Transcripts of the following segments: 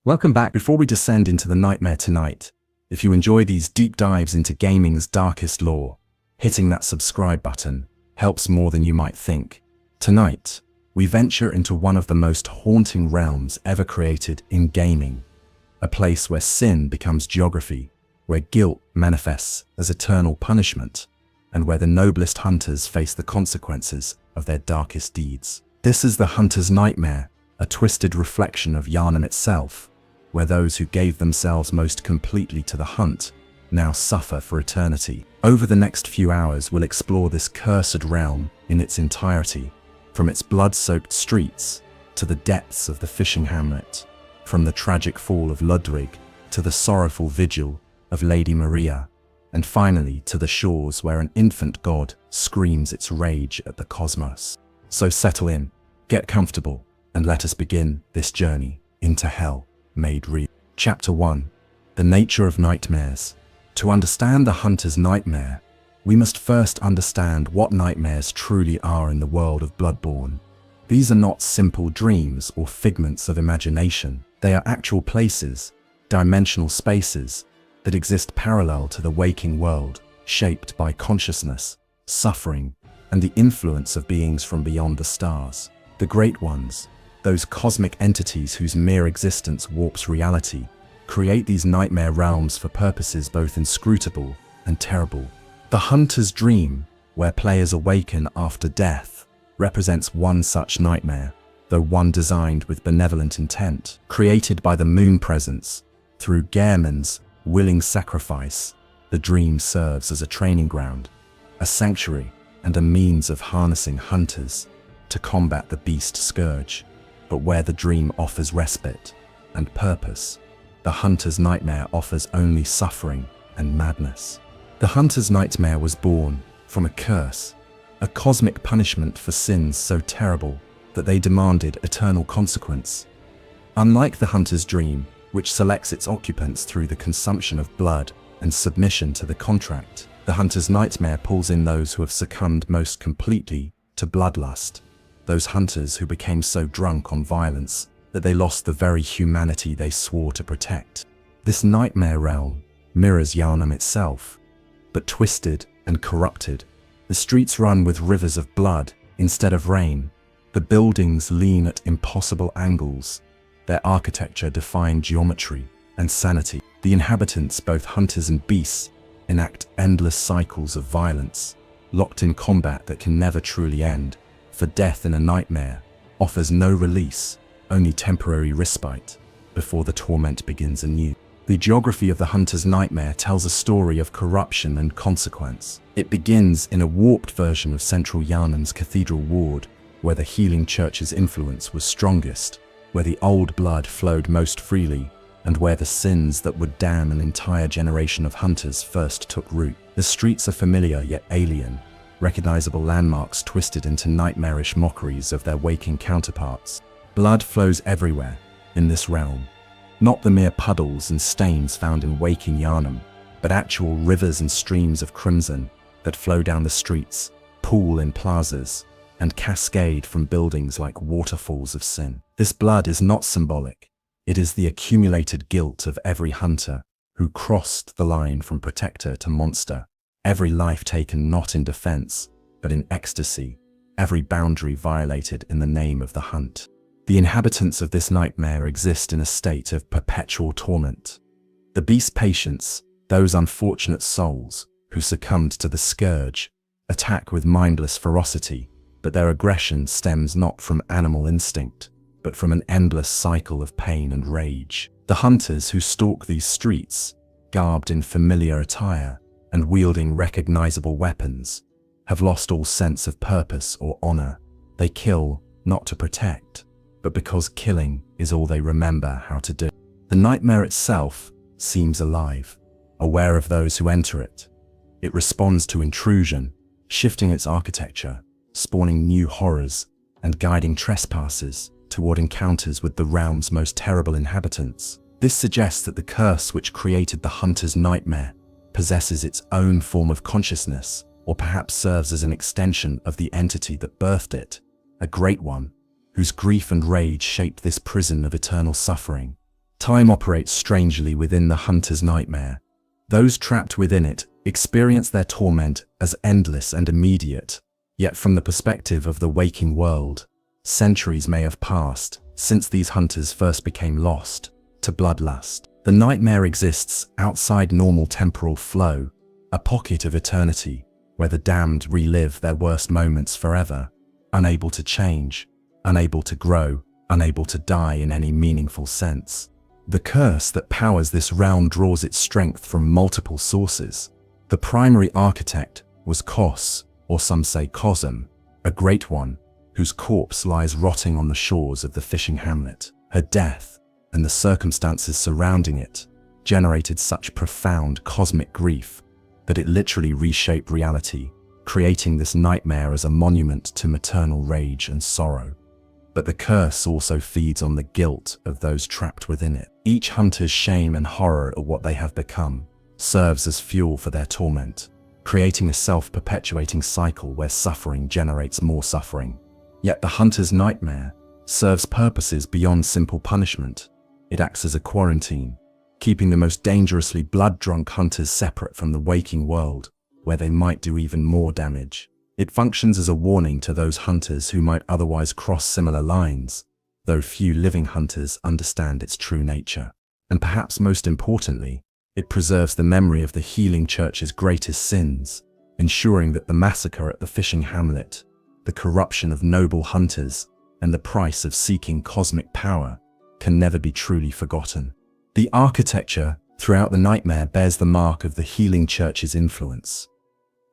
Welcome back. Before we descend into the nightmare tonight, if you enjoy these deep dives into gaming's darkest lore, hitting that subscribe button helps more than you might think. Tonight, we venture into one of the most haunting realms ever created in gaming, a place where sin becomes geography, where guilt manifests as eternal punishment, and where the noblest hunters face the consequences of their darkest deeds. This is the hunter's nightmare, a twisted reflection of Yharnam itself, where those who gave themselves most completely to the hunt now suffer for eternity. Over the next few hours, we'll explore this cursed realm in its entirety, from its blood-soaked streets to the depths of the fishing hamlet, from the tragic fall of Ludwig to the sorrowful vigil of Lady Maria, and finally to the shores where an infant god screams its rage at the cosmos. So settle in, get comfortable, and let us begin this journey into hell made real. Chapter 1. The Nature of Nightmares. To understand the hunter's nightmare, we must first understand what nightmares truly are in the world of Bloodborne. These are not simple dreams or figments of imagination. They are actual places, dimensional spaces, that exist parallel to the waking world, shaped by consciousness, suffering, and the influence of beings from beyond the stars. The Great Ones, those cosmic entities whose mere existence warps reality, create these nightmare realms for purposes both inscrutable and terrible. The hunter's dream, where players awaken after death, represents one such nightmare, though one designed with benevolent intent. Created by the moon presence, through Gehrman's willing sacrifice, the dream serves as a training ground, a sanctuary, and a means of harnessing hunters to combat the beast scourge. But where the dream offers respite and purpose, the hunter's nightmare offers only suffering and madness. The hunter's nightmare was born from a curse, a cosmic punishment for sins so terrible that they demanded eternal consequence. Unlike the hunter's dream, which selects its occupants through the consumption of blood and submission to the contract, the hunter's nightmare pulls in those who have succumbed most completely to bloodlust, those hunters who became so drunk on violence that they lost the very humanity they swore to protect. This nightmare realm mirrors Yharnam itself, but twisted and corrupted. The streets run with rivers of blood instead of rain. The buildings lean at impossible angles, their architecture defying geometry and sanity. The inhabitants, both hunters and beasts, enact endless cycles of violence, locked in combat that can never truly end. For death in a nightmare offers no release, only temporary respite, before the torment begins anew. The geography of the hunter's nightmare tells a story of corruption and consequence. It begins in a warped version of central Yharnam's cathedral ward, where the healing church's influence was strongest, where the old blood flowed most freely, and where the sins that would damn an entire generation of hunters first took root. The streets are familiar yet alien, recognizable landmarks twisted into nightmarish mockeries of their waking counterparts. Blood flows everywhere in this realm, not the mere puddles and stains found in waking Yharnam, but actual rivers and streams of crimson that flow down the streets, pool in plazas, and cascade from buildings like waterfalls of sin. This blood is not symbolic. It is the accumulated guilt of every hunter who crossed the line from protector to monster. Every life taken not in defense, but in ecstasy, every boundary violated in the name of the hunt. The inhabitants of this nightmare exist in a state of perpetual torment. The beast patients, those unfortunate souls who succumbed to the scourge, attack with mindless ferocity, but their aggression stems not from animal instinct, but from an endless cycle of pain and rage. The hunters who stalk these streets, garbed in familiar attire, and wielding recognizable weapons, have lost all sense of purpose or honor. They kill not to protect, but because killing is all they remember how to do. The nightmare itself seems alive, aware of those who enter it. It responds to intrusion, shifting its architecture, spawning new horrors, and guiding trespassers toward encounters with the realm's most terrible inhabitants. This suggests that the curse which created the hunter's nightmare possesses its own form of consciousness, or perhaps serves as an extension of the entity that birthed it, a great one, whose grief and rage shaped this prison of eternal suffering. Time operates strangely within the hunter's nightmare. Those trapped within it experience their torment as endless and immediate. Yet from the perspective of the waking world, centuries may have passed since these hunters first became lost to bloodlust. The nightmare exists outside normal temporal flow, a pocket of eternity where the damned relive their worst moments forever, unable to change, unable to grow, unable to die in any meaningful sense. The curse that powers this realm draws its strength from multiple sources. The primary architect was Kos, or some say Cosm, a great one, whose corpse lies rotting on the shores of the fishing hamlet. Her death, and the circumstances surrounding it, generated such profound cosmic grief that it literally reshaped reality, creating this nightmare as a monument to maternal rage and sorrow. But the curse also feeds on the guilt of those trapped within it. Each hunter's shame and horror at what they have become serves as fuel for their torment, creating a self-perpetuating cycle where suffering generates more suffering. Yet the hunter's nightmare serves purposes beyond simple punishment. It acts as a quarantine, keeping the most dangerously blood-drunk hunters separate from the waking world, where they might do even more damage. It functions as a warning to those hunters who might otherwise cross similar lines, though few living hunters understand its true nature. And perhaps most importantly, it preserves the memory of the healing church's greatest sins, ensuring that the massacre at the fishing hamlet, the corruption of noble hunters, and the price of seeking cosmic power can never be truly forgotten. The architecture throughout the nightmare bears the mark of the healing church's influence.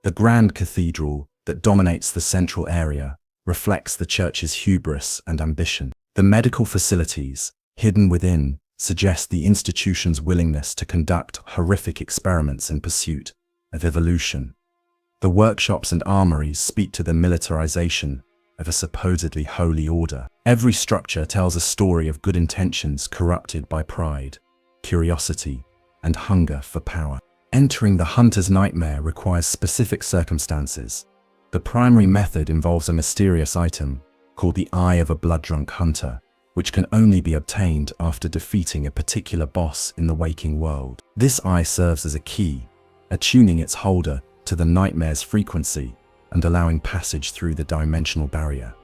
The grand cathedral that dominates the central area reflects the church's hubris and ambition. The medical facilities, hidden within, suggest the institution's willingness to conduct horrific experiments in pursuit of evolution. The workshops and armories speak to the militarization of a supposedly holy order. Every structure tells a story of good intentions corrupted by pride, curiosity, and hunger for power. Entering the hunter's nightmare requires specific circumstances. The primary method involves a mysterious item called the Eye of a Blood-drunk Hunter, which can only be obtained after defeating a particular boss in the waking world. This eye serves as a key, attuning its holder to the nightmare's frequency and allowing passage through the dimensional barrier.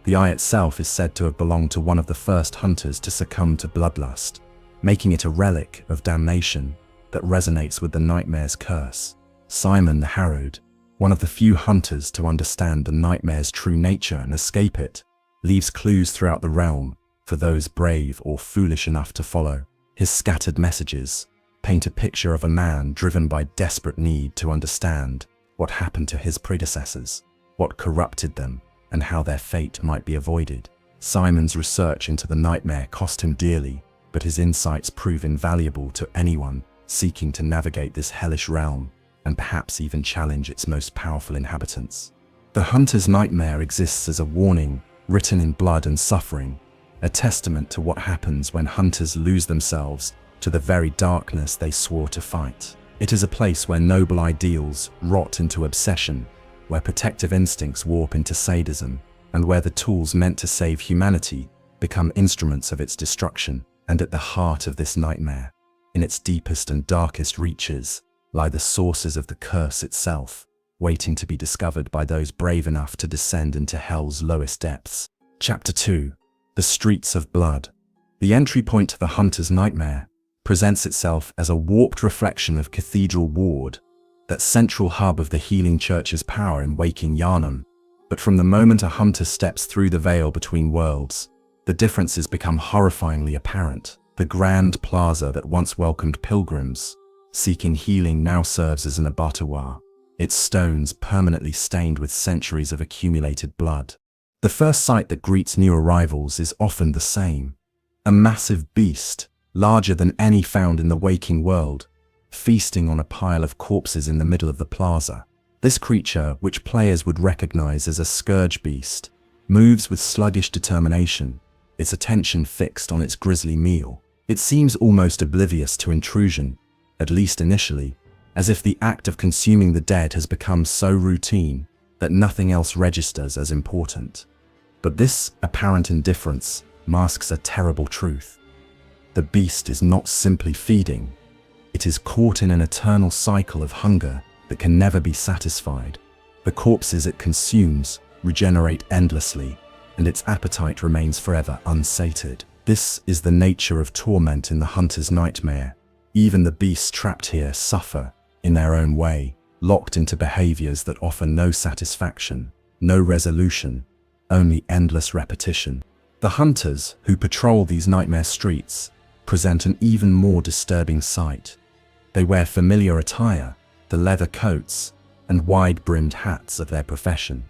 The eye itself is said to have belonged to one of the first hunters to succumb to bloodlust, making it a relic of damnation that resonates with the nightmare's curse. Simon the Harrowed, one of the few hunters to understand the nightmare's true nature and escape it, leaves clues throughout the realm for those brave or foolish enough to follow. His scattered messages paint a picture of a man driven by desperate need to understand what happened to his predecessors, what corrupted them, and how their fate might be avoided. Simon's research into the nightmare cost him dearly, but his insights prove invaluable to anyone seeking to navigate this hellish realm and perhaps even challenge its most powerful inhabitants. The hunter's nightmare exists as a warning written in blood and suffering, a testament to what happens when hunters lose themselves to the very darkness they swore to fight. It is a place where noble ideals rot into obsession, where protective instincts warp into sadism, and where the tools meant to save humanity become instruments of its destruction. And at the heart of this nightmare, in its deepest and darkest reaches, lie the sources of the curse itself, waiting to be discovered by those brave enough to descend into hell's lowest depths. Chapter 2. The Streets of Blood. The entry point to the hunter's nightmare presents itself as a warped reflection of Cathedral Ward, that central hub of the healing church's power in waking Yharnam. But from the moment a hunter steps through the veil between worlds, the differences become horrifyingly apparent. The grand plaza that once welcomed pilgrims seeking healing now serves as an abattoir, its stones permanently stained with centuries of accumulated blood. The first sight that greets new arrivals is often the same: a massive beast, larger than any found in the waking world, feasting on a pile of corpses in the middle of the plaza. This creature, which players would recognize as a scourge beast, moves with sluggish determination, its attention fixed on its grisly meal. It seems almost oblivious to intrusion, at least initially, as if the act of consuming the dead has become so routine that nothing else registers as important. But this apparent indifference masks a terrible truth. The beast is not simply feeding. It is caught in an eternal cycle of hunger that can never be satisfied. The corpses it consumes regenerate endlessly, and its appetite remains forever unsated. This is the nature of torment in the hunter's nightmare. Even the beasts trapped here suffer, in their own way, locked into behaviors that offer no satisfaction, no resolution, only endless repetition. The hunters who patrol these nightmare streets present an even more disturbing sight. They wear familiar attire, the leather coats and wide-brimmed hats of their profession,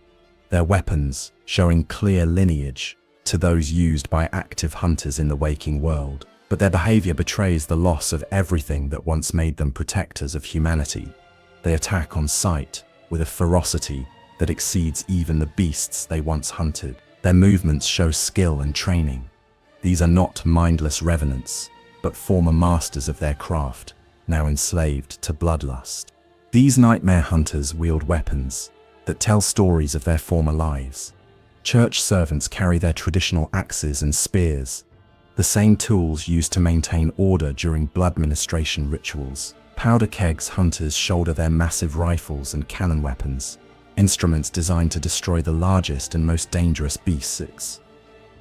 their weapons showing clear lineage to those used by active hunters in the waking world. But their behavior betrays the loss of everything that once made them protectors of humanity. They attack on sight with a ferocity that exceeds even the beasts they once hunted. Their movements show skill and training. These are not mindless revenants, but former masters of their craft, now enslaved to bloodlust. These nightmare hunters wield weapons that tell stories of their former lives. Church servants carry their traditional axes and spears, the same tools used to maintain order during blood ministration rituals. Powder kegs hunters shoulder their massive rifles and cannon weapons, instruments designed to destroy the largest and most dangerous beasts.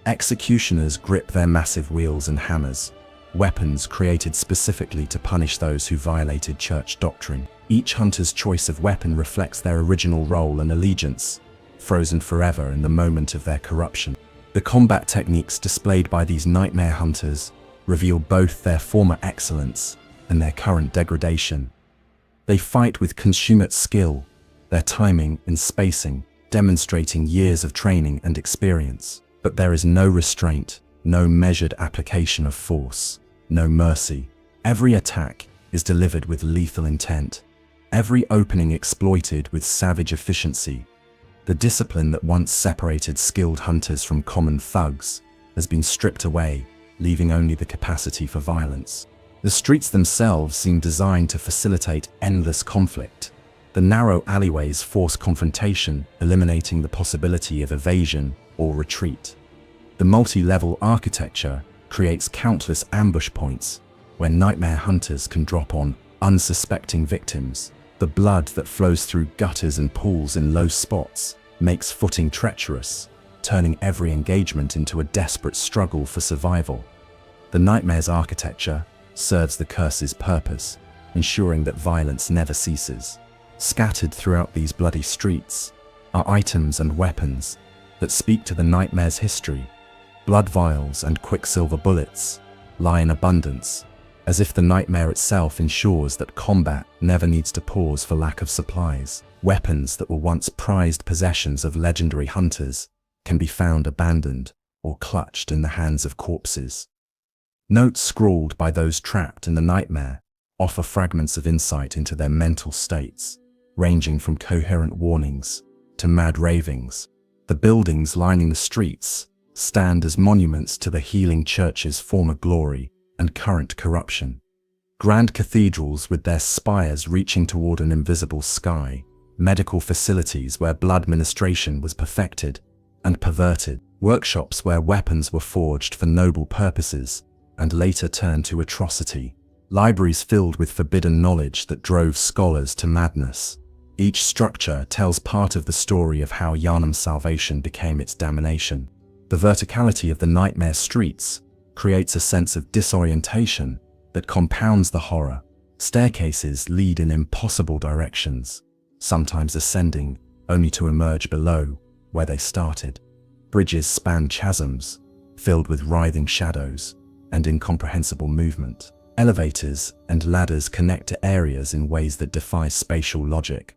Executioners grip their massive wheels and hammers, weapons created specifically to punish those who violated church doctrine. Each hunter's choice of weapon reflects their original role and allegiance, frozen forever in the moment of their corruption. The combat techniques displayed by these nightmare hunters reveal both their former excellence and their current degradation. They fight with consummate skill, their timing and spacing demonstrating years of training and experience. But there is no restraint, no measured application of force, no mercy. Every attack is delivered with lethal intent, every opening exploited with savage efficiency. The discipline that once separated skilled hunters from common thugs has been stripped away, leaving only the capacity for violence. The streets themselves seem designed to facilitate endless conflict. The narrow alleyways force confrontation, eliminating the possibility of evasion or retreat. The multi-level architecture creates countless ambush points where nightmare hunters can drop on unsuspecting victims. The blood that flows through gutters and pools in low spots makes footing treacherous, turning every engagement into a desperate struggle for survival. The nightmare's architecture serves the curse's purpose, ensuring that violence never ceases. Scattered throughout these bloody streets are items and weapons that speak to the nightmare's history. Blood vials and quicksilver bullets lie in abundance, as if the nightmare itself ensures that combat never needs to pause for lack of supplies. Weapons that were once prized possessions of legendary hunters can be found abandoned or clutched in the hands of corpses. Notes scrawled by those trapped in the nightmare offer fragments of insight into their mental states, ranging from coherent warnings to mad ravings. The buildings lining the streets stand as monuments to the healing church's former glory and current corruption. Grand cathedrals with their spires reaching toward an invisible sky, medical facilities where blood ministration was perfected and perverted, workshops where weapons were forged for noble purposes and later turned to atrocity, libraries filled with forbidden knowledge that drove scholars to madness. Each structure tells part of the story of how Yharnam's salvation became its damnation. The verticality of the nightmare streets creates a sense of disorientation that compounds the horror. Staircases lead in impossible directions, sometimes ascending only to emerge below where they started. Bridges span chasms filled with writhing shadows and incomprehensible movement. Elevators and ladders connect to areas in ways that defy spatial logic.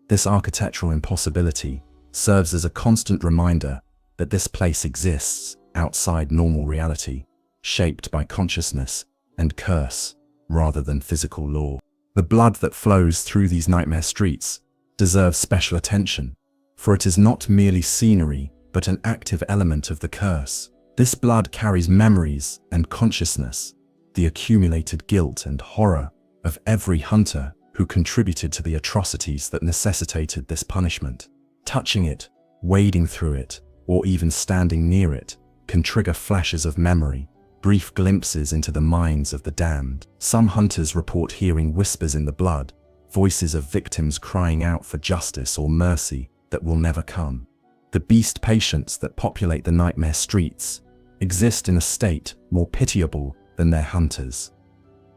This architectural impossibility serves as a constant reminder that this place exists outside normal reality, shaped by consciousness and curse rather than physical law. The blood that flows through these nightmare streets deserves special attention, for it is not merely scenery but an active element of the curse. This blood carries memories and consciousness, the accumulated guilt and horror of every hunter who contributed to the atrocities that necessitated this punishment. Touching it, wading through it, or even standing near it can trigger flashes of memory, brief glimpses into the minds of the damned. Some hunters report hearing whispers in the blood, voices of victims crying out for justice or mercy that will never come. The beast patients that populate the nightmare streets exist in a state more pitiable than their hunters.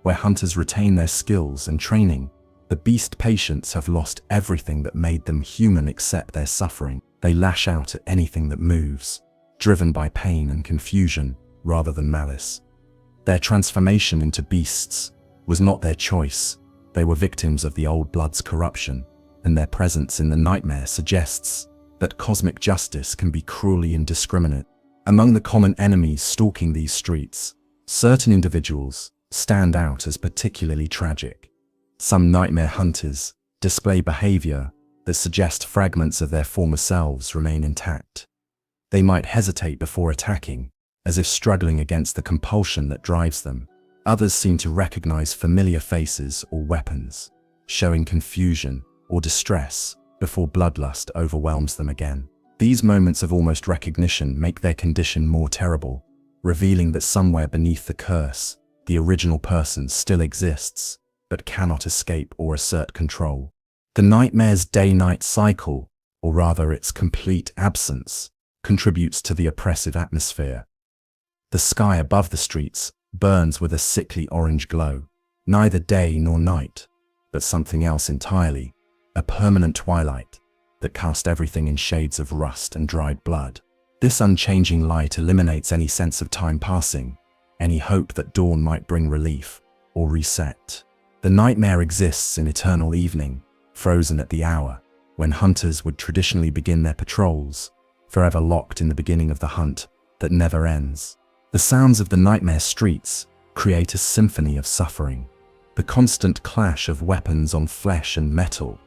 Where hunters retain their skills and training, the beast patients have lost everything that made them human except their suffering. They lash out at anything that moves, driven by pain and confusion rather than malice. Their transformation into beasts was not their choice. They were victims of the old blood's corruption, and their presence in the nightmare suggests that cosmic justice can be cruelly indiscriminate. Among the common enemies stalking these streets, certain individuals stand out as particularly tragic. Some nightmare hunters display behavior that suggest fragments of their former selves remain intact. They might hesitate before attacking, as if struggling against the compulsion that drives them. Others seem to recognize familiar faces or weapons, showing confusion or distress before bloodlust overwhelms them again. These moments of almost recognition make their condition more terrible, revealing that somewhere beneath the curse, the original person still exists, but cannot escape or assert control. The nightmare's day-night cycle, or rather its complete absence, contributes to the oppressive atmosphere. The sky above the streets burns with a sickly orange glow, neither day nor night, but something else entirely, a permanent twilight that cast everything in shades of rust and dried blood. This unchanging light eliminates any sense of time passing, any hope that dawn might bring relief or reset. The nightmare exists in eternal evening, frozen at the hour when hunters would traditionally begin their patrols, forever locked in the beginning of the hunt that never ends. The sounds of the nightmare streets create a symphony of suffering. The constant clash of weapons on flesh and metal,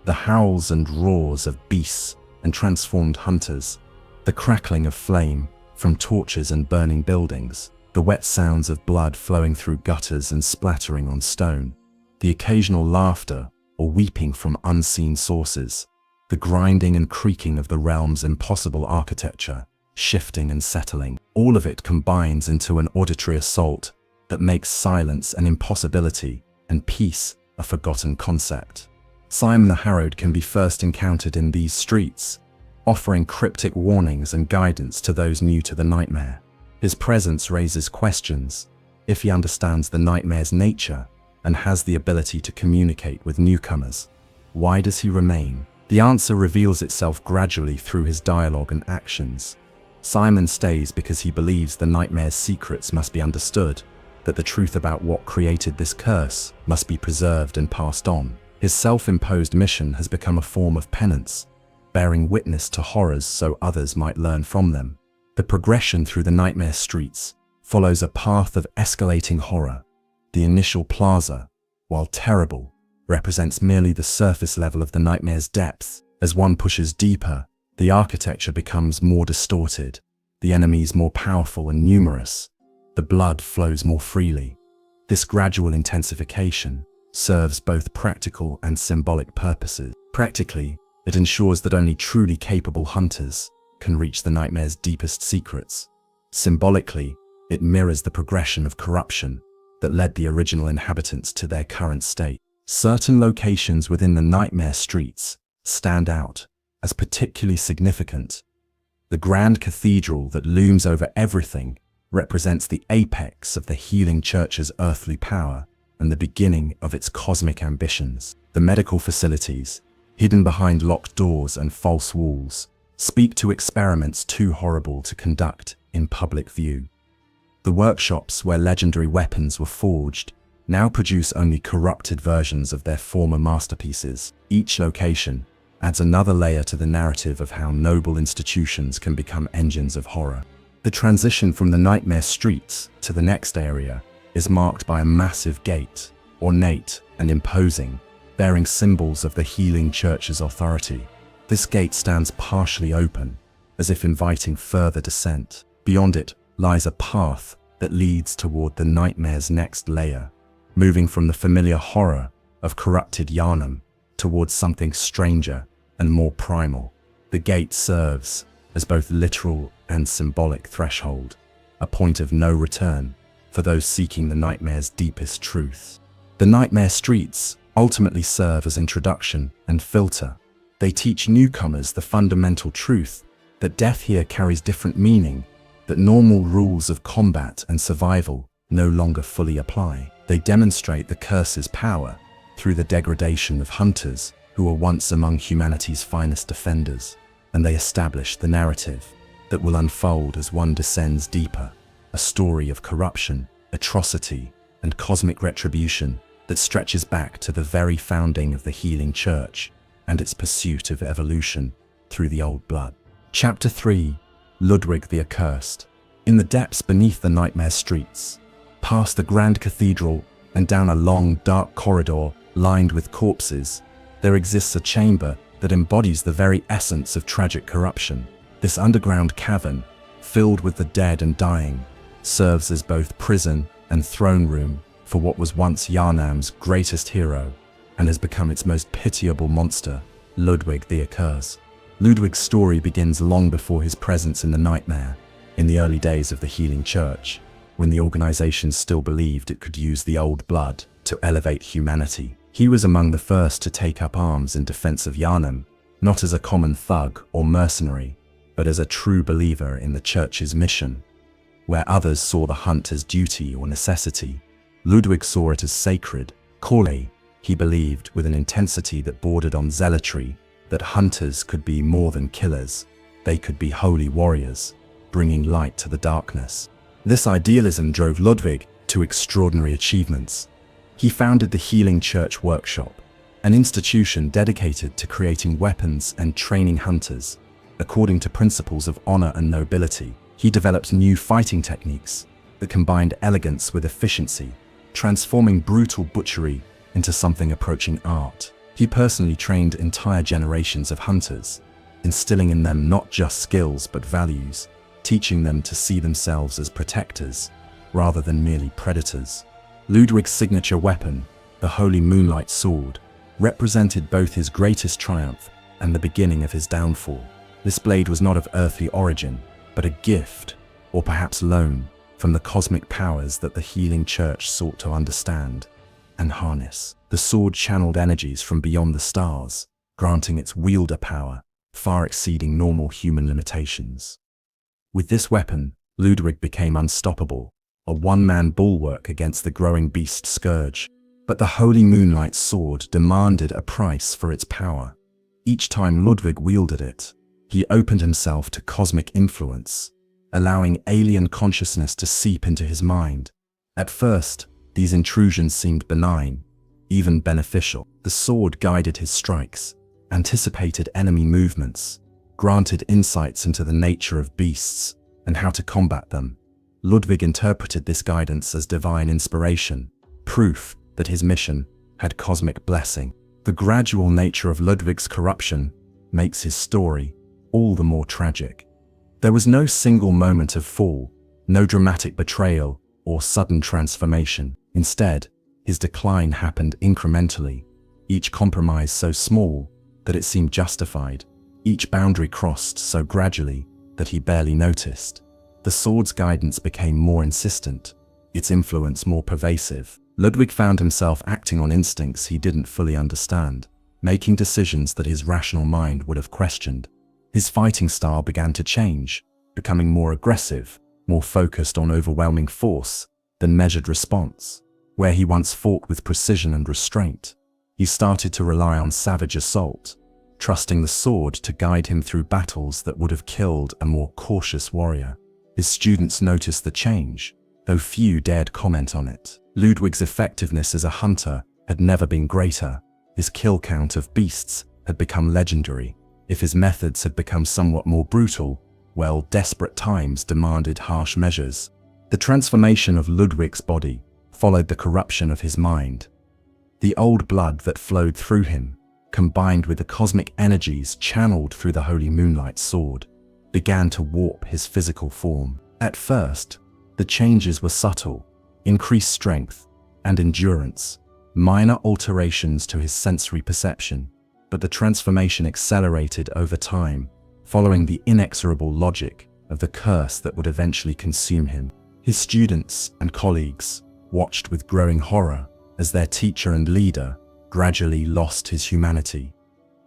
the howls and roars of beasts and transformed hunters, the crackling of flame from torches and burning buildings, the wet sounds of blood flowing through gutters and splattering on stone, the occasional laughter or weeping from unseen sources, the grinding and creaking of the realm's impossible architecture, shifting and settling. All of it combines into an auditory assault that makes silence an impossibility and peace a forgotten concept. Simon the Harrowed can be first encountered in these streets, offering cryptic warnings and guidance to those new to the nightmare. His presence raises questions. If he understands the nightmare's nature and has the ability to communicate with newcomers, why does he remain? The answer reveals itself gradually through his dialogue and actions. Simon stays because he believes the nightmare's secrets must be understood, that the truth about what created this curse must be preserved and passed on. His self-imposed mission has become a form of penance, bearing witness to horrors so others might learn from them. The progression through the nightmare streets follows a path of escalating horror. The initial plaza, while terrible, represents merely the surface level of the nightmare's depth. As one pushes deeper, the architecture becomes more distorted, the enemies more powerful and numerous, the blood flows more freely. This gradual intensification serves both practical and symbolic purposes. Practically, it ensures that only truly capable hunters can reach the nightmare's deepest secrets. Symbolically, it mirrors the progression of corruption that led the original inhabitants to their current state. Certain locations within the nightmare streets stand out as particularly significant. The grand cathedral that looms over everything represents the apex of the healing church's earthly power and the beginning of its cosmic ambitions. The medical facilities, hidden behind locked doors and false walls, speak to experiments too horrible to conduct in public view. The workshops where legendary weapons were forged now produce only corrupted versions of their former masterpieces. Each location adds another layer to the narrative of how noble institutions can become engines of horror. The transition from the nightmare streets to the next area is marked by a massive gate, ornate and imposing, bearing symbols of the healing church's authority. This gate stands partially open, as if inviting further descent. Beyond it lies a path that leads toward the nightmare's next layer, moving from the familiar horror of corrupted Yharnam towards something stranger and more primal. The gate serves as both literal and symbolic threshold. a point of no return for those seeking the nightmare's deepest truth. The nightmare streets ultimately serve as introduction and filter. They teach newcomers the fundamental truth that death here carries different meaning, that normal rules of combat and survival no longer fully apply. They demonstrate the curse's power through the degradation of hunters who were once among humanity's finest defenders, and they establish the narrative that will unfold as one descends deeper, a story of corruption, atrocity, and cosmic retribution that stretches back to the very founding of the healing church and its pursuit of evolution through the old blood. Chapter 3: Ludwig the Accursed. In the depths beneath the nightmare streets, past the grand cathedral and down a long, dark corridor lined with corpses, there exists a chamber that embodies the very essence of tragic corruption. This underground cavern, filled with the dead and dying, serves as both prison and throne room for what was once Yharnam's greatest hero and has become its most pitiable monster, Ludwig the Accursed. Ludwig's story begins long before his presence in the nightmare, in the early days of the healing church, when the organization still believed it could use the old blood to elevate humanity. He was among the first to take up arms in defense of Yharnam, not as a common thug or mercenary, but as a true believer in the church's mission. Where others saw the hunt as duty or necessity, Ludwig saw it as sacred. Calling, he believed with an intensity that bordered on zealotry that hunters could be more than killers. They could be holy warriors, bringing light to the darkness. This idealism drove Ludwig to extraordinary achievements. He founded the Healing Church Workshop, an institution dedicated to creating weapons and training hunters according to principles of honor and nobility. He developed new fighting techniques that combined elegance with efficiency, transforming brutal butchery into something approaching art. He personally trained entire generations of hunters, instilling in them not just skills but values, teaching them to see themselves as protectors rather than merely predators. Ludwig's signature weapon, the Holy Moonlight Sword, represented both his greatest triumph and the beginning of his downfall. This blade was not of earthly origin, but a gift, or perhaps loan, from the cosmic powers that the healing church sought to understand and harness. The sword channeled energies from beyond the stars, granting its wielder power, far exceeding normal human limitations. With this weapon, Ludwig became unstoppable, a one-man bulwark against the growing beast scourge. But the Holy Moonlight Sword demanded a price for its power. Each time Ludwig wielded it, he opened himself to cosmic influence, allowing alien consciousness to seep into his mind. At first, these intrusions seemed benign, even beneficial. The sword guided his strikes, anticipated enemy movements, granted insights into the nature of beasts and how to combat them. Ludwig interpreted this guidance as divine inspiration, proof that his mission had cosmic blessing. The gradual nature of Ludwig's corruption makes his story all the more tragic. There was no single moment of fall, no dramatic betrayal or sudden transformation. Instead, his decline happened incrementally, each compromise so small that it seemed justified, each boundary crossed so gradually that he barely noticed. The sword's guidance became more insistent, its influence more pervasive. Ludwig found himself acting on instincts he didn't fully understand, making decisions that his rational mind would have questioned. His fighting style began to change, becoming more aggressive, more focused on overwhelming force than measured response. Where he once fought with precision and restraint, he started to rely on savage assault, trusting the sword to guide him through battles that would have killed a more cautious warrior. His students noticed the change, though few dared comment on it. Ludwig's effectiveness as a hunter had never been greater. His kill count of beasts had become legendary. If his methods had become somewhat more brutal, well, desperate times demanded harsh measures. The transformation of Ludwig's body followed the corruption of his mind. The old blood that flowed through him, combined with the cosmic energies channeled through the Holy Moonlight Sword, began to warp his physical form. At first, the changes were subtle: increased strength and endurance, minor alterations to his sensory perception. But the transformation accelerated over time, following the inexorable logic of the curse that would eventually consume him. His students and colleagues watched with growing horror as their teacher and leader gradually lost his humanity.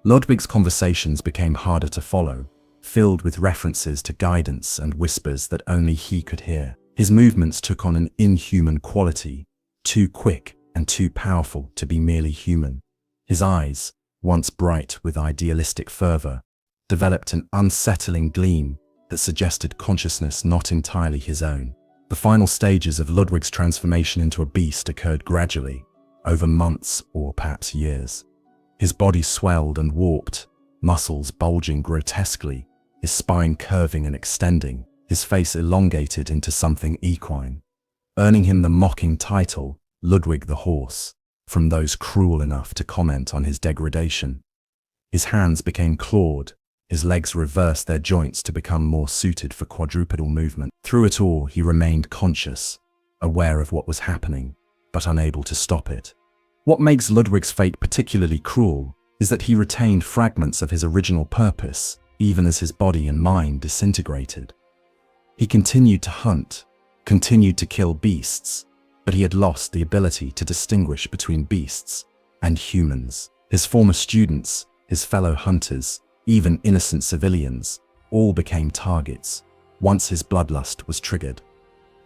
Ludwig's conversations became harder to follow, filled with references to guidance and whispers that only he could hear. His movements took on an inhuman quality, too quick and too powerful to be merely human. His eyes, once bright with idealistic fervor, developed an unsettling gleam that suggested consciousness not entirely his own. The final stages of Ludwig's transformation into a beast occurred gradually, over months or perhaps years. His body swelled and warped, muscles bulging grotesquely, his spine curving and extending, his face elongated into something equine, earning him the mocking title, Ludwig the Horse, from those cruel enough to comment on his degradation. His hands became clawed, his legs reversed their joints to become more suited for quadrupedal movement. Through it all, he remained conscious, aware of what was happening, but unable to stop it. What makes Ludwig's fate particularly cruel is that he retained fragments of his original purpose, even as his body and mind disintegrated. He continued to hunt, continued to kill beasts, but he had lost the ability to distinguish between beasts and humans. His former students, his fellow hunters, even innocent civilians, all became targets once his bloodlust was triggered.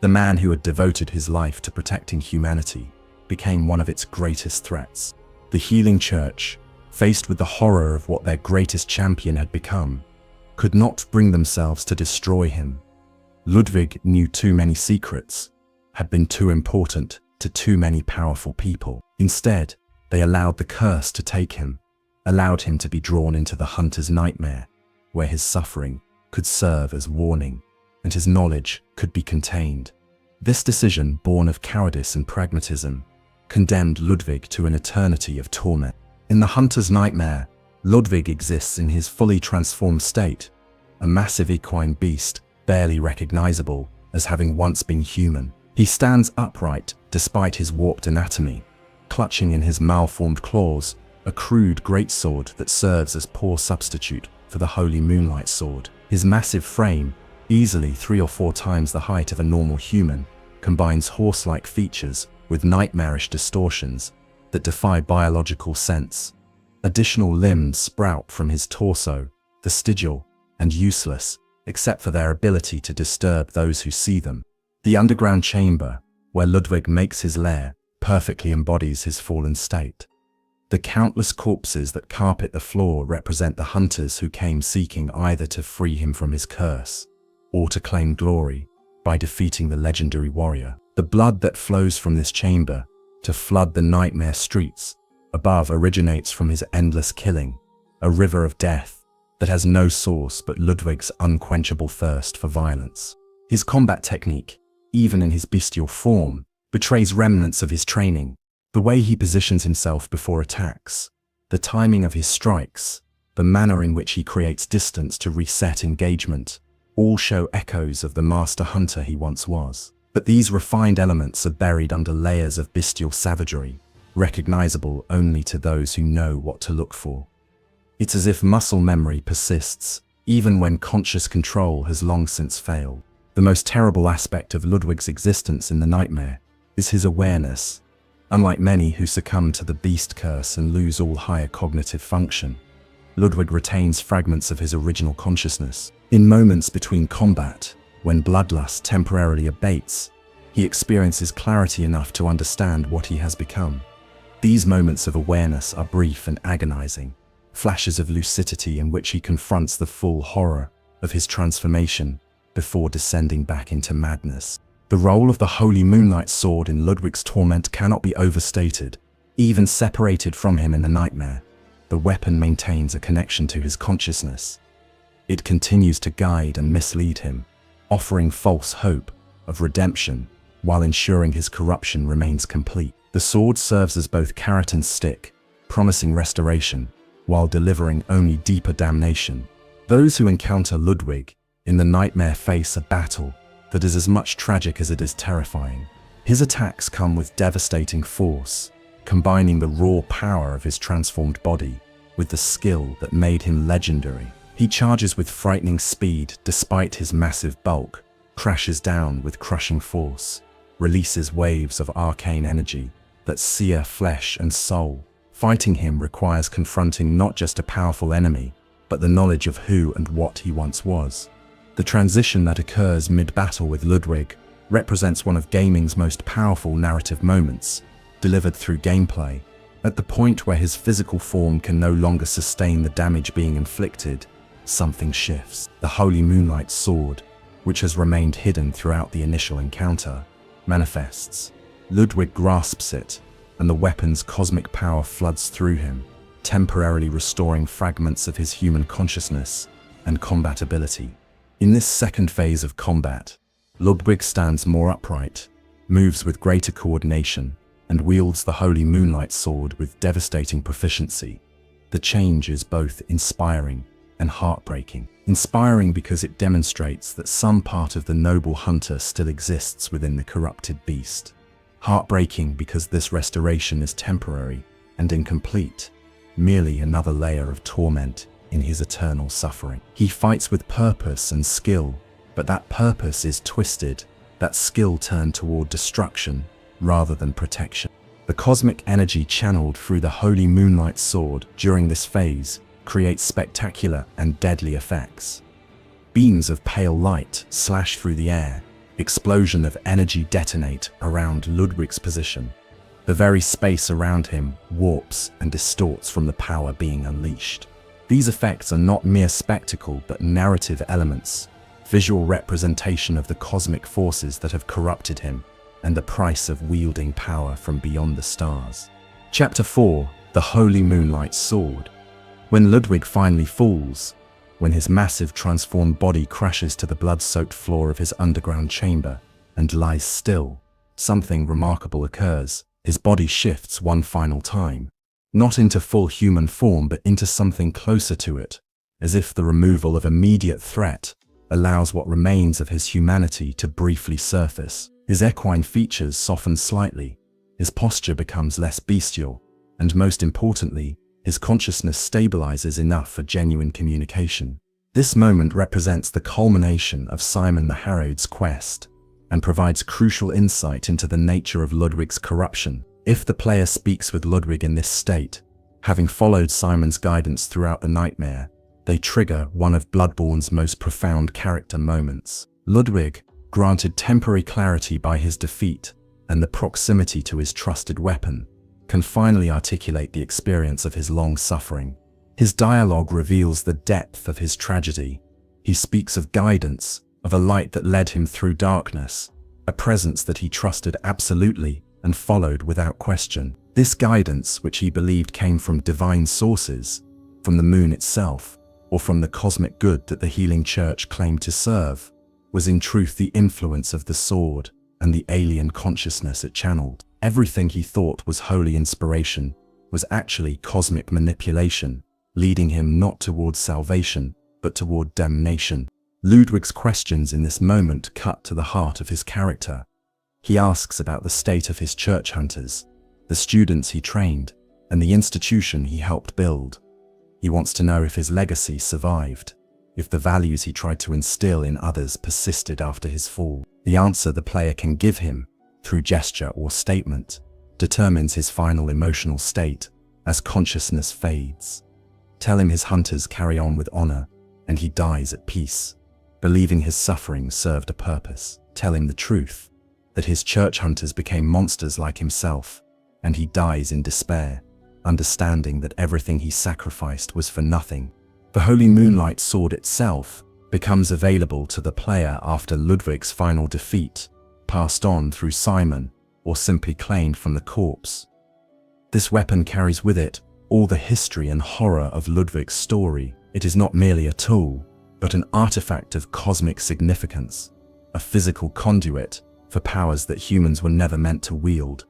The man who had devoted his life to protecting humanity became one of its greatest threats. The healing church, faced with the horror of what their greatest champion had become, could not bring themselves to destroy him. Ludwig knew too many secrets, had been too important to too many powerful people. Instead, they allowed the curse to take him, allowed him to be drawn into the hunter's nightmare, where his suffering could serve as warning, and his knowledge could be contained. This decision, born of cowardice and pragmatism, condemned Ludwig to an eternity of torment. In the hunter's nightmare, Ludwig exists in his fully transformed state, a massive equine beast, barely recognizable as having once been human. He stands upright despite his warped anatomy, clutching in his malformed claws a crude greatsword that serves as poor substitute for the holy moonlight sword. His massive frame, easily 3 or 4 times the height of a normal human, combines horse-like features with nightmarish distortions that defy biological sense. Additional limbs sprout from his torso, vestigial and useless, except for their ability to disturb those who see them. The underground chamber, where Ludwig makes his lair, perfectly embodies his fallen state. The countless corpses that carpet the floor represent the hunters who came seeking either to free him from his curse, or to claim glory by defeating the legendary warrior. The blood that flows from this chamber to flood the nightmare streets above originates from his endless killing, a river of death that has no source but Ludwig's unquenchable thirst for violence. His combat technique, even in his bestial form, betrays remnants of his training. The way he positions himself before attacks, the timing of his strikes, the manner in which he creates distance to reset engagement, all show echoes of the master hunter he once was. But these refined elements are buried under layers of bestial savagery, recognizable only to those who know what to look for. It's as if muscle memory persists, even when conscious control has long since failed. The most terrible aspect of Ludwig's existence in the nightmare is his awareness. Unlike many who succumb to the beast curse and lose all higher cognitive function, Ludwig retains fragments of his original consciousness. In moments between combat, when bloodlust temporarily abates, he experiences clarity enough to understand what he has become. These moments of awareness are brief and agonizing, flashes of lucidity in which he confronts the full horror of his transformation before descending back into madness. The role of the holy moonlight sword in Ludwig's torment cannot be overstated. Even separated from him in the nightmare, the weapon maintains a connection to his consciousness. It continues to guide and mislead him, offering false hope of redemption while ensuring his corruption remains complete. The sword serves as both carrot and stick, promising restoration while delivering only deeper damnation. Those who encounter Ludwig in the nightmare face a battle that is as much tragic as it is terrifying. His attacks come with devastating force, combining the raw power of his transformed body with the skill that made him legendary. He charges with frightening speed despite his massive bulk, crashes down with crushing force, releases waves of arcane energy that sear flesh and soul. Fighting him requires confronting not just a powerful enemy, but the knowledge of who and what he once was. The transition that occurs mid-battle with Ludwig represents one of gaming's most powerful narrative moments, delivered through gameplay. At the point where his physical form can no longer sustain the damage being inflicted, something shifts. The holy moonlight sword, which has remained hidden throughout the initial encounter, manifests. Ludwig grasps it, and the weapon's cosmic power floods through him, temporarily restoring fragments of his human consciousness and combat ability. In this second phase of combat, Ludwig stands more upright, moves with greater coordination, and wields the holy moonlight sword with devastating proficiency. The change is both inspiring and heartbreaking. Inspiring because it demonstrates that some part of the noble hunter still exists within the corrupted beast. Heartbreaking because this restoration is temporary and incomplete, merely another layer of torment in his eternal suffering. He fights with purpose and skill, but that purpose is twisted, that skill turned toward destruction rather than protection. The cosmic energy channeled through the holy moonlight sword during this phase creates spectacular and deadly effects. Beams of pale light slash through the air, explosion of energy detonate around Ludwig's position. The very space around him warps and distorts from the power being unleashed. These effects are not mere spectacle but narrative elements, visual representation of the cosmic forces that have corrupted him and the price of wielding power from beyond the stars. Chapter 4: The Holy Moonlight Sword. When Ludwig finally falls, when his massive transformed body crashes to the blood-soaked floor of his underground chamber and lies still, something remarkable occurs. His body shifts one final time, not into full human form but into something closer to it, as if the removal of immediate threat allows what remains of his humanity to briefly surface. His equine features soften slightly, his posture becomes less bestial, and most importantly, his consciousness stabilizes enough for genuine communication. This moment represents the culmination of Simon the Harrod's quest, and provides crucial insight into the nature of Ludwig's corruption. If the player speaks with Ludwig in this state, having followed Simon's guidance throughout the nightmare, they trigger one of Bloodborne's most profound character moments. Ludwig, granted temporary clarity by his defeat and the proximity to his trusted weapon, can finally articulate the experience of his long suffering. His dialogue reveals the depth of his tragedy. He speaks of guidance, of a light that led him through darkness, a presence that he trusted absolutely and followed without question. This guidance, which he believed came from divine sources, from the moon itself, or from the cosmic good that the healing church claimed to serve, was in truth the influence of the sword and the alien consciousness it channeled. Everything he thought was holy inspiration was actually cosmic manipulation, leading him not towards salvation, but toward damnation. Ludwig's questions in this moment cut to the heart of his character. He asks about the state of his church hunters, the students he trained, and the institution he helped build. He wants to know if his legacy survived, if the values he tried to instill in others persisted after his fall. The answer the player can give him, through gesture or statement, determines his final emotional state as consciousness fades. Tell him his hunters carry on with honor, and he dies at peace, believing his suffering served a purpose. Tell him the truth, that his church hunters became monsters like himself, and he dies in despair, understanding that everything he sacrificed was for nothing. The Holy Moonlight Sword itself becomes available to the player after Ludwig's final defeat, passed on through Simon, or simply claimed from the corpse. This weapon carries with it all the history and horror of Ludwig's story. It is not merely a tool, but an artifact of cosmic significance, a physical conduit for powers that humans were never meant to wield.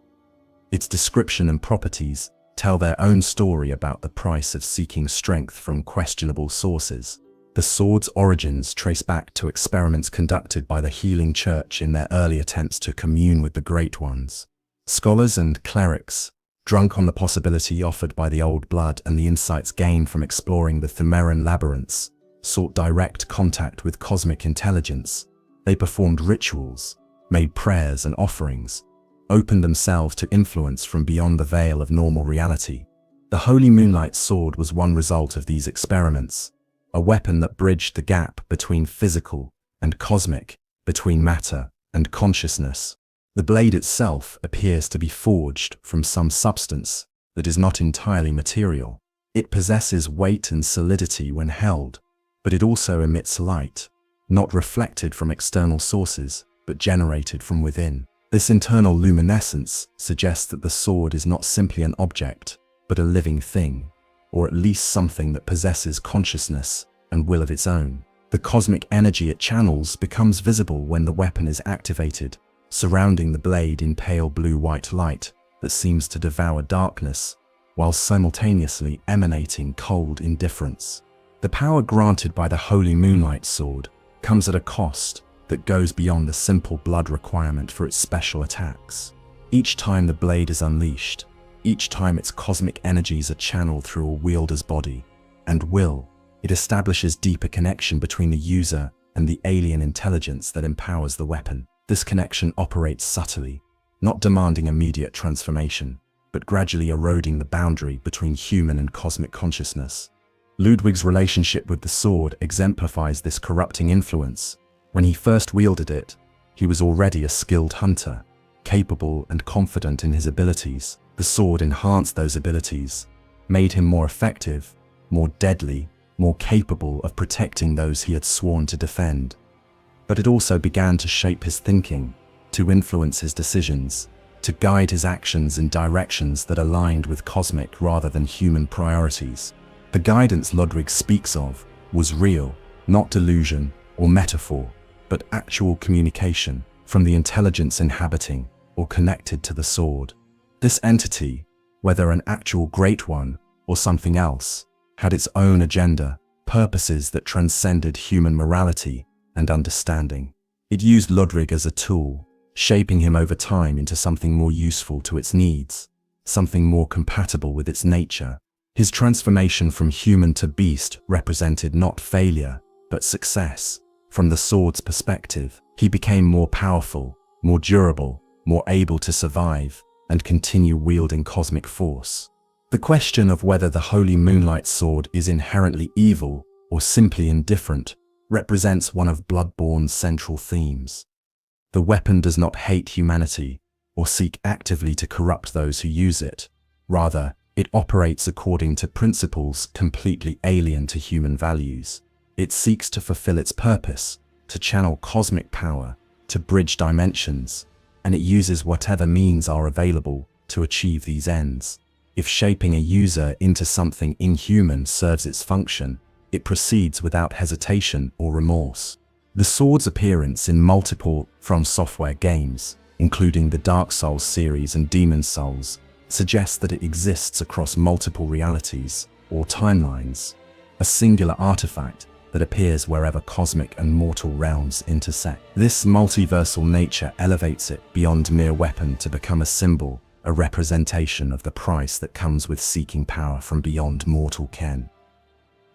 Its description and properties tell their own story about the price of seeking strength from questionable sources. The sword's origins trace back to experiments conducted by the healing church in their early attempts to commune with the Great Ones. Scholars and clerics, drunk on the possibility offered by the old blood and the insights gained from exploring the Thimeran labyrinths, sought direct contact with cosmic intelligence. They performed rituals, made prayers and offerings, opened themselves to influence from beyond the veil of normal reality. The Holy Moonlight Sword was one result of these experiments, a weapon that bridged the gap between physical and cosmic, between matter and consciousness. The blade itself appears to be forged from some substance that is not entirely material. It possesses weight and solidity when held, but it also emits light, not reflected from external sources, but generated from within. This internal luminescence suggests that the sword is not simply an object, but a living thing, or at least something that possesses consciousness and will of its own. The cosmic energy it channels becomes visible when the weapon is activated, surrounding the blade in pale blue-white light that seems to devour darkness, while simultaneously emanating cold indifference. The power granted by the Holy Moonlight Sword comes at a cost that goes beyond the simple blood requirement for its special attacks. Each time the blade is unleashed, each time its cosmic energies are channeled through a wielder's body and will, it establishes deeper connection between the user and the alien intelligence that empowers the weapon. This connection operates subtly, not demanding immediate transformation, but gradually eroding the boundary between human and cosmic consciousness. Ludwig's relationship with the sword exemplifies this corrupting influence. When he first wielded it, he was already a skilled hunter, capable and confident in his abilities. The sword enhanced those abilities, made him more effective, more deadly, more capable of protecting those he had sworn to defend. But it also began to shape his thinking, to influence his decisions, to guide his actions in directions that aligned with cosmic rather than human priorities. The guidance Ludwig speaks of was real, not delusion or metaphor, but actual communication from the intelligence inhabiting or connected to the sword. This entity, whether an actual great one or something else, had its own agenda, purposes that transcended human morality and understanding. It used Ludwig as a tool, shaping him over time into something more useful to its needs, something more compatible with its nature. His transformation from human to beast represented not failure, but success. From the sword's perspective, he became more powerful, more durable, more able to survive and continue wielding cosmic force. The question of whether the Holy Moonlight Sword is inherently evil or simply indifferent represents one of Bloodborne's central themes. The weapon does not hate humanity or seek actively to corrupt those who use it. Rather, it operates according to principles completely alien to human values. It seeks to fulfill its purpose, to channel cosmic power, to bridge dimensions, and it uses whatever means are available to achieve these ends. If shaping a user into something inhuman serves its function, it proceeds without hesitation or remorse. The sword's appearance in multiple FromSoftware games, including the Dark Souls series and Demon's Souls, suggests that it exists across multiple realities or timelines, a singular artifact that appears wherever cosmic and mortal realms intersect. This multiversal nature elevates it beyond mere weapon to become a symbol, a representation of the price that comes with seeking power from beyond mortal ken.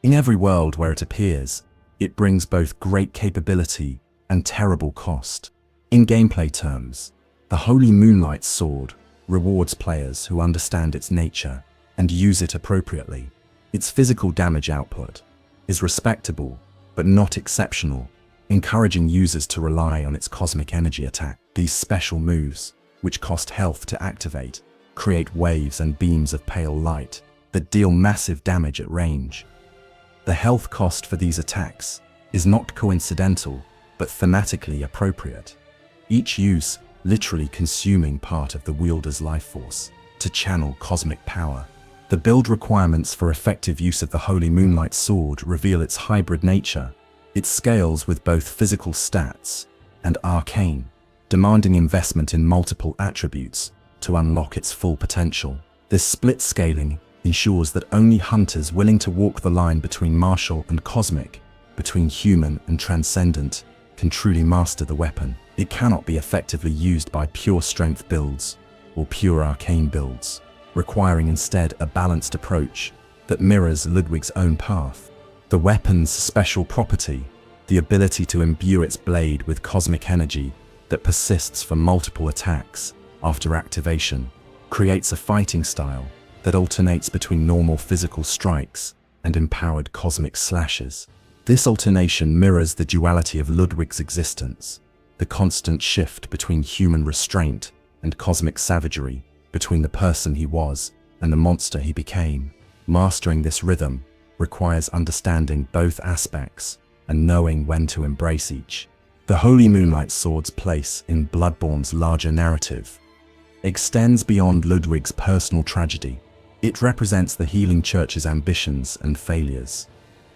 In every world where it appears, it brings both great capability and terrible cost. In gameplay terms, the Holy Moonlight Sword rewards players who understand its nature and use it appropriately. Its physical damage output is respectable, but not exceptional, encouraging users to rely on its cosmic energy attack. These special moves, which cost health to activate, create waves and beams of pale light that deal massive damage at range. The health cost for these attacks is not coincidental, but thematically appropriate. Each use literally consuming part of the wielder's life force to channel cosmic power. The build requirements for effective use of the Holy Moonlight Sword reveal its hybrid nature. It scales with both physical stats and arcane, demanding investment in multiple attributes to unlock its full potential. This split scaling ensures that only hunters willing to walk the line between martial and cosmic, between human and transcendent, can truly master the weapon. It cannot be effectively used by pure strength builds or pure arcane builds, requiring instead a balanced approach that mirrors Ludwig's own path. The weapon's special property, the ability to imbue its blade with cosmic energy that persists for multiple attacks after activation, creates a fighting style that alternates between normal physical strikes and empowered cosmic slashes. This alternation mirrors the duality of Ludwig's existence, the constant shift between human restraint and cosmic savagery, between the person he was and the monster he became. Mastering this rhythm requires understanding both aspects and knowing when to embrace each. The Holy Moonlight Sword's place in Bloodborne's larger narrative extends beyond Ludwig's personal tragedy. It represents the Healing Church's ambitions and failures,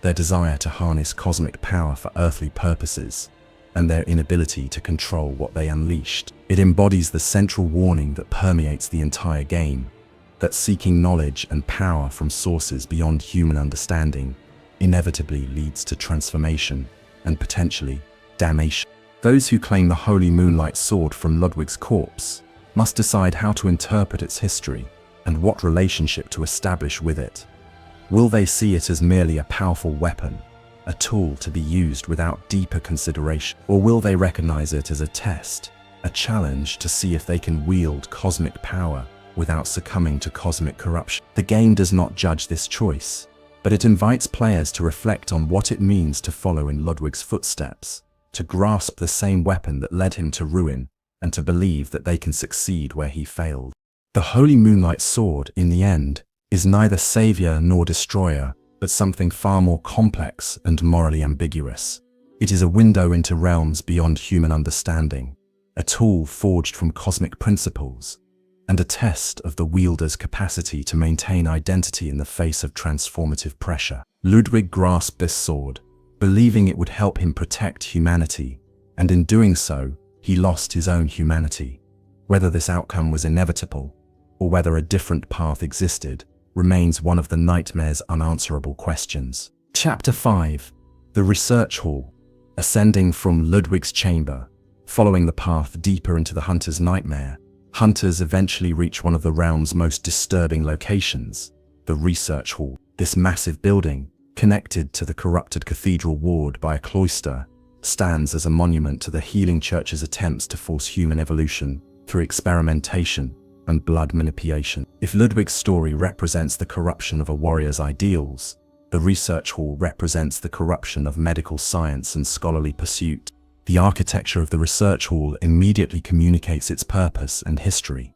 their desire to harness cosmic power for earthly purposes, and their inability to control what they unleashed. It embodies the central warning that permeates the entire game, that seeking knowledge and power from sources beyond human understanding inevitably leads to transformation and potentially damnation. Those who claim the Holy Moonlight Sword from Ludwig's corpse must decide how to interpret its history and what relationship to establish with it. Will they see it as merely a powerful weapon, a tool to be used without deeper consideration, or will they recognize it as a test, a challenge to see if they can wield cosmic power without succumbing to cosmic corruption? The game does not judge this choice, but it invites players to reflect on what it means to follow in Ludwig's footsteps, to grasp the same weapon that led him to ruin, and to believe that they can succeed where he failed. The Holy Moonlight Sword, in the end, is neither savior nor destroyer, but something far more complex and morally ambiguous. It is a window into realms beyond human understanding, a tool forged from cosmic principles, and a test of the wielder's capacity to maintain identity in the face of transformative pressure. Ludwig grasped this sword, believing it would help him protect humanity, and in doing so, he lost his own humanity. Whether this outcome was inevitable, or whether a different path existed, remains one of the nightmare's unanswerable questions. Chapter 5. The Research Hall. Ascending from Ludwig's chamber, following the path deeper into the hunter's nightmare, hunters eventually reach one of the realm's most disturbing locations, the Research Hall. This massive building, connected to the corrupted cathedral ward by a cloister, stands as a monument to the Healing Church's attempts to force human evolution through experimentation and blood manipulation. If Ludwig's story represents the corruption of a warrior's ideals, the Research Hall represents the corruption of medical science and scholarly pursuit. The architecture of the Research Hall immediately communicates its purpose and history.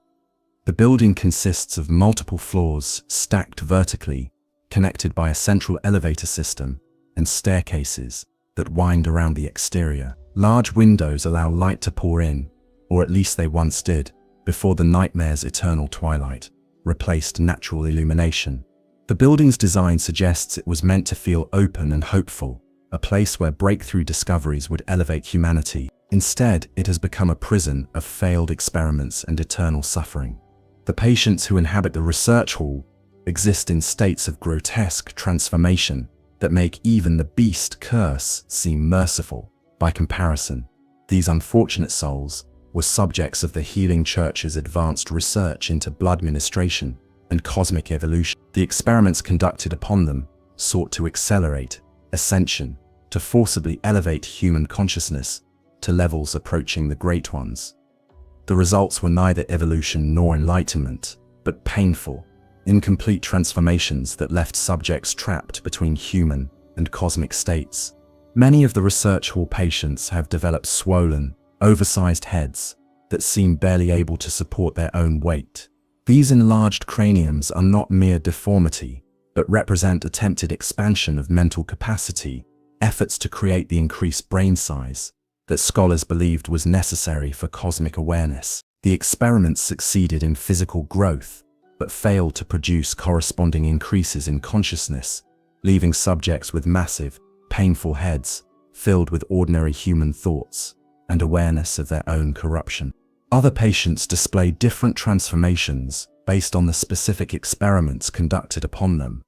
The building consists of multiple floors stacked vertically, connected by a central elevator system and staircases that wind around the exterior. Large windows allow light to pour in, or at least they once did, before the nightmare's eternal twilight replaced natural illumination. The building's design suggests it was meant to feel open and hopeful, a place where breakthrough discoveries would elevate humanity. Instead, it has become a prison of failed experiments and eternal suffering. The patients who inhabit the Research Hall exist in states of grotesque transformation that make even the beast curse seem merciful. By comparison, these unfortunate souls were subjects of the Healing Church's advanced research into blood ministration and cosmic evolution. The experiments conducted upon them sought to accelerate ascension, to forcibly elevate human consciousness to levels approaching the Great Ones. The results were neither evolution nor enlightenment, but painful, incomplete transformations that left subjects trapped between human and cosmic states. Many of the Research Hall patients have developed swollen, oversized heads that seem barely able to support their own weight. These enlarged craniums are not mere deformity, but represent attempted expansion of mental capacity, efforts to create the increased brain size that scholars believed was necessary for cosmic awareness. The experiments succeeded in physical growth, but failed to produce corresponding increases in consciousness, leaving subjects with massive, painful heads filled with ordinary human thoughts and awareness of their own corruption. Other patients display different transformations based on the specific experiments conducted upon them.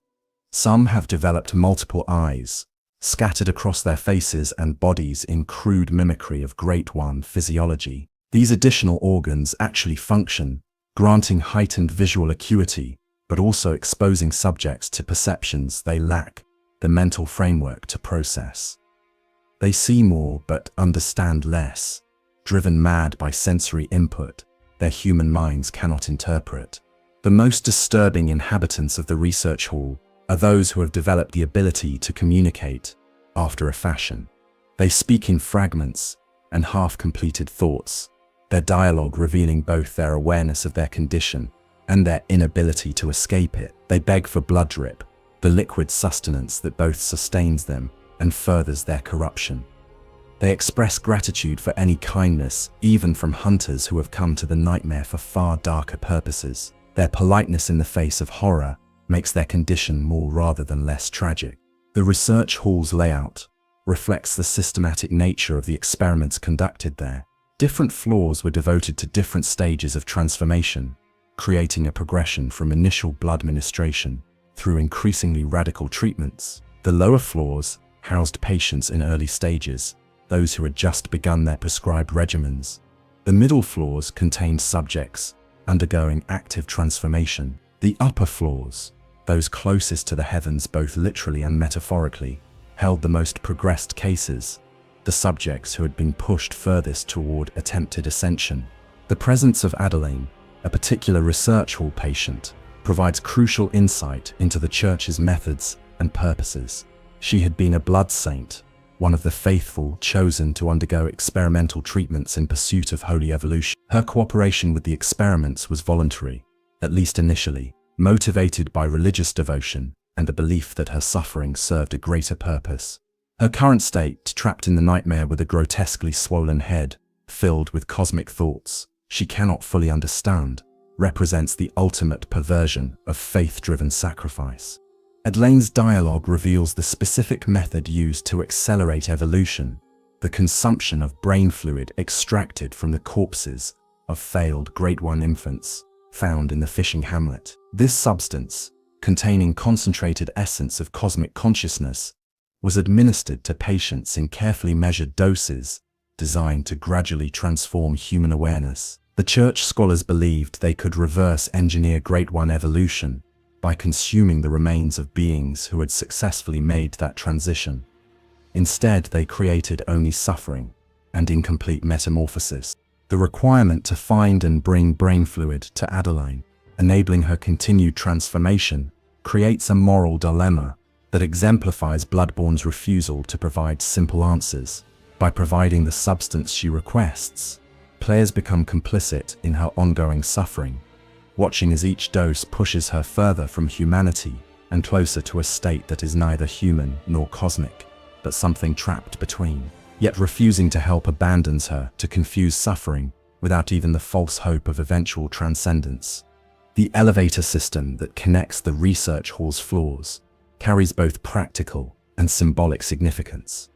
Some have developed multiple eyes, scattered across their faces and bodies in crude mimicry of Great One physiology. These additional organs actually function, granting heightened visual acuity, but also exposing subjects to perceptions they lack, the mental framework to process. They see more but understand less, driven mad by sensory input their human minds cannot interpret. The most disturbing inhabitants of the research hall are those who have developed the ability to communicate after a fashion. They speak in fragments and half-completed thoughts, their dialogue revealing both their awareness of their condition and their inability to escape it. They beg for blood drip, the liquid sustenance that both sustains them and furthers their corruption. They express gratitude for any kindness, even from hunters who have come to the nightmare for far darker purposes. Their politeness in the face of horror makes their condition more rather than less tragic. The research hall's layout reflects the systematic nature of the experiments conducted there. Different floors were devoted to different stages of transformation, creating a progression from initial blood administration through increasingly radical treatments. The lower floors housed patients in early stages, those who had just begun their prescribed regimens. The middle floors contained subjects undergoing active transformation. The upper floors, those closest to the heavens both literally and metaphorically, held the most progressed cases, the subjects who had been pushed furthest toward attempted ascension. The presence of Adeline, a particular research hall patient, provides crucial insight into the Church's methods and purposes. She had been a blood saint, one of the faithful chosen to undergo experimental treatments in pursuit of holy evolution. Her cooperation with the experiments was voluntary, at least initially, motivated by religious devotion and the belief that her suffering served a greater purpose. Her current state, trapped in the nightmare with a grotesquely swollen head, filled with cosmic thoughts she cannot fully understand, represents the ultimate perversion of faith-driven sacrifice. Adelaine's dialogue reveals the specific method used to accelerate evolution, the consumption of brain fluid extracted from the corpses of failed Grade 1 infants found in the fishing hamlet. This substance, containing concentrated essence of cosmic consciousness, was administered to patients in carefully measured doses designed to gradually transform human awareness. The Church scholars believed they could reverse engineer Grade 1 evolution by consuming the remains of beings who had successfully made that transition. Instead, they created only suffering and incomplete metamorphosis. The requirement to find and bring brain fluid to Adeline, enabling her continued transformation, creates a moral dilemma that exemplifies Bloodborne's refusal to provide simple answers. By providing the substance she requests, players become complicit in her ongoing suffering, watching as each dose pushes her further from humanity and closer to a state that is neither human nor cosmic, but something trapped between. Yet refusing to help abandons her to confuse suffering without even the false hope of eventual transcendence. The elevator system that connects the research hall's floors carries both practical and symbolic significance.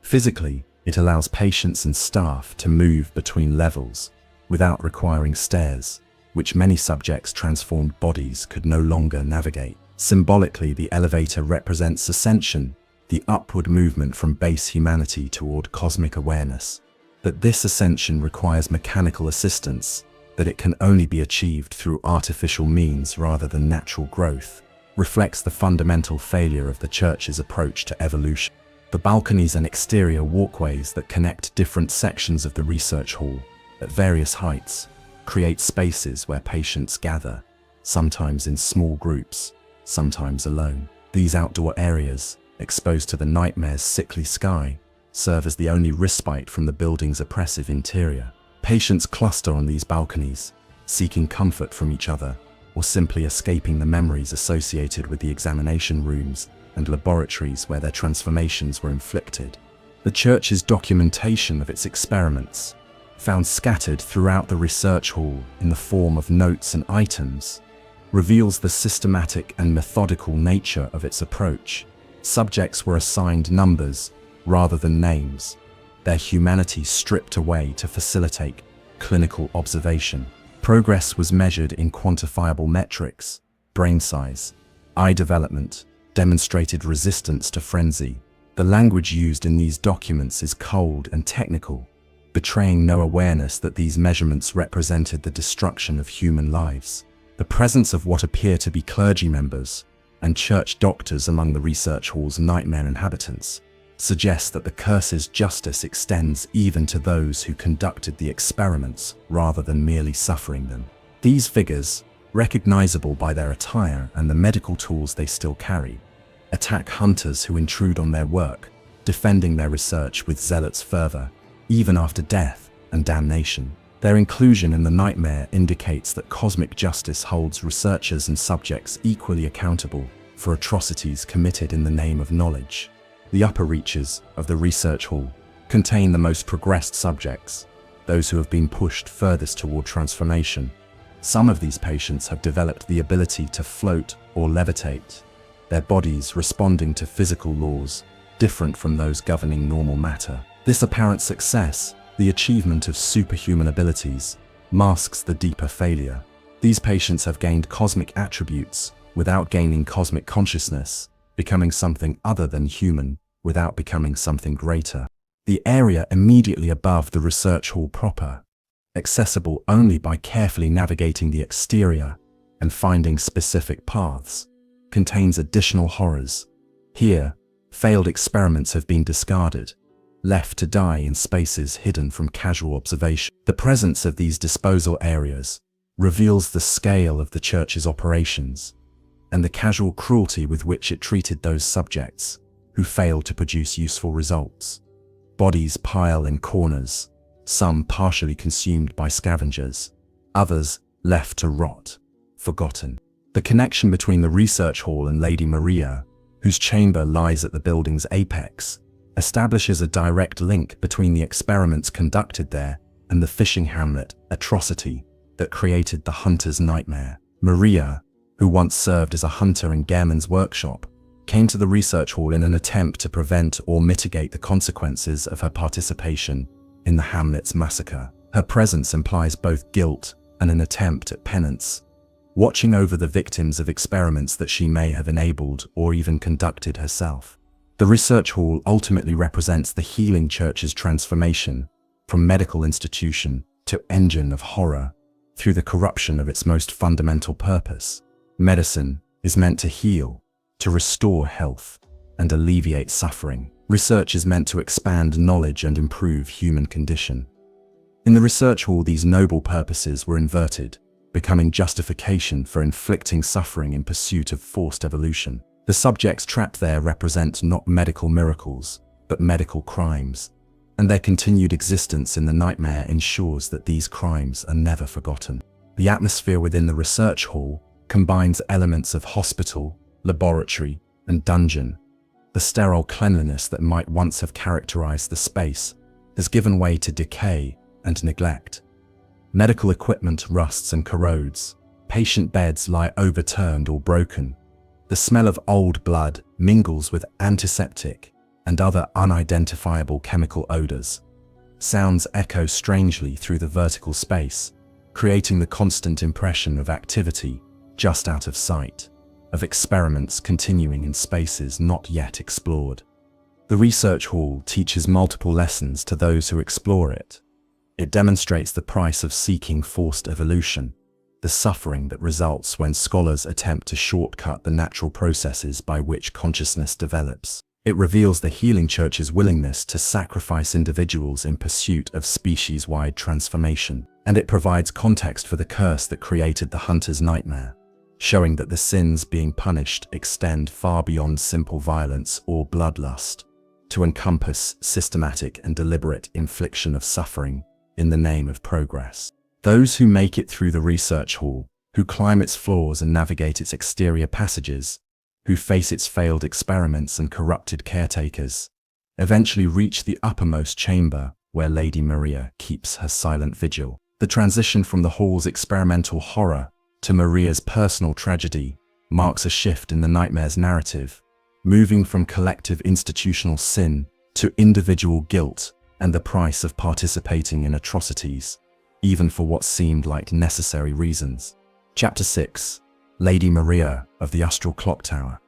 Physically, it allows patients and staff to move between levels without requiring stairs, which many subjects' transformed bodies could no longer navigate. Symbolically, the elevator represents ascension, the upward movement from base humanity toward cosmic awareness. That this ascension requires mechanical assistance, that it can only be achieved through artificial means rather than natural growth, reflects the fundamental failure of the Church's approach to evolution. The balconies and exterior walkways that connect different sections of the research hall at various heights create spaces where patients gather, sometimes in small groups, sometimes alone. These outdoor areas, exposed to the nightmare's sickly sky, serve as the only respite from the building's oppressive interior. Patients cluster on these balconies, seeking comfort from each other, or simply escaping the memories associated with the examination rooms and laboratories where their transformations were inflicted. The Church's documentation of its experiments, found scattered throughout the research hall in the form of notes and items, reveals the systematic and methodical nature of its approach. Subjects were assigned numbers rather than names, their humanity stripped away to facilitate clinical observation. Progress was measured in quantifiable metrics: brain size, eye development, demonstrated resistance to frenzy. The language used in these documents is cold and technical, betraying no awareness that these measurements represented the destruction of human lives. The presence of what appear to be clergy members and church doctors among the research hall's nightmare inhabitants suggest that the curse's justice extends even to those who conducted the experiments rather than merely suffering them. These figures, recognizable by their attire and the medical tools they still carry, attack hunters who intrude on their work, defending their research with zealot's fervor, even after death and damnation. Their inclusion in the nightmare indicates that cosmic justice holds researchers and subjects equally accountable for atrocities committed in the name of knowledge. The upper reaches of the research hall contain the most progressed subjects, those who have been pushed furthest toward transformation. Some of these patients have developed the ability to float or levitate, their bodies responding to physical laws different from those governing normal matter. This apparent success, the achievement of superhuman abilities, masks the deeper failure. These patients have gained cosmic attributes without gaining cosmic consciousness, becoming something other than human without becoming something greater. The area immediately above the research hall proper, accessible only by carefully navigating the exterior and finding specific paths, contains additional horrors. Here, failed experiments have been discarded, left to die in spaces hidden from casual observation. The presence of these disposal areas reveals the scale of the church's operations and the casual cruelty with which it treated those subjects who failed to produce useful results. Bodies pile in corners, some partially consumed by scavengers, others left to rot, forgotten. The connection between the research hall and Lady Maria, whose chamber lies at the building's apex, establishes a direct link between the experiments conducted there and the fishing hamlet atrocity that created the hunter's nightmare. Maria, who once served as a hunter in Gehrman's workshop, came to the research hall in an attempt to prevent or mitigate the consequences of her participation in the hamlet's massacre. Her presence implies both guilt and an attempt at penance, watching over the victims of experiments that she may have enabled or even conducted herself. The research hall ultimately represents the healing church's transformation from medical institution to engine of horror through the corruption of its most fundamental purpose. Medicine is meant to heal, to restore health, and alleviate suffering. Research is meant to expand knowledge and improve human condition. In the research hall, these noble purposes were inverted, becoming justification for inflicting suffering in pursuit of forced evolution. The subjects trapped there represent not medical miracles, but medical crimes, and their continued existence in the nightmare ensures that these crimes are never forgotten. The atmosphere within the research hall combines elements of hospital, laboratory, and dungeon. The sterile cleanliness that might once have characterized the space has given way to decay and neglect. Medical equipment rusts and corrodes. Patient beds lie overturned or broken. The smell of old blood mingles with antiseptic and other unidentifiable chemical odors. Sounds echo strangely through the vertical space, creating the constant impression of activity just out of sight, of experiments continuing in spaces not yet explored. The research hall teaches multiple lessons to those who explore it. It demonstrates the price of seeking forced evolution, the suffering that results when scholars attempt to shortcut the natural processes by which consciousness develops. It reveals the healing church's willingness to sacrifice individuals in pursuit of species-wide transformation, and it provides context for the curse that created the hunter's nightmare, showing that the sins being punished extend far beyond simple violence or bloodlust, to encompass systematic and deliberate infliction of suffering in the name of progress. Those who make it through the research hall, who climb its floors and navigate its exterior passages, who face its failed experiments and corrupted caretakers, eventually reach the uppermost chamber where Lady Maria keeps her silent vigil. The transition from the hall's experimental horror to Maria's personal tragedy marks a shift in the nightmare's narrative, moving from collective institutional sin to individual guilt and the price of participating in atrocities, even for what seemed like necessary reasons. Chapter 6. Lady Maria of the Astral Clock Tower.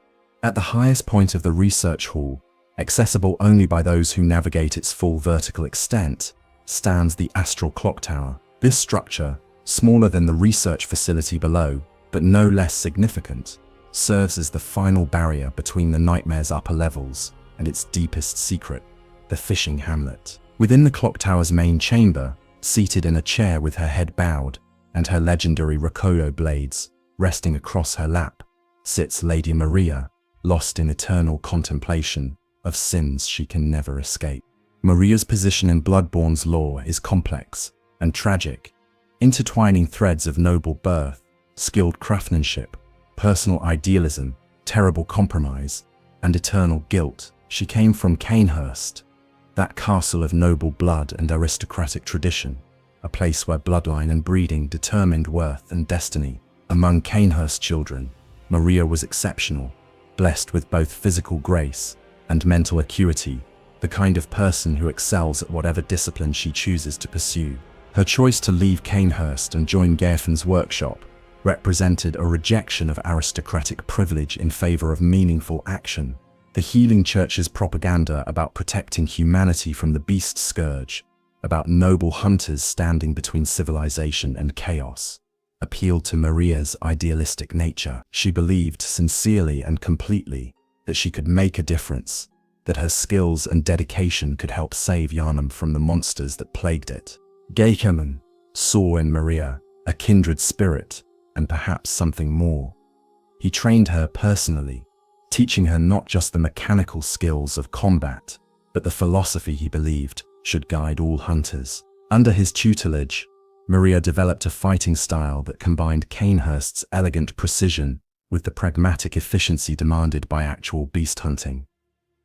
At the highest point of the research hall, accessible only by those who navigate its full vertical extent, stands the Astral Clock Tower. This structure, smaller than the research facility below, but no less significant, serves as the final barrier between the nightmare's upper levels and its deepest secret, the fishing hamlet. Within the clock tower's main chamber, seated in a chair with her head bowed and her legendary Rokodo blades resting across her lap, sits Lady Maria, lost in eternal contemplation of sins she can never escape. Maria's position in Bloodborne's lore is complex and tragic, intertwining threads of noble birth, skilled craftsmanship, personal idealism, terrible compromise, and eternal guilt. She came from Cainhurst, that castle of noble blood and aristocratic tradition, a place where bloodline and breeding determined worth and destiny. Among Cainhurst children, Maria was exceptional, blessed with both physical grace and mental acuity, the kind of person who excels at whatever discipline she chooses to pursue. Her choice to leave Cainhurst and join Geirfinn's workshop represented a rejection of aristocratic privilege in favor of meaningful action. The Healing Church's propaganda about protecting humanity from the beast scourge, about noble hunters standing between civilization and chaos, appealed to Maria's idealistic nature. She believed sincerely and completely that she could make a difference, that her skills and dedication could help save Yharnam from the monsters that plagued it. Geirfinn's saw in Maria a kindred spirit and perhaps something more. He trained her personally, teaching her not just the mechanical skills of combat, but the philosophy he believed should guide all hunters. Under his tutelage, Maria developed a fighting style that combined Cainhurst's elegant precision with the pragmatic efficiency demanded by actual beast hunting.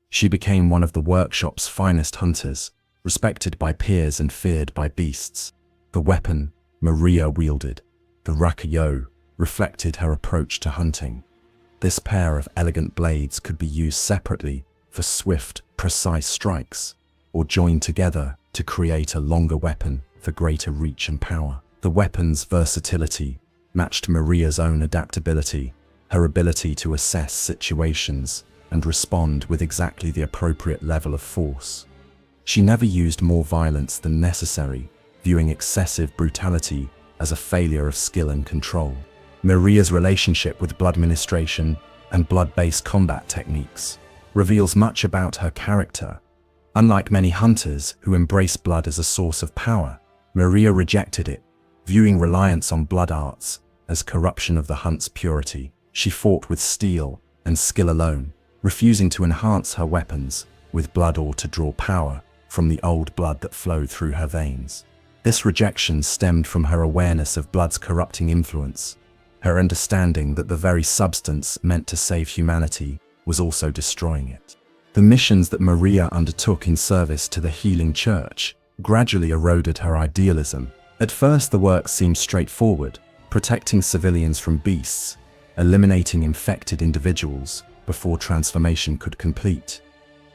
She became one of the workshop's finest hunters, respected by peers and feared by beasts. The weapon Maria wielded, the Rakuyo, reflected her approach to hunting. This pair of elegant blades could be used separately for swift, precise strikes, or joined together to create a longer weapon for greater reach and power. The weapon's versatility matched Maria's own adaptability, her ability to assess situations and respond with exactly the appropriate level of force. She never used more violence than necessary, viewing excessive brutality as a failure of skill and control. Maria's relationship with blood administration and blood-based combat techniques reveals much about her character. Unlike many hunters who embrace blood as a source of power, Maria rejected it, viewing reliance on blood arts as corruption of the hunt's purity. She fought with steel and skill alone, refusing to enhance her weapons with blood or to draw power from the old blood that flowed through her veins. This rejection stemmed from her awareness of blood's corrupting influence, her understanding that the very substance meant to save humanity was also destroying it. The missions that Maria undertook in service to the Healing Church gradually eroded her idealism. At first, the work seemed straightforward, protecting civilians from beasts, eliminating infected individuals before transformation could complete,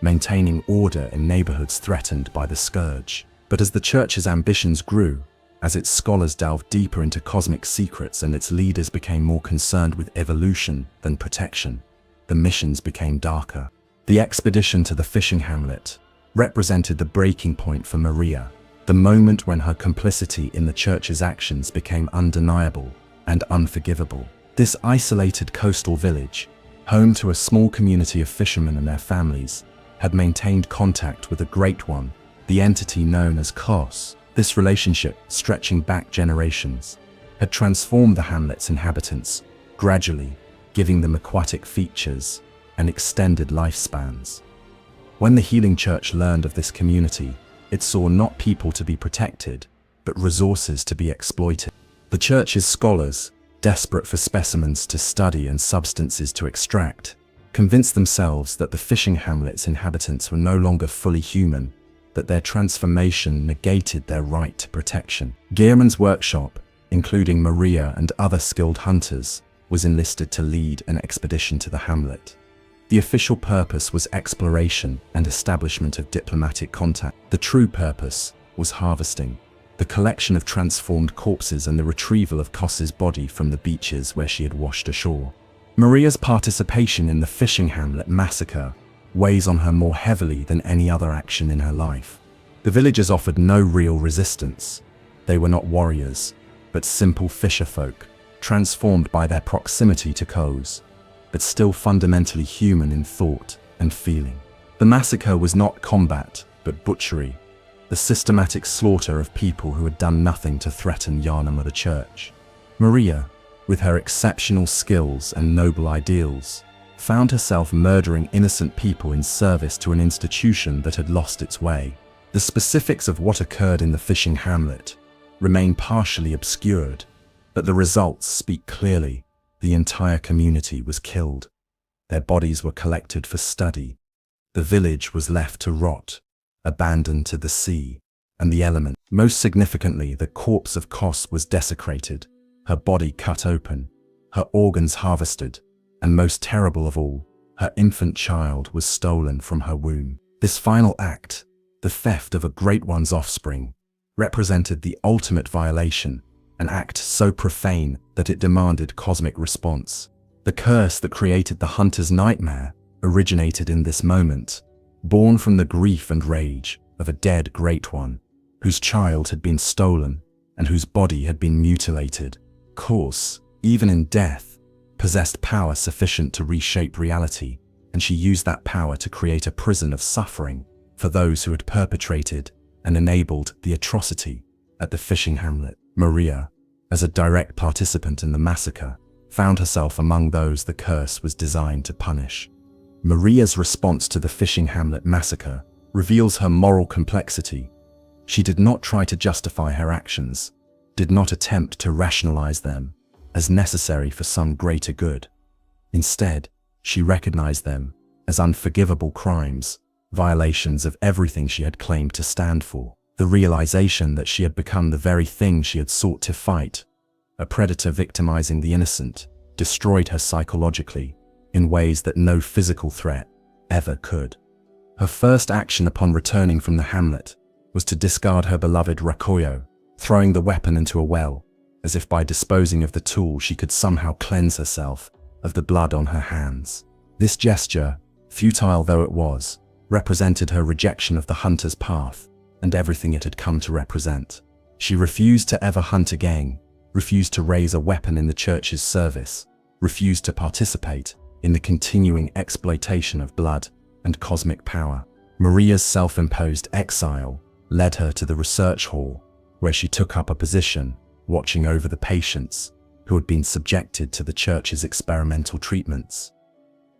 maintaining order in neighborhoods threatened by the scourge. But as the church's ambitions grew, as its scholars delved deeper into cosmic secrets and its leaders became more concerned with evolution than protection, the missions became darker. The expedition to the fishing hamlet represented the breaking point for Maria, the moment when her complicity in the church's actions became undeniable and unforgivable. This isolated coastal village, home to a small community of fishermen and their families, had maintained contact with a great one, the entity known as Kos. This relationship, stretching back generations, had transformed the hamlet's inhabitants, gradually giving them aquatic features and extended lifespans. When the Healing Church learned of this community, it saw not people to be protected, but resources to be exploited. The church's scholars, desperate for specimens to study and substances to extract, convinced themselves that the fishing hamlet's inhabitants were no longer fully human, that their transformation negated their right to protection. Geirmund's workshop, including Maria and other skilled hunters, was enlisted to lead an expedition to the hamlet. The official purpose was exploration and establishment of diplomatic contact. The true purpose was harvesting, the collection of transformed corpses and the retrieval of Kos's body from the beaches where she had washed ashore. Maria's participation in the fishing hamlet massacre weighs on her more heavily than any other action in her life. The villagers offered no real resistance. They were not warriors, but simple fisherfolk, transformed by their proximity to Kos. but still fundamentally human in thought and feeling. The massacre was not combat, but butchery, the systematic slaughter of people who had done nothing to threaten Yarnum or the church. Maria, with her exceptional skills and noble ideals, found herself murdering innocent people in service to an institution that had lost its way. The specifics of what occurred in the fishing hamlet remain partially obscured, but the results speak clearly. The entire community was killed. Their bodies were collected for study. The village was left to rot, abandoned to the sea and the elements. Most significantly, the corpse of Kos was desecrated, her body cut open, her organs harvested, and most terrible of all, her infant child was stolen from her womb. This final act, the theft of a great one's offspring, represented the ultimate violation, an act so profane that it demanded cosmic response. The curse that created the hunter's nightmare originated in this moment, born from the grief and rage of a dead great one, whose child had been stolen and whose body had been mutilated. Kos, even in death, possessed power sufficient to reshape reality, and she used that power to create a prison of suffering for those who had perpetrated and enabled the atrocity at the fishing hamlet. Maria, as a direct participant in the massacre, found herself among those the curse was designed to punish. Maria's response to the fishing hamlet massacre reveals her moral complexity. She did not try to justify her actions, did not attempt to rationalize them as necessary for some greater good. Instead, she recognized them as unforgivable crimes, violations of everything she had claimed to stand for. The realization that she had become the very thing she had sought to fight, a predator victimizing the innocent, destroyed her psychologically in ways that no physical threat ever could. Her first action upon returning from the hamlet was to discard her beloved rakoyo, throwing the weapon into a well, as if by disposing of the tool she could somehow cleanse herself of the blood on her hands. This gesture, futile though it was, represented her rejection of the hunter's path and everything it had come to represent. She refused to ever hunt again, refused to raise a weapon in the church's service, refused to participate in the continuing exploitation of blood and cosmic power. Maria's self-imposed exile led her to the research hall, where she took up a position watching over the patients who had been subjected to the church's experimental treatments.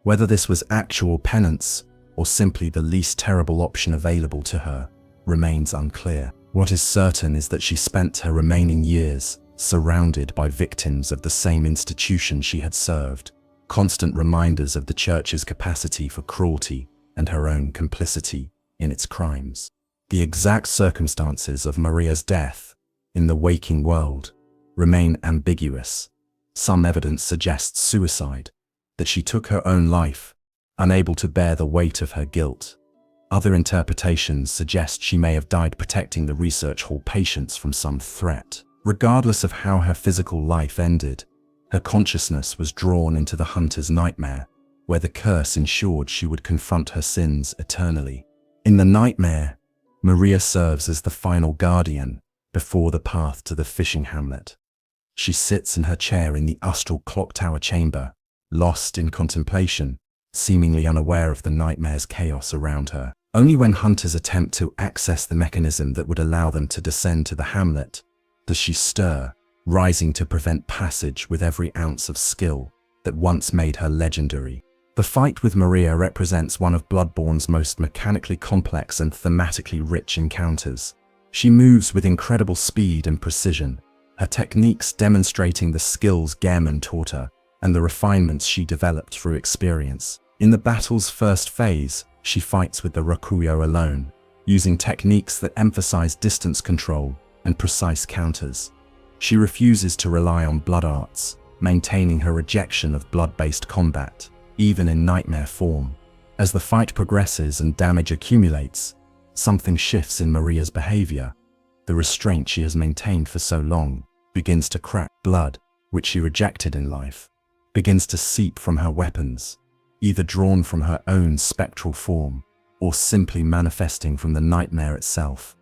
Whether this was actual penance or simply the least terrible option available to her remains unclear. What is certain is that she spent her remaining years surrounded by victims of the same institution she had served, constant reminders of the church's capacity for cruelty and her own complicity in its crimes. The exact circumstances of Maria's death in the waking world remain ambiguous. Some evidence suggests suicide, that she took her own life, unable to bear the weight of her guilt. Other interpretations suggest she may have died protecting the research hall patients from some threat. Regardless of how her physical life ended, her consciousness was drawn into the hunter's nightmare, where the curse ensured she would confront her sins eternally. In the nightmare, Maria serves as the final guardian before the path to the fishing hamlet. She sits in her chair in the astral clock tower chamber, lost in contemplation, seemingly unaware of the nightmare's chaos around her. Only when hunters attempt to access the mechanism that would allow them to descend to the hamlet does she stir, rising to prevent passage with every ounce of skill that once made her legendary. The fight with Maria represents one of Bloodborne's most mechanically complex and thematically rich encounters. She moves with incredible speed and precision, her techniques demonstrating the skills Gehrman taught her and the refinements she developed through experience. In the battle's first phase, she fights with the rakuyo alone, using techniques that emphasize distance control and precise counters. She refuses to rely on blood arts, maintaining her rejection of blood-based combat, even in nightmare form. As the fight progresses and damage accumulates, something shifts in Maria's behavior. The restraint she has maintained for so long begins to crack. Blood, which she rejected in life, begins to seep from her weapons, either drawn from her own spectral form or simply manifesting from the nightmare itself.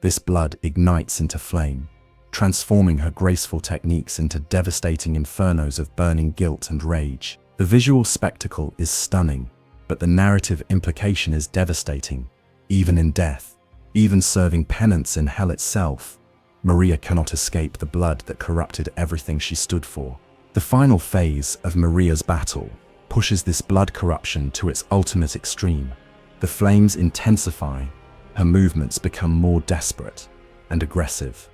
This blood ignites into flame, transforming her graceful techniques into devastating infernos of burning guilt and rage. The The visual spectacle is stunning, but the narrative implication is devastating. Even in death, even serving penance in hell itself, Maria cannot escape the blood that corrupted everything she stood for. The final phase of Maria's battle pushes this blood corruption to its ultimate extreme. The flames intensify, her movements become more desperate and aggressive.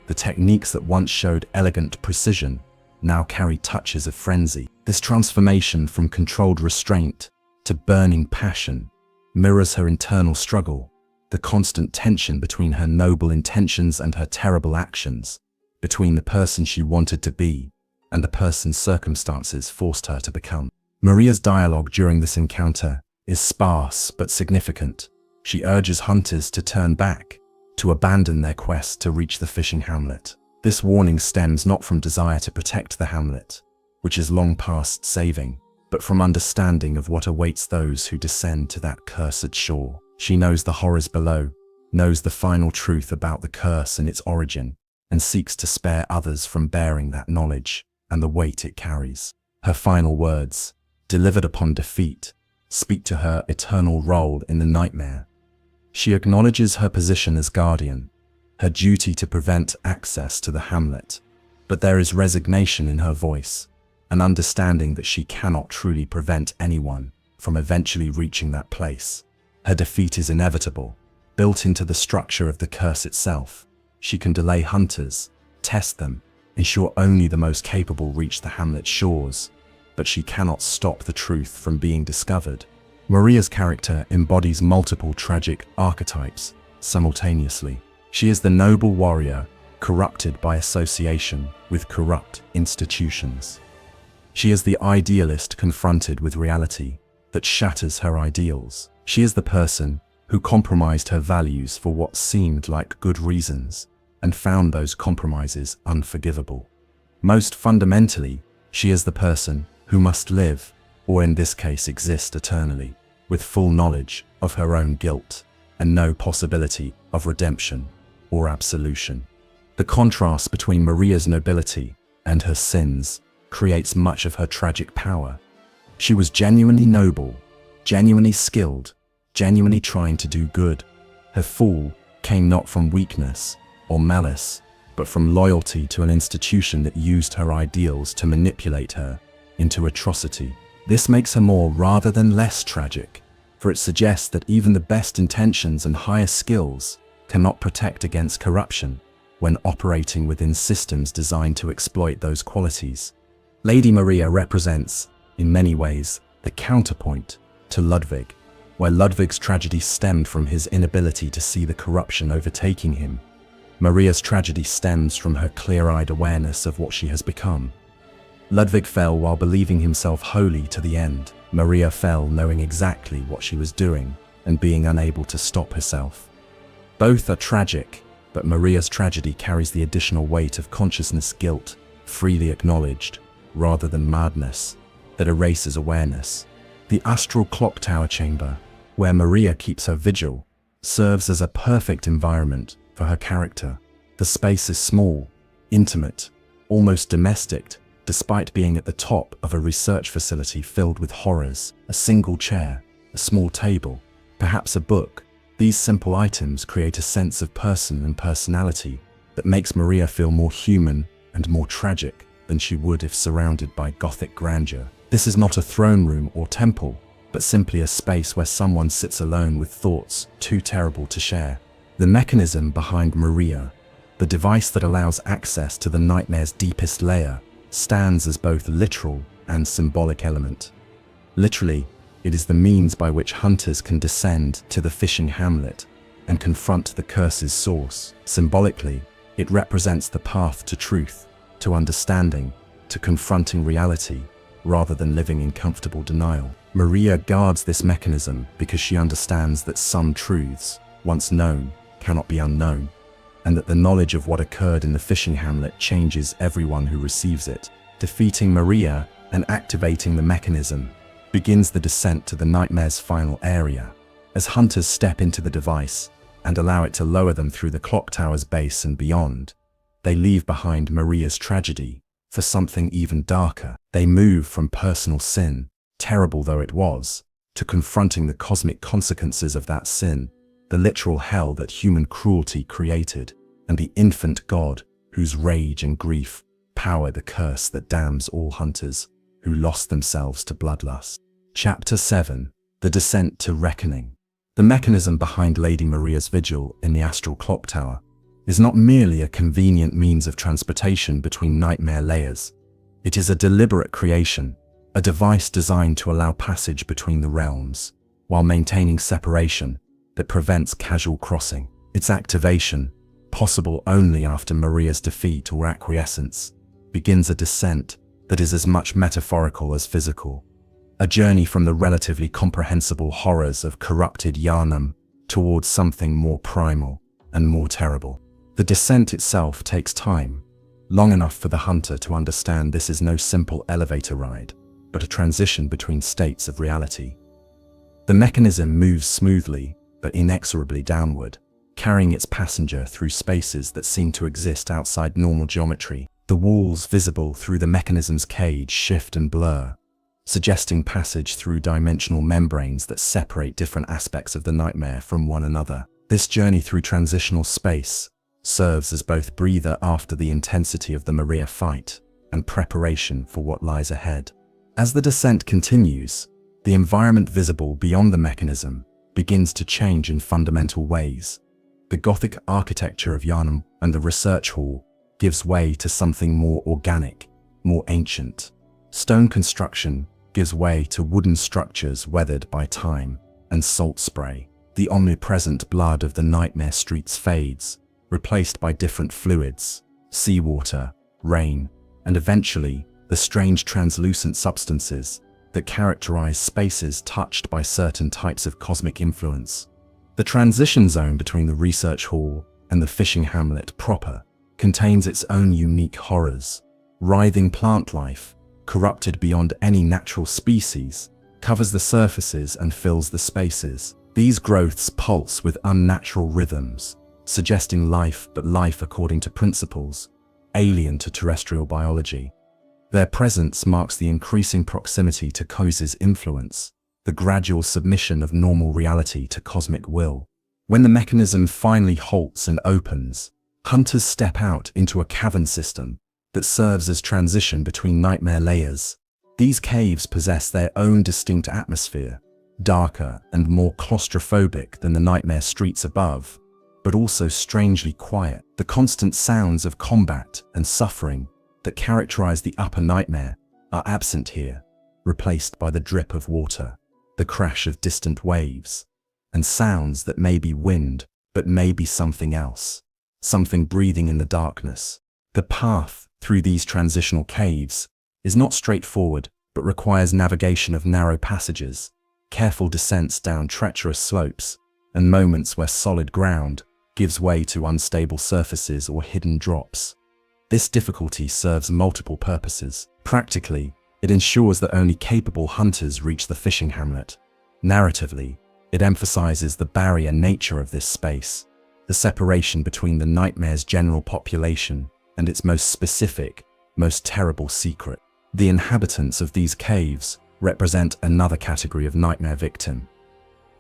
The techniques that once showed elegant precision now carry touches of frenzy. This transformation from controlled restraint to burning passion mirrors her internal struggle, the constant tension between her noble intentions and her terrible actions, between the person she wanted to be and the person circumstances forced her to become. Maria's dialogue during this encounter is sparse but significant. She urges hunters to turn back, to abandon their quest to reach the fishing hamlet. This warning stems not from desire to protect the hamlet, which is long past saving, but from understanding of what awaits those who descend to that cursed shore. She knows the horrors below, knows the final truth about the curse and its origin, and seeks to spare others from bearing that knowledge and the weight it carries. Her final words, delivered upon defeat, speak to her eternal role in the nightmare. She acknowledges her position as guardian, her duty to prevent access to the hamlet, but there is resignation in her voice, an understanding that she cannot truly prevent anyone from eventually reaching that place. Her defeat is inevitable, built into the structure of the curse itself. She can delay hunters, test them, ensure only the most capable reach the hamlet's shores, but she cannot stop the truth from being discovered. Maria's character embodies multiple tragic archetypes simultaneously. She is the noble warrior, corrupted by association with corrupt institutions. She is the idealist confronted with reality that shatters her ideals. She is the person who compromised her values for what seemed like good reasons and found those compromises unforgivable. Most fundamentally, she is the person who must live, or in this case exist eternally, with full knowledge of her own guilt and no possibility of redemption or absolution. The contrast between Maria's nobility and her sins creates much of her tragic power. She was genuinely noble, genuinely skilled, genuinely trying to do good. Her fall came not from weakness or malice, but from loyalty to an institution that used her ideals to manipulate her into atrocity. This makes her more rather than less tragic, for it suggests that even the best intentions and highest skills cannot protect against corruption when operating within systems designed to exploit those qualities. Lady Maria represents, in many ways, the counterpoint to Ludwig, where Ludwig's tragedy stemmed from his inability to see the corruption overtaking him. Maria's tragedy stems from her clear-eyed awareness of what she has become. Ludwig fell while believing himself holy to the end. Maria fell knowing exactly what she was doing and being unable to stop herself. Both are tragic, but Maria's tragedy carries the additional weight of consciousness guilt, freely acknowledged, rather than madness that erases awareness. The astral clock tower chamber, where Maria keeps her vigil, serves as a perfect environment for her character. The space is small, intimate, almost domestic, despite being at the top of a research facility filled with horrors. A single chair, a small table, perhaps a book. These simple items create a sense of person and personality that makes Maria feel more human and more tragic than she would if surrounded by Gothic grandeur. This is not a throne room or temple, but simply a space where someone sits alone with thoughts too terrible to share. The mechanism behind Maria, the device that allows access to the nightmare's deepest layer, stands as both literal and symbolic element. Literally, it is the means by which hunters can descend to the fishing hamlet and confront the curse's source. Symbolically, it represents the path to truth, to understanding, to confronting reality, rather than living in comfortable denial. Maria guards this mechanism because she understands that some truths, once known, cannot be unknown, and that the knowledge of what occurred in the fishing hamlet changes everyone who receives it. Defeating Maria and activating the mechanism begins the descent to the nightmare's final area. As hunters step into the device and allow it to lower them through the clock tower's base and beyond, they leave behind Maria's tragedy, for something even darker. They move from personal sin, terrible though it was, to confronting the cosmic consequences of that sin, the literal hell that human cruelty created, and the infant God whose rage and grief power the curse that damns all hunters who lost themselves to bloodlust. Chapter 7. The Descent to Reckoning. The mechanism behind Lady Maria's vigil in the astral clock tower is not merely a convenient means of transportation between nightmare layers. It is a deliberate creation, a device designed to allow passage between the realms, while maintaining separation that prevents casual crossing. Its activation, possible only after Maria's defeat or acquiescence, begins a descent that is as much metaphorical as physical. A journey from the relatively comprehensible horrors of corrupted Yharnam towards something more primal and more terrible. The descent itself takes time, long enough for the hunter to understand this is no simple elevator ride, but a transition between states of reality. The mechanism moves smoothly, but inexorably downward, carrying its passenger through spaces that seem to exist outside normal geometry. The walls visible through the mechanism's cage shift and blur, suggesting passage through dimensional membranes that separate different aspects of the nightmare from one another. This journey through transitional space serves as both breather after the intensity of the Maria fight and preparation for what lies ahead. As the descent continues, the environment visible beyond the mechanism begins to change in fundamental ways. The Gothic architecture of Yharnam and the research hall gives way to something more organic, more ancient. Stone construction gives way to wooden structures weathered by time and salt spray. The omnipresent blood of the nightmare streets fades, replaced by different fluids, seawater, rain, and eventually the strange translucent substances that characterize spaces touched by certain types of cosmic influence. The transition zone between the research hall and the fishing hamlet proper contains its own unique horrors. Writhing plant life, corrupted beyond any natural species, covers the surfaces and fills the spaces. These growths pulse with unnatural rhythms, suggesting life, but life according to principles alien to terrestrial biology. Their presence marks the increasing proximity to Kose's influence, the gradual submission of normal reality to cosmic will. When the mechanism finally halts and opens, hunters step out into a cavern system that serves as transition between nightmare layers. These caves possess their own distinct atmosphere, darker and more claustrophobic than the nightmare streets above, but also strangely quiet. The constant sounds of combat and suffering that characterize the upper nightmare are absent here, replaced by the drip of water, the crash of distant waves, and sounds that may be wind, but may be something else, something breathing in the darkness. The path through these transitional caves is not straightforward, but requires navigation of narrow passages, careful descents down treacherous slopes, and moments where solid ground gives way to unstable surfaces or hidden drops. This difficulty serves multiple purposes. Practically, it ensures that only capable hunters reach the fishing hamlet. Narratively, it emphasizes the barrier nature of this space, the separation between the nightmare's general population and its most specific, most terrible secret. The inhabitants of these caves represent another category of nightmare victim.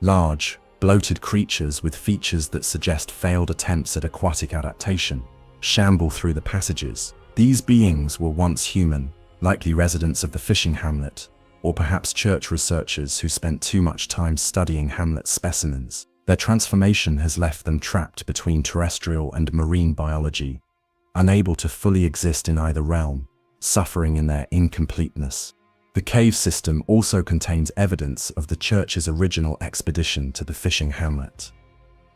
Large, bloated creatures with features that suggest failed attempts at aquatic adaptation shamble through the passages. These beings were once human, likely residents of the fishing hamlet, or perhaps church researchers who spent too much time studying hamlet specimens. Their transformation has left them trapped between terrestrial and marine biology, unable to fully exist in either realm, suffering in their incompleteness. The cave system also contains evidence of the church's original expedition to the fishing hamlet.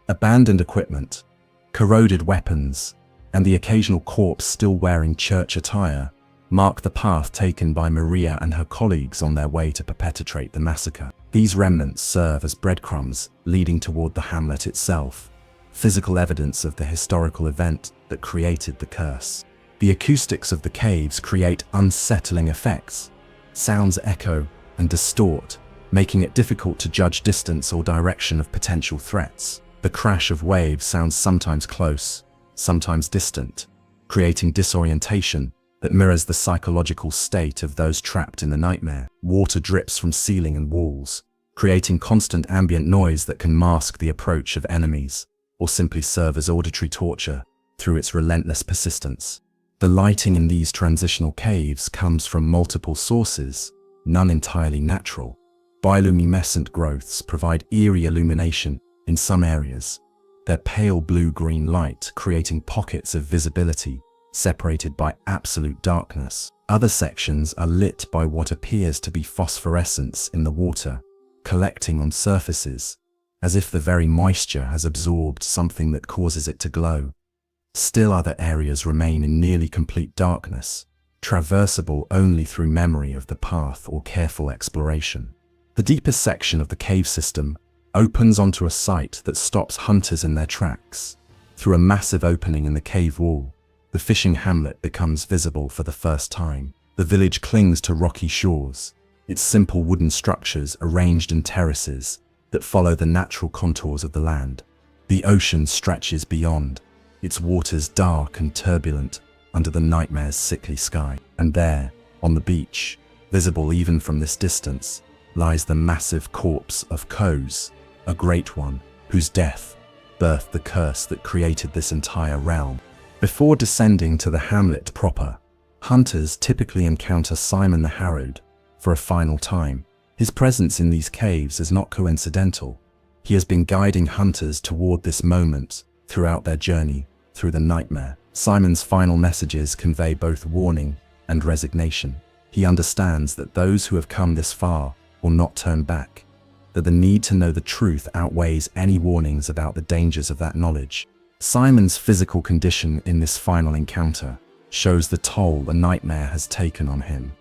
Abandoned equipment, corroded weapons, and the occasional corpse still wearing church attire mark the path taken by Maria and her colleagues on their way to perpetrate the massacre. These remnants serve as breadcrumbs leading toward the hamlet itself, physical evidence of the historical event that created the curse. The acoustics of the caves create unsettling effects. Sounds echo and distort, making it difficult to judge distance or direction of potential threats. The crash of waves sounds sometimes close, sometimes distant, creating disorientation that mirrors the psychological state of those trapped in the nightmare. Water drips from ceiling and walls, creating constant ambient noise that can mask the approach of enemies, or simply serve as auditory torture through its relentless persistence. The lighting in these transitional caves comes from multiple sources, none entirely natural. Bioluminescent growths provide eerie illumination in some areas, their pale blue-green light creating pockets of visibility separated by absolute darkness. Other sections are lit by what appears to be phosphorescence in the water, collecting on surfaces, as if the very moisture has absorbed something that causes it to glow. Still other areas remain in nearly complete darkness, traversable only through memory of the path or careful exploration. The deepest section of the cave system opens onto a site that stops hunters in their tracks. Through a massive opening in the cave wall, the fishing hamlet becomes visible for the first time. The village clings to rocky shores, its simple wooden structures arranged in terraces that follow the natural contours of the land. The ocean stretches beyond, its waters dark and turbulent under the nightmare's sickly sky. And there, on the beach, visible even from this distance, lies the massive corpse of Kos, a great one, whose death birthed the curse that created this entire realm. Before descending to the hamlet proper, hunters typically encounter Simon the Harrowed for a final time. His presence in these caves is not coincidental. He has been guiding hunters toward this moment throughout their journey through the nightmare. Simon's final messages convey both warning and resignation. He understands that those who have come this far will not turn back, that the need to know the truth outweighs any warnings about the dangers of that knowledge. Simon's physical condition in this final encounter shows the toll the nightmare has taken on him.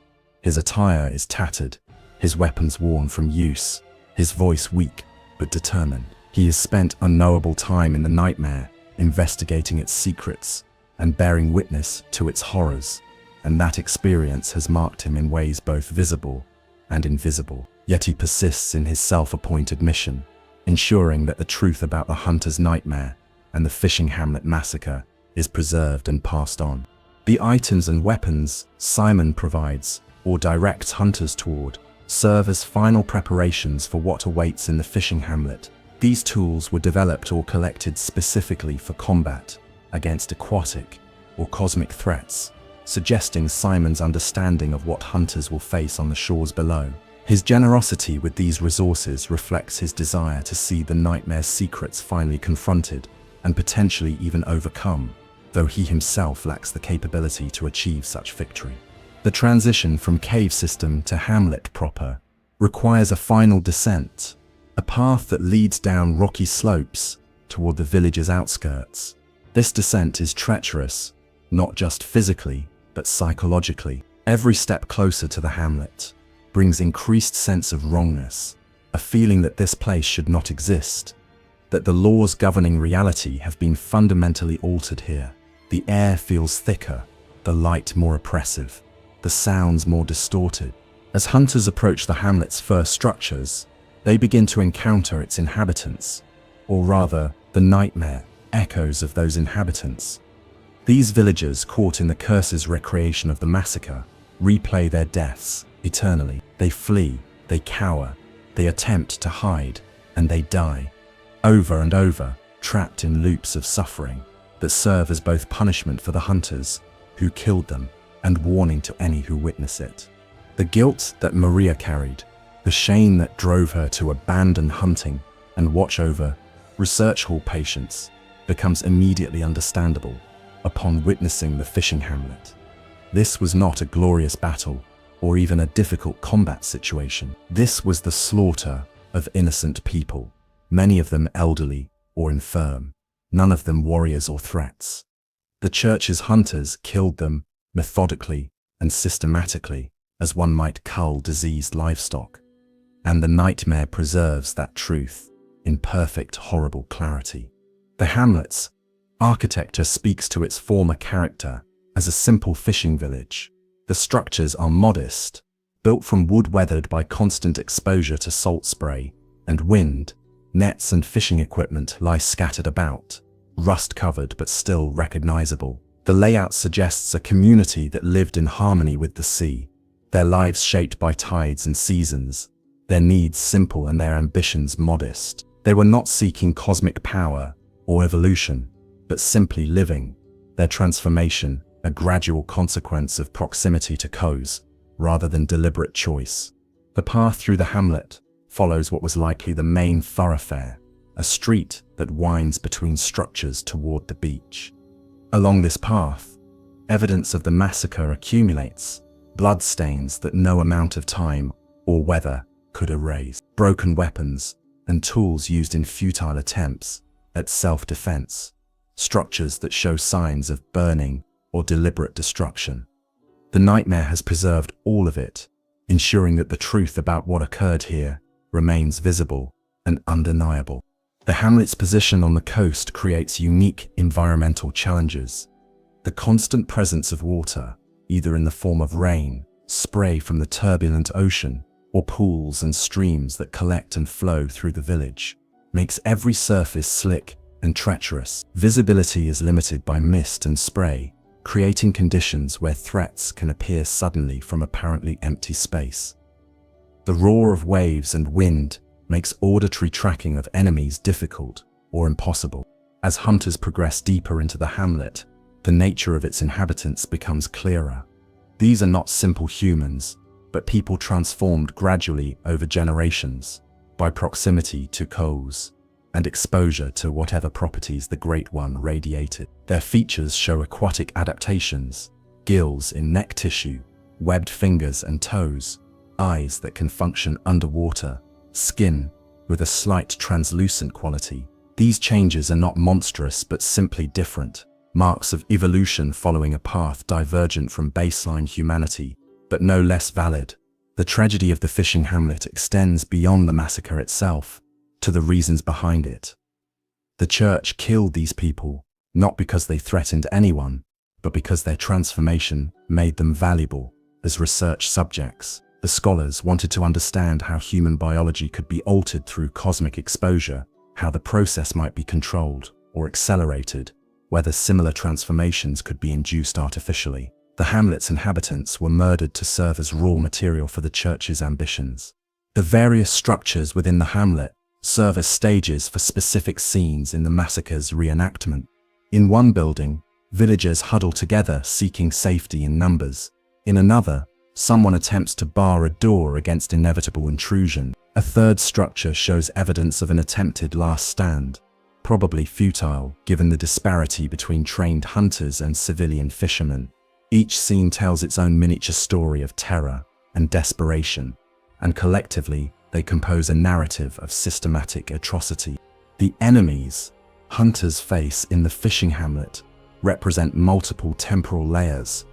His attire is tattered, his weapons worn from use, his voice weak but determined. He has spent unknowable time in the nightmare, investigating its secrets and bearing witness to its horrors, and that experience has marked him in ways both visible and invisible. Yet he persists in his self-appointed mission, ensuring that the truth about the hunter's nightmare and the fishing hamlet massacre is preserved and passed on. The items and weapons Simon provides or directs hunters toward serve as final preparations for what awaits in the fishing hamlet. These tools were developed or collected specifically for combat against aquatic or cosmic threats, suggesting Simon's understanding of what hunters will face on the shores below. His generosity with these resources reflects his desire to see the nightmare's secrets finally confronted and potentially even overcome, though he himself lacks the capability to achieve such victory. The transition from cave system to hamlet proper requires a final descent, a path that leads down rocky slopes toward the village's outskirts. This descent is treacherous, not just physically, but psychologically. Every step closer to the hamlet brings increased sense of wrongness, a feeling that this place should not exist, that the laws governing reality have been fundamentally altered here. The air feels thicker, the light more oppressive, the sounds more distorted. As hunters approach the hamlet's first structures, they begin to encounter its inhabitants, or rather, the nightmare echoes of those inhabitants. These villagers, caught in the curse's recreation of the massacre, replay their deaths eternally. They flee, they cower, they attempt to hide, and they die, over and over, trapped in loops of suffering that serve as both punishment for the hunters who killed them and warning to any who witness it. The guilt that Maria carried, the shame that drove her to abandon hunting and watch over research hall patients, becomes immediately understandable upon witnessing the fishing hamlet. This was not a glorious battle or even a difficult combat situation. This was the slaughter of innocent people, many of them elderly or infirm, none of them warriors or threats. The church's hunters killed them methodically and systematically, as one might cull diseased livestock. And the nightmare preserves that truth in perfect, horrible clarity. The hamlet's architecture speaks to its former character as a simple fishing village. The structures are modest, built from wood weathered by constant exposure to salt spray and wind. Nets and fishing equipment lie scattered about, rust-covered but still recognizable. The layout suggests a community that lived in harmony with the sea, their lives shaped by tides and seasons, their needs simple and their ambitions modest. They were not seeking cosmic power or evolution, but simply living, their transformation a gradual consequence of proximity to Kos, rather than deliberate choice. The path through the hamlet follows what was likely the main thoroughfare, a street that winds between structures toward the beach. Along this path, evidence of the massacre accumulates, bloodstains that no amount of time or weather could erase, broken weapons and tools used in futile attempts at self-defense, structures that show signs of burning or deliberate destruction. The nightmare has preserved all of it, ensuring that the truth about what occurred here remains visible and undeniable. The hamlet's position on the coast creates unique environmental challenges. The constant presence of water, either in the form of rain, spray from the turbulent ocean, or pools and streams that collect and flow through the village, makes every surface slick and treacherous. Visibility is limited by mist and spray, creating conditions where threats can appear suddenly from apparently empty space. The roar of waves and wind makes auditory tracking of enemies difficult or impossible. As hunters progress deeper into the hamlet, the nature of its inhabitants becomes clearer. These are not simple humans, but people transformed gradually over generations by proximity to Kos and exposure to whatever properties the Great One radiated. Their features show aquatic adaptations, gills in neck tissue, webbed fingers and toes, eyes that can function underwater, skin with a slight translucent quality. These changes are not monstrous but simply different, marks of evolution following a path divergent from baseline humanity, but no less valid. The tragedy of the fishing hamlet extends beyond the massacre itself, to the reasons behind it. The church killed these people, not because they threatened anyone, but because their transformation made them valuable as research subjects. The scholars wanted to understand how human biology could be altered through cosmic exposure, how the process might be controlled or accelerated, whether similar transformations could be induced artificially. The hamlet's inhabitants were murdered to serve as raw material for the church's ambitions. The various structures within the hamlet serve as stages for specific scenes in the massacre's reenactment. In one building, villagers huddle together seeking safety in numbers. In another, someone attempts to bar a door against inevitable intrusion. A third structure shows evidence of an attempted last stand, probably futile given the disparity between trained hunters and civilian fishermen. Each scene tells its own miniature story of terror and desperation, and collectively they compose a narrative of systematic atrocity. The enemies hunters face in the fishing hamlet represent multiple temporal layers.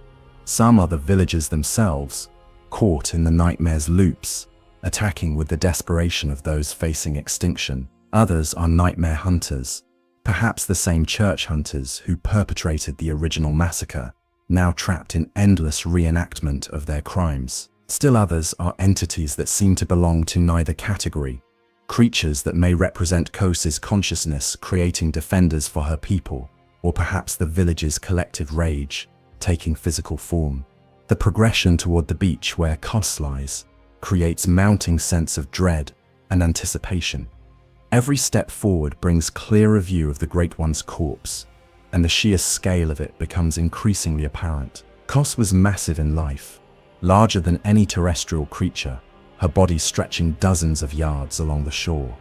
Some are the villagers themselves, caught in the nightmare's loops, attacking with the desperation of those facing extinction. Others are nightmare hunters, perhaps the same church hunters who perpetrated the original massacre, now trapped in endless reenactment of their crimes. Still others are entities that seem to belong to neither category, creatures that may represent Kos's consciousness creating defenders for her people, or perhaps the village's collective rage, taking physical form. The progression toward the beach where Kos lies creates mounting sense of dread and anticipation. Every step forward brings clearer view of the Great One's corpse, and the sheer scale of it becomes increasingly apparent. Kos was massive in life, larger than any terrestrial creature, her body stretching dozens of yards along the shore.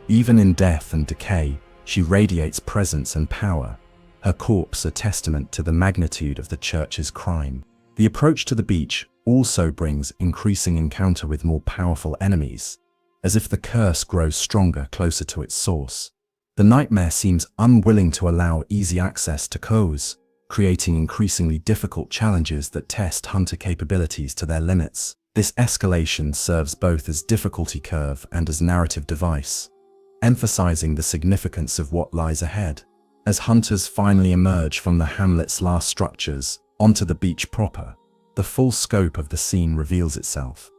Even in death and decay, she radiates presence and power, her corpse a testament to the magnitude of the church's crime. The approach to the beach also brings increasing encounter with more powerful enemies, as if the curse grows stronger closer to its source. The nightmare seems unwilling to allow easy access to Kos, creating increasingly difficult challenges that test hunter capabilities to their limits. This escalation serves both as difficulty curve and as narrative device, emphasizing the significance of what lies ahead. As hunters finally emerge from the hamlet's last structures onto the beach proper, the full scope of the scene reveals itself.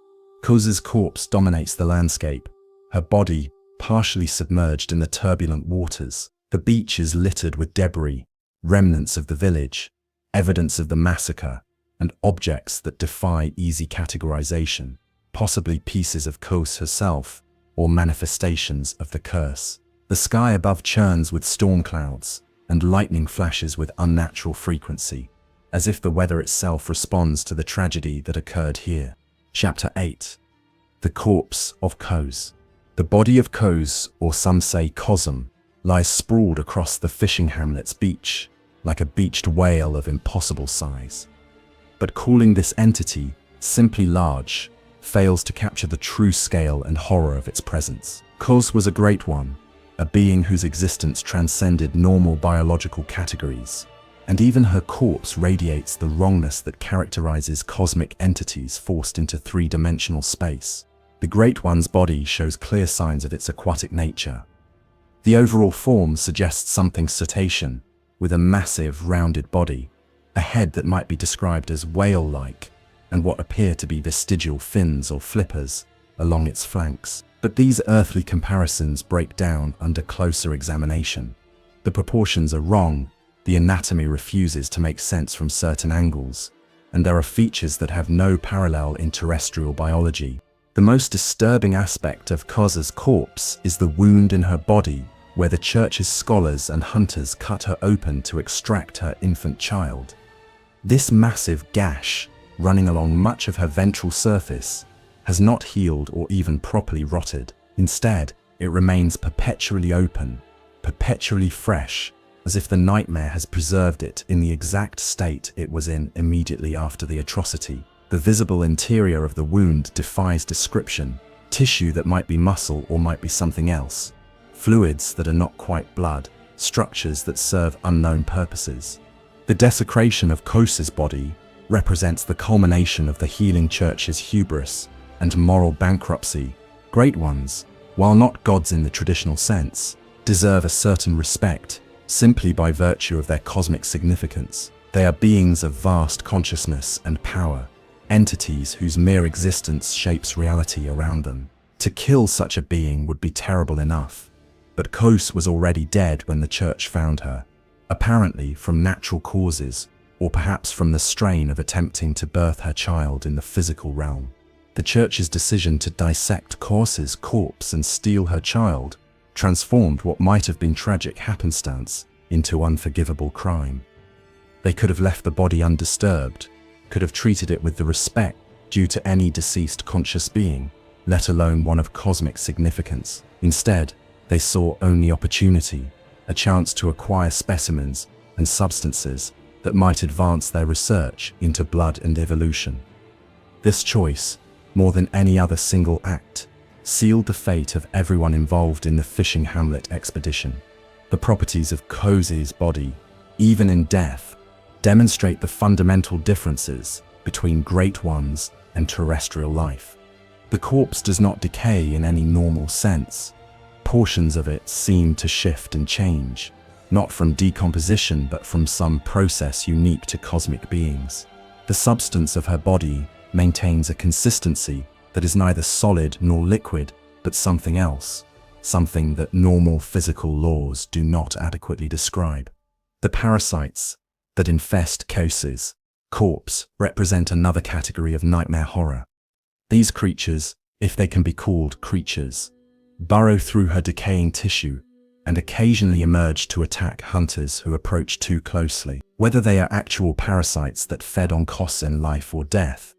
Kos's corpse dominates the landscape, her body partially submerged in the turbulent waters. The beach is littered with debris, remnants of the village, evidence of the massacre, and objects that defy easy categorization, possibly pieces of Kos herself, or manifestations of the curse. The sky above churns with storm clouds, and lightning flashes with unnatural frequency, as if the weather itself responds to the tragedy that occurred here. Chapter 8. The Corpse of Kos. The body of Kos, or some say Cosm, lies sprawled across the fishing hamlet's beach, like a beached whale of impossible size. But calling this entity simply large fails to capture the true scale and horror of its presence. Kos was a great one, a being whose existence transcended normal biological categories, and even her corpse radiates the wrongness that characterizes cosmic entities forced into three-dimensional space. The Great One's body shows clear signs of its aquatic nature. The overall form suggests something cetacean, with a massive, rounded body, a head that might be described as whale-like, and what appear to be vestigial fins or flippers along its flanks. But these earthly comparisons break down under closer examination. The proportions are wrong, the anatomy refuses to make sense from certain angles, and there are features that have no parallel in terrestrial biology. The most disturbing aspect of Kos's corpse is the wound in her body, where the church's scholars and hunters cut her open to extract her infant child. This massive gash, running along much of her ventral surface, has not healed or even properly rotted. Instead, it remains perpetually open, perpetually fresh, as if the nightmare has preserved it in the exact state it was in immediately after the atrocity. The visible interior of the wound defies description, tissue that might be muscle or might be something else, fluids that are not quite blood, structures that serve unknown purposes. The desecration of Kos's body represents the culmination of the healing church's hubris and moral bankruptcy. Great ones, while not gods in the traditional sense, deserve a certain respect simply by virtue of their cosmic significance. They are beings of vast consciousness and power, entities whose mere existence shapes reality around them. To kill such a being would be terrible enough, but Kos was already dead when the church found her, apparently from natural causes, or perhaps from the strain of attempting to birth her child in the physical realm. The church's decision to dissect Kos's corpse and steal her child transformed what might have been tragic happenstance into unforgivable crime. They could have left the body undisturbed, could have treated it with the respect due to any deceased conscious being, let alone one of cosmic significance. Instead, they saw only opportunity, a chance to acquire specimens and substances that might advance their research into blood and evolution. This choice, more than any other single act, sealed the fate of everyone involved in the fishing hamlet expedition. The properties of Kos's body, even in death, demonstrate the fundamental differences between great ones and terrestrial life. The corpse does not decay in any normal sense. Portions of it seem to shift and change, not from decomposition but from some process unique to cosmic beings. The substance of her body maintains a consistency that is neither solid nor liquid, but something else, something that normal physical laws do not adequately describe. The parasites that infest Kos's corpse represent another category of nightmare horror. These creatures, if they can be called creatures, burrow through her decaying tissue and occasionally emerge to attack hunters who approach too closely. Whether they are actual parasites that fed on Kos in life or death,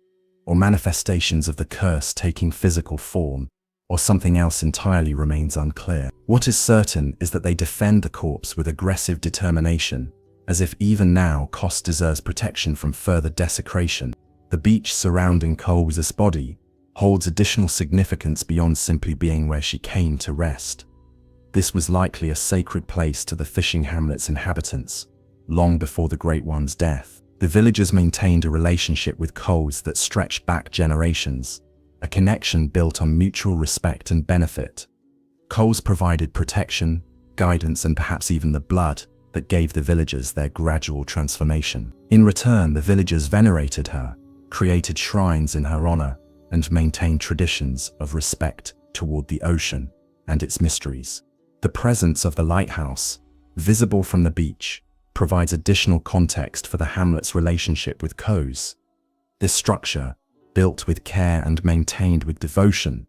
or manifestations of the curse taking physical form, or something else entirely remains unclear. What is certain is that they defend the corpse with aggressive determination, as if even now Kos deserves protection from further desecration. The beach surrounding Kos's body holds additional significance beyond simply being where she came to rest. This was likely a sacred place to the fishing hamlet's inhabitants, long before the Great One's death. The villagers maintained a relationship with Kos that stretched back generations, a connection built on mutual respect and benefit. Kos provided protection, guidance, and perhaps even the blood that gave the villagers their gradual transformation. In return, the villagers venerated her, created shrines in her honor, and maintained traditions of respect toward the ocean and its mysteries. The presence of the lighthouse, visible from the beach, provides additional context for the hamlet's relationship with Kos. This structure, built with care and maintained with devotion,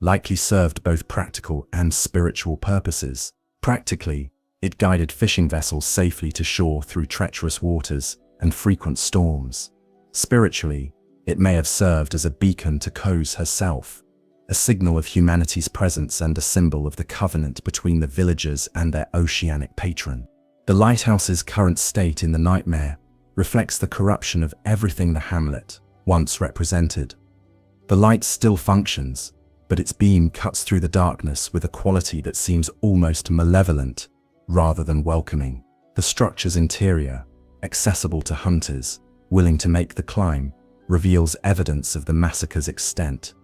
likely served both practical and spiritual purposes. Practically, it guided fishing vessels safely to shore through treacherous waters and frequent storms. Spiritually, it may have served as a beacon to Kos herself, a signal of humanity's presence and a symbol of the covenant between the villagers and their oceanic patron. The lighthouse's current state in the nightmare reflects the corruption of everything the hamlet once represented. The light still functions, but its beam cuts through the darkness with a quality that seems almost malevolent rather than welcoming. The structure's interior, accessible to hunters willing to make the climb, reveals evidence of the massacre's extent.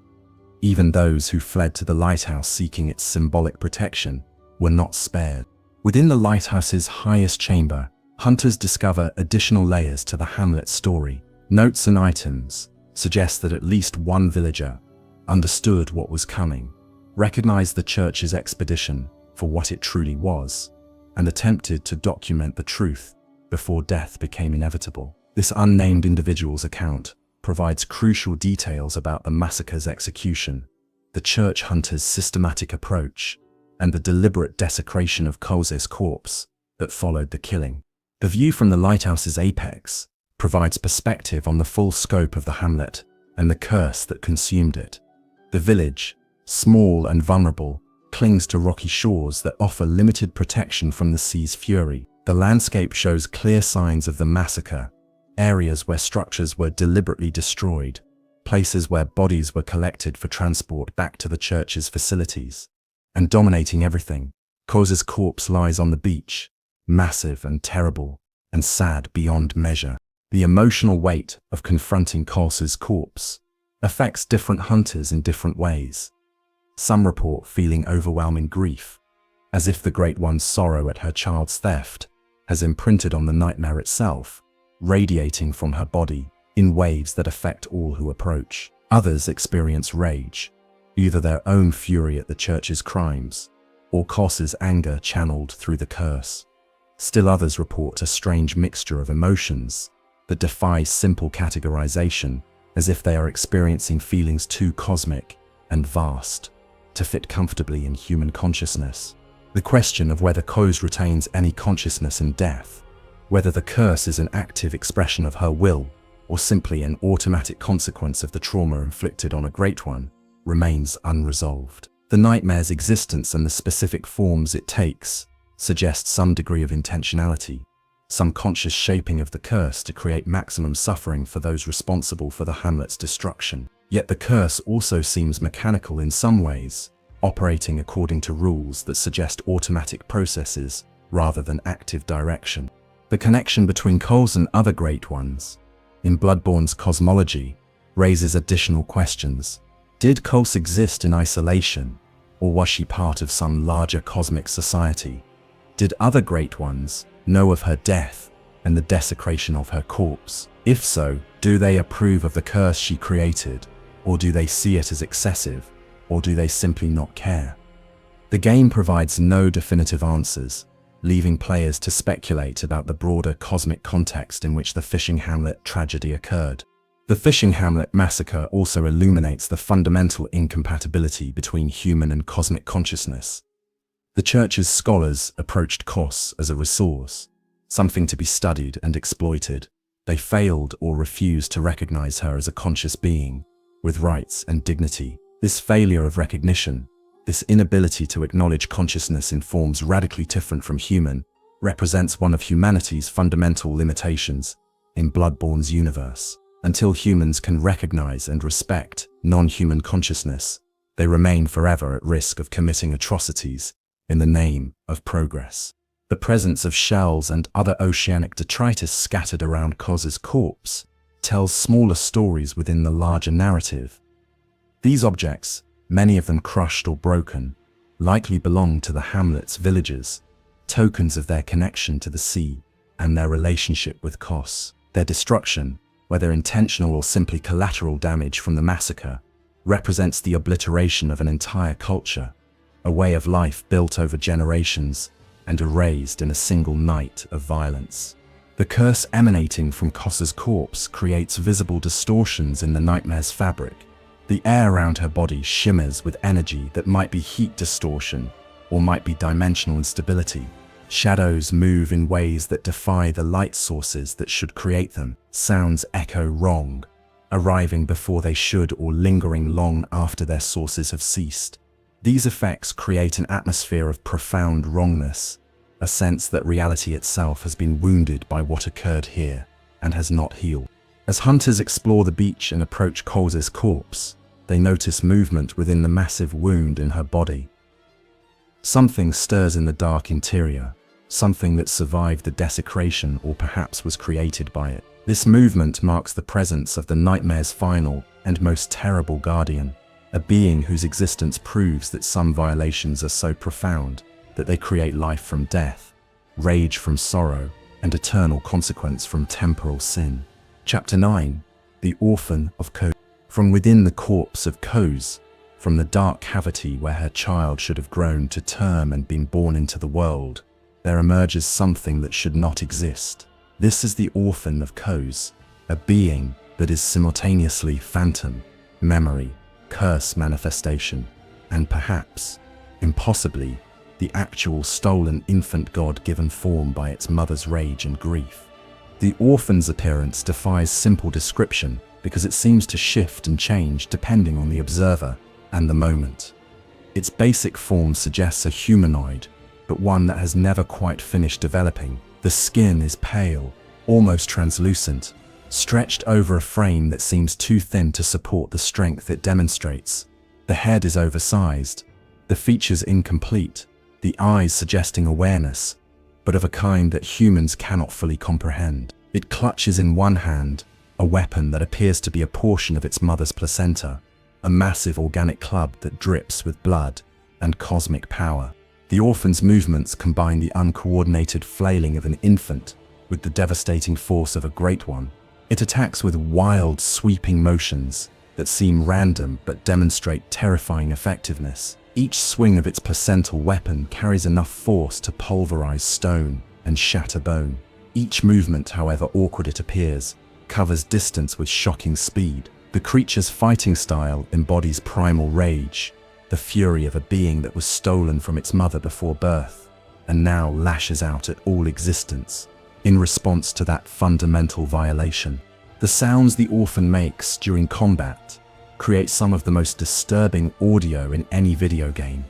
Even those who fled to the lighthouse seeking its symbolic protection were not spared. Within the lighthouse's highest chamber, hunters discover additional layers to the hamlet's story. Notes and items suggest that at least one villager understood what was coming, recognized the church's expedition for what it truly was, and attempted to document the truth before death became inevitable. This unnamed individual's account provides crucial details about the massacre's execution, the church hunter's systematic approach, and the deliberate desecration of Kos's corpse that followed the killing. The view from the lighthouse's apex provides perspective on the full scope of the hamlet and the curse that consumed it. The village, small and vulnerable, clings to rocky shores that offer limited protection from the sea's fury. The landscape shows clear signs of the massacre, areas where structures were deliberately destroyed, places where bodies were collected for transport back to the church's facilities. And dominating everything, Kos's corpse lies on the beach, massive and terrible, and sad beyond measure. The emotional weight of confronting Kos's corpse affects different hunters in different ways. Some report feeling overwhelming grief, as if the Great One's sorrow at her child's theft has imprinted on the nightmare itself, radiating from her body in waves that affect all who approach. Others experience rage, either their own fury at the church's crimes, or Kos's anger channeled through the curse. Still others report a strange mixture of emotions that defies simple categorization, as if they are experiencing feelings too cosmic and vast to fit comfortably in human consciousness. The question of whether Kos retains any consciousness in death, whether the curse is an active expression of her will or simply an automatic consequence of the trauma inflicted on a Great One, remains unresolved. The nightmare's existence and the specific forms it takes suggest some degree of intentionality, some conscious shaping of the curse to create maximum suffering for those responsible for the hamlet's destruction. Yet the curse also seems mechanical in some ways, operating according to rules that suggest automatic processes rather than active direction. The connection between Kos and other Great Ones in Bloodborne's cosmology raises additional questions. Did Kos exist in isolation, or was she part of some larger cosmic society? Did other Great Ones know of her death and the desecration of her corpse? If so, do they approve of the curse she created, or do they see it as excessive, or do they simply not care? The game provides no definitive answers, leaving players to speculate about the broader cosmic context in which the fishing hamlet tragedy occurred. The fishing hamlet massacre also illuminates the fundamental incompatibility between human and cosmic consciousness. The church's scholars approached Kos as a resource, something to be studied and exploited. They failed or refused to recognize her as a conscious being, with rights and dignity. This failure of recognition, this inability to acknowledge consciousness in forms radically different from human, represents one of humanity's fundamental limitations in Bloodborne's universe. Until humans can recognize and respect non-human consciousness, they remain forever at risk of committing atrocities in the name of progress. The presence of shells and other oceanic detritus scattered around Kos's corpse tells smaller stories within the larger narrative. These objects, many of them crushed or broken, likely belong to the hamlet's villagers, tokens of their connection to the sea and their relationship with Kos. Their destruction, whether intentional or simply collateral damage from the massacre, represents the obliteration of an entire culture, a way of life built over generations and erased in a single night of violence. The curse emanating from Kossa's corpse creates visible distortions in the nightmare's fabric. The air around her body shimmers with energy that might be heat distortion or might be dimensional instability. Shadows move in ways that defy the light sources that should create them. Sounds echo wrong, arriving before they should or lingering long after their sources have ceased. These effects create an atmosphere of profound wrongness, a sense that reality itself has been wounded by what occurred here and has not healed. As hunters explore the beach and approach Kossa's corpse, they notice movement within the massive wound in her body. Something stirs in the dark interior, something that survived the desecration or perhaps was created by it. This movement marks the presence of the nightmare's final and most terrible guardian, a being whose existence proves that some violations are so profound that they create life from death, rage from sorrow, and eternal consequence from temporal sin. Chapter 9. The Orphan of Kos. From within the corpse of Kos, from the dark cavity where her child should have grown to term and been born into the world, there emerges something that should not exist. This is the Orphan of Kos, a being that is simultaneously phantom, memory, curse manifestation, and perhaps, impossibly, the actual stolen infant god given form by its mother's rage and grief. The orphan's appearance defies simple description because it seems to shift and change depending on the observer and the moment. Its basic form suggests a humanoid, but one that has never quite finished developing. The skin is pale, almost translucent, stretched over a frame that seems too thin to support the strength it demonstrates. The head is oversized, the features incomplete, the eyes suggesting awareness, but of a kind that humans cannot fully comprehend. It clutches in one hand a weapon that appears to be a portion of its mother's placenta, a massive organic club that drips with blood and cosmic power. The orphan's movements combine the uncoordinated flailing of an infant with the devastating force of a great one. It attacks with wild, sweeping motions that seem random but demonstrate terrifying effectiveness. Each swing of its placental weapon carries enough force to pulverize stone and shatter bone. Each movement, however awkward it appears, covers distance with shocking speed. The creature's fighting style embodies primal rage, the fury of a being that was stolen from its mother before birth, and now lashes out at all existence in response to that fundamental violation. The sounds the orphan makes during combat create some of the most disturbing audio in any video game.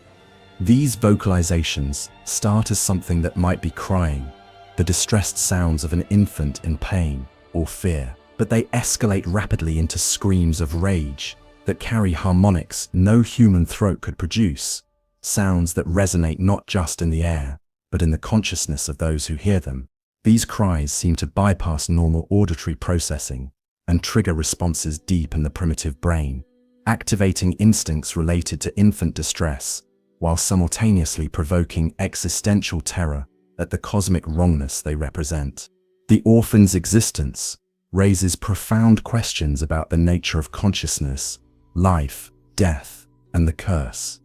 These vocalizations start as something that might be crying, the distressed sounds of an infant in pain or fear, but they escalate rapidly into screams of rage that carry harmonics no human throat could produce, sounds that resonate not just in the air, but in the consciousness of those who hear them. These cries seem to bypass normal auditory processing and trigger responses deep in the primitive brain, activating instincts related to infant distress, while simultaneously provoking existential terror at the cosmic wrongness they represent. The orphan's existence raises profound questions about the nature of consciousness, life, death, and the curse.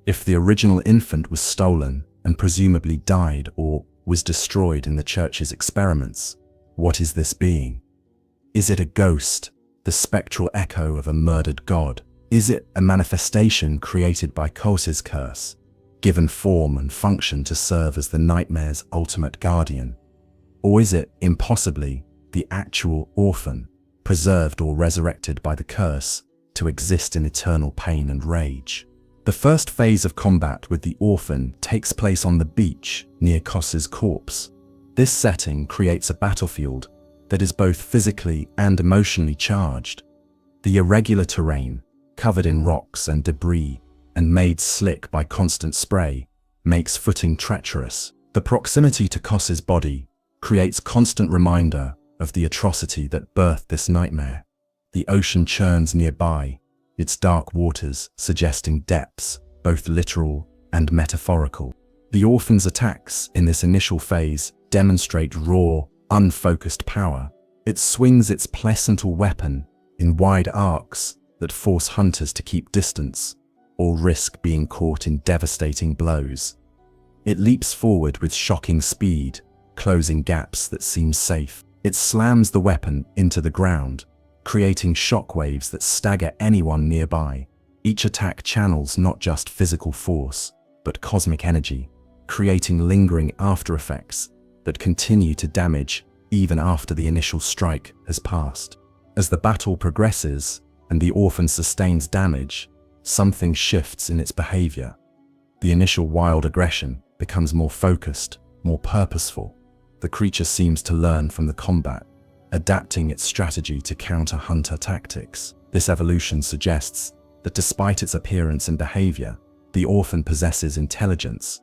If the original infant was stolen and presumably died or was destroyed in the church's experiments, what is this being? Is it a ghost, the spectral echo of a murdered god? Is it a manifestation created by Kossa's curse, given form and function to serve as the nightmare's ultimate guardian? Or is it, impossibly, the actual orphan, preserved or resurrected by the curse to exist in eternal pain and rage? The first phase of combat with the orphan takes place on the beach near Kossa's corpse. This setting creates a battlefield that is both physically and emotionally charged. The irregular terrain, covered in rocks and debris and made slick by constant spray, makes footing treacherous. The proximity to Kossa's body creates constant reminder of the atrocity that birthed this nightmare. The ocean churns nearby, its dark waters suggesting depths, both literal and metaphorical. The orphan's attacks in this initial phase demonstrate raw, unfocused power. It swings its placental weapon in wide arcs that force hunters to keep distance or risk being caught in devastating blows. It leaps forward with shocking speed, closing gaps that seem safe. It slams the weapon into the ground, creating shockwaves that stagger anyone nearby. Each attack channels not just physical force, but cosmic energy, creating lingering aftereffects that continue to damage even after the initial strike has passed. As the battle progresses and the orphan sustains damage, something shifts in its behavior. The initial wild aggression becomes more focused, more purposeful. The creature seems to learn from the combat, adapting its strategy to counter hunter tactics. This evolution suggests that despite its appearance and behavior, the orphan possesses intelligence,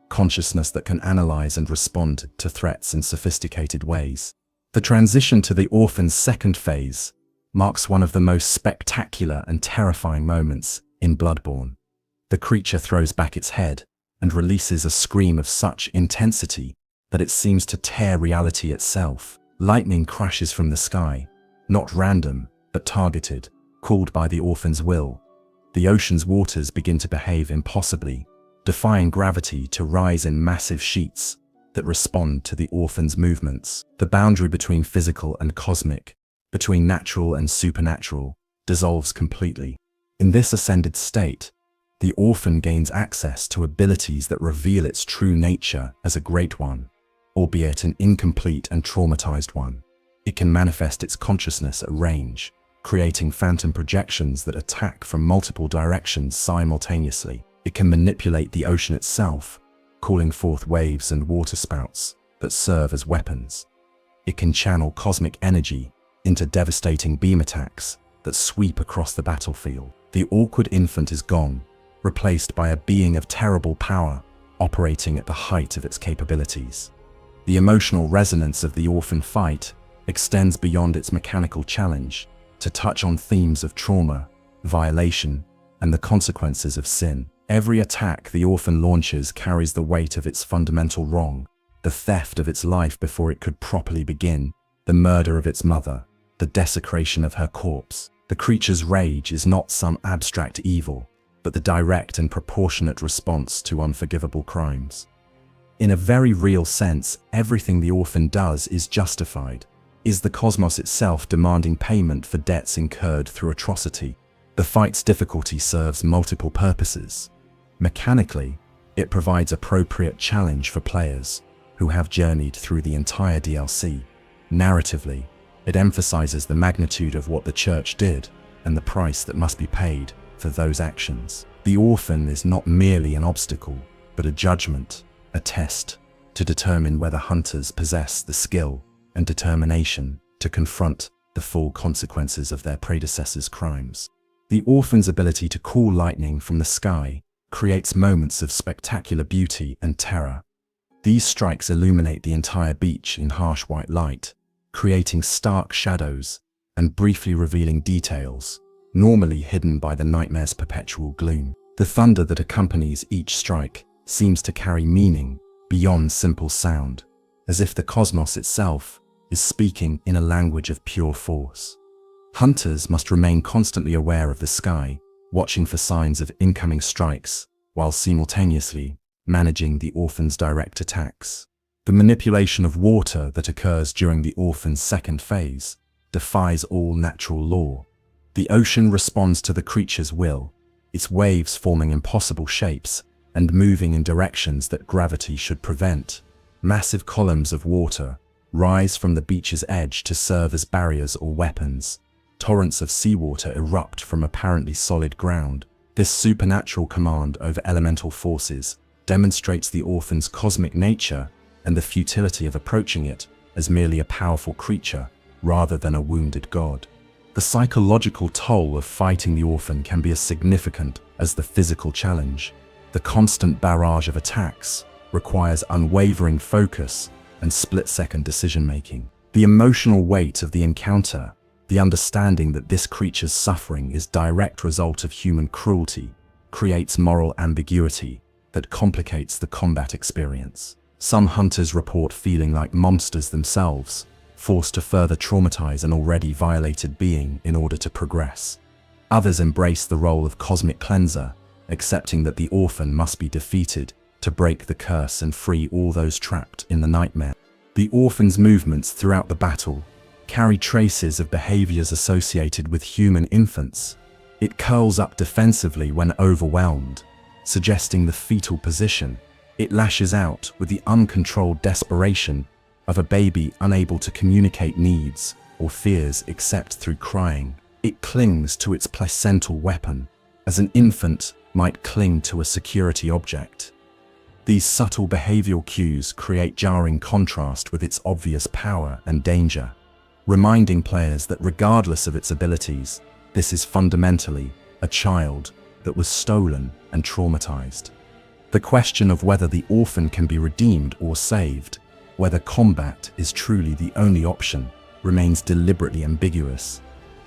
consciousness that can analyze and respond to threats in sophisticated ways. The transition to the orphan's second phase marks one of the most spectacular and terrifying moments in Bloodborne. The creature throws back its head and releases a scream of such intensity that it seems to tear reality itself. Lightning crashes from the sky, not random, but targeted, called by the orphan's will. The ocean's waters begin to behave impossibly, defying gravity to rise in massive sheets that respond to the orphan's movements. The boundary between physical and cosmic, between natural and supernatural, dissolves completely. In this ascended state, the orphan gains access to abilities that reveal its true nature as a great one, albeit an incomplete and traumatized one. It can manifest its consciousness at range, creating phantom projections that attack from multiple directions simultaneously. It can manipulate the ocean itself, calling forth waves and waterspouts that serve as weapons. It can channel cosmic energy into devastating beam attacks that sweep across the battlefield. The awkward infant is gone, replaced by a being of terrible power, operating at the height of its capabilities. The emotional resonance of the orphan fight extends beyond its mechanical challenge to touch on themes of trauma, violation, and the consequences of sin. Every attack the orphan launches carries the weight of its fundamental wrong, the theft of its life before it could properly begin, the murder of its mother, the desecration of her corpse. The creature's rage is not some abstract evil, but the direct and proportionate response to unforgivable crimes. In a very real sense, everything the orphan does is justified. Is the cosmos itself demanding payment for debts incurred through atrocity? The fight's difficulty serves multiple purposes. Mechanically, it provides appropriate challenge for players who have journeyed through the entire DLC. Narratively, it emphasizes the magnitude of what the church did and the price that must be paid for those actions. The orphan is not merely an obstacle, but a judgment, a test, to determine whether hunters possess the skill and determination to confront the full consequences of their predecessors' crimes. The orphan's ability to call lightning from the sky creates moments of spectacular beauty and terror. These strikes illuminate the entire beach in harsh white light, creating stark shadows and briefly revealing details normally hidden by the nightmare's perpetual gloom. The thunder that accompanies each strike seems to carry meaning beyond simple sound, as if the cosmos itself is speaking in a language of pure force. Hunters must remain constantly aware of the sky, watching for signs of incoming strikes, while simultaneously managing the orphan's direct attacks. The manipulation of water that occurs during the orphan's second phase defies all natural law. The ocean responds to the creature's will, its waves forming impossible shapes and moving in directions that gravity should prevent. Massive columns of water rise from the beach's edge to serve as barriers or weapons. Torrents of seawater erupt from apparently solid ground. This supernatural command over elemental forces demonstrates the orphan's cosmic nature and the futility of approaching it as merely a powerful creature rather than a wounded god. The psychological toll of fighting the orphan can be as significant as the physical challenge. The constant barrage of attacks requires unwavering focus and split-second decision-making. The emotional weight of the encounter, the understanding that this creature's suffering is a direct result of human cruelty, creates moral ambiguity that complicates the combat experience. Some hunters report feeling like monsters themselves, forced to further traumatize an already violated being in order to progress. Others embrace the role of cosmic cleanser, accepting that the orphan must be defeated to break the curse and free all those trapped in the nightmare. The orphan's movements throughout the battle carry traces of behaviors associated with human infants. It curls up defensively when overwhelmed, suggesting the fetal position. It lashes out with the uncontrolled desperation of a baby unable to communicate needs or fears except through crying. It clings to its placental weapon, as an infant might cling to a security object. These subtle behavioral cues create jarring contrast with its obvious power and danger, reminding players that regardless of its abilities, this is fundamentally a child that was stolen and traumatized. The question of whether the orphan can be redeemed or saved, whether combat is truly the only option, remains deliberately ambiguous.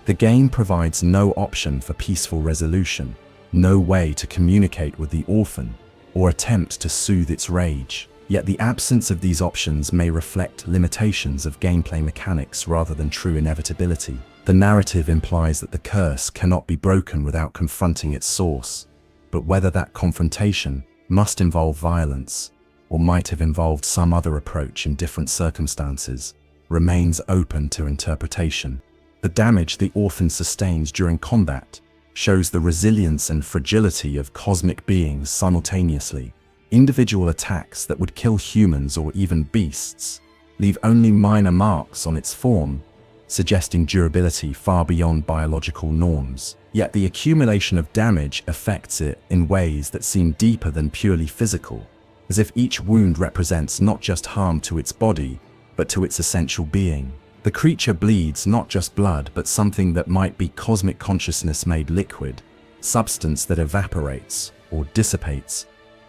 The game provides no option for peaceful resolution, no way to communicate with the orphan, or attempt to soothe its rage. Yet the absence of these options may reflect limitations of gameplay mechanics rather than true inevitability. The narrative implies that the curse cannot be broken without confronting its source, but whether that confrontation must involve violence, or might have involved some other approach in different circumstances, remains open to interpretation. The damage the orphan sustains during combat shows the resilience and fragility of cosmic beings simultaneously. Individual attacks that would kill humans or even beasts leave only minor marks on its form, suggesting durability far beyond biological norms. Yet the accumulation of damage affects it in ways that seem deeper than purely physical, as if each wound represents not just harm to its body, but to its essential being. The creature bleeds not just blood, but something that might be cosmic consciousness made liquid, substance that evaporates or dissipates,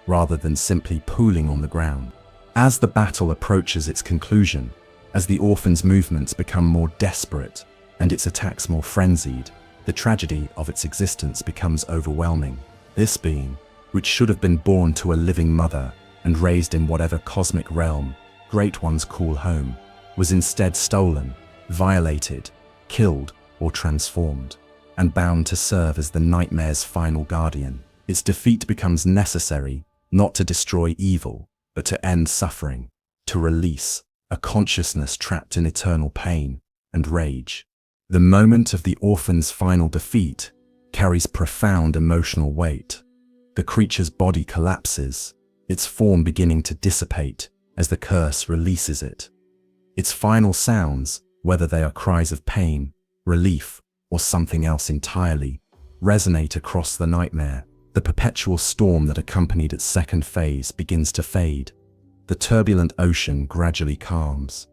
rather than simply pooling on the ground. As the battle approaches its conclusion, as the orphan's movements become more desperate and its attacks more frenzied, the tragedy of its existence becomes overwhelming. This being, which should have been born to a living mother and raised in whatever cosmic realm great ones call home, was instead stolen, violated, killed, or transformed, and bound to serve as the nightmare's final guardian. Its defeat becomes necessary not to destroy evil, but to end suffering, to release a consciousness trapped in eternal pain and rage. The moment of the orphan's final defeat carries profound emotional weight. The creature's body collapses, its form beginning to dissipate as the curse releases it. Its final sounds, whether they are cries of pain, relief, or something else entirely, resonate across the nightmare. The perpetual storm that accompanied its second phase begins to fade. The turbulent ocean gradually calms.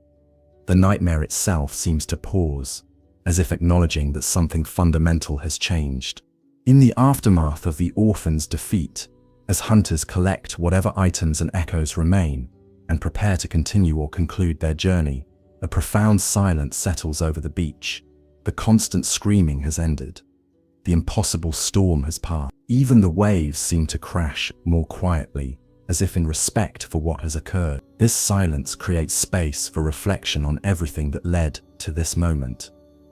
The nightmare itself seems to pause, as if acknowledging that something fundamental has changed. In the aftermath of the orphan's defeat, as hunters collect whatever items and echoes remain and prepare to continue or conclude their journey, a profound silence settles over the beach. The constant screaming has ended. The impossible storm has passed. Even the waves seem to crash more quietly, as if in respect for what has occurred. This silence creates space for reflection on everything that led to this moment,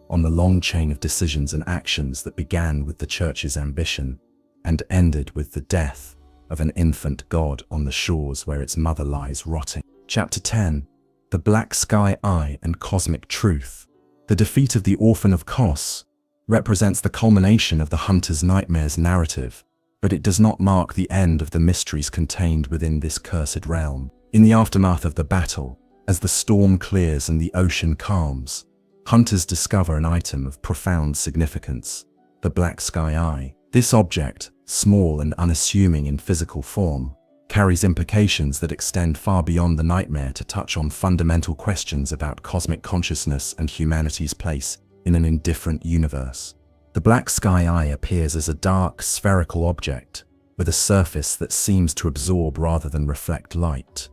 on the long chain of decisions and actions that began with the church's ambition and ended with the death of an infant god on the shores where its mother lies rotting. Chapter 10. The Black Sky Eye and Cosmic Truth. The defeat of the Orphan of Kos represents the culmination of the hunter's nightmares narrative, but it does not mark the end of the mysteries contained within this cursed realm. In the aftermath of the battle, as the storm clears and the ocean calms, hunters discover an item of profound significance, the Black Sky Eye. This object, small and unassuming in physical form, carries implications that extend far beyond the nightmare to touch on fundamental questions about cosmic consciousness and humanity's place in an indifferent universe. The Black Sky Eye appears as a dark, spherical object with a surface that seems to absorb rather than reflect light.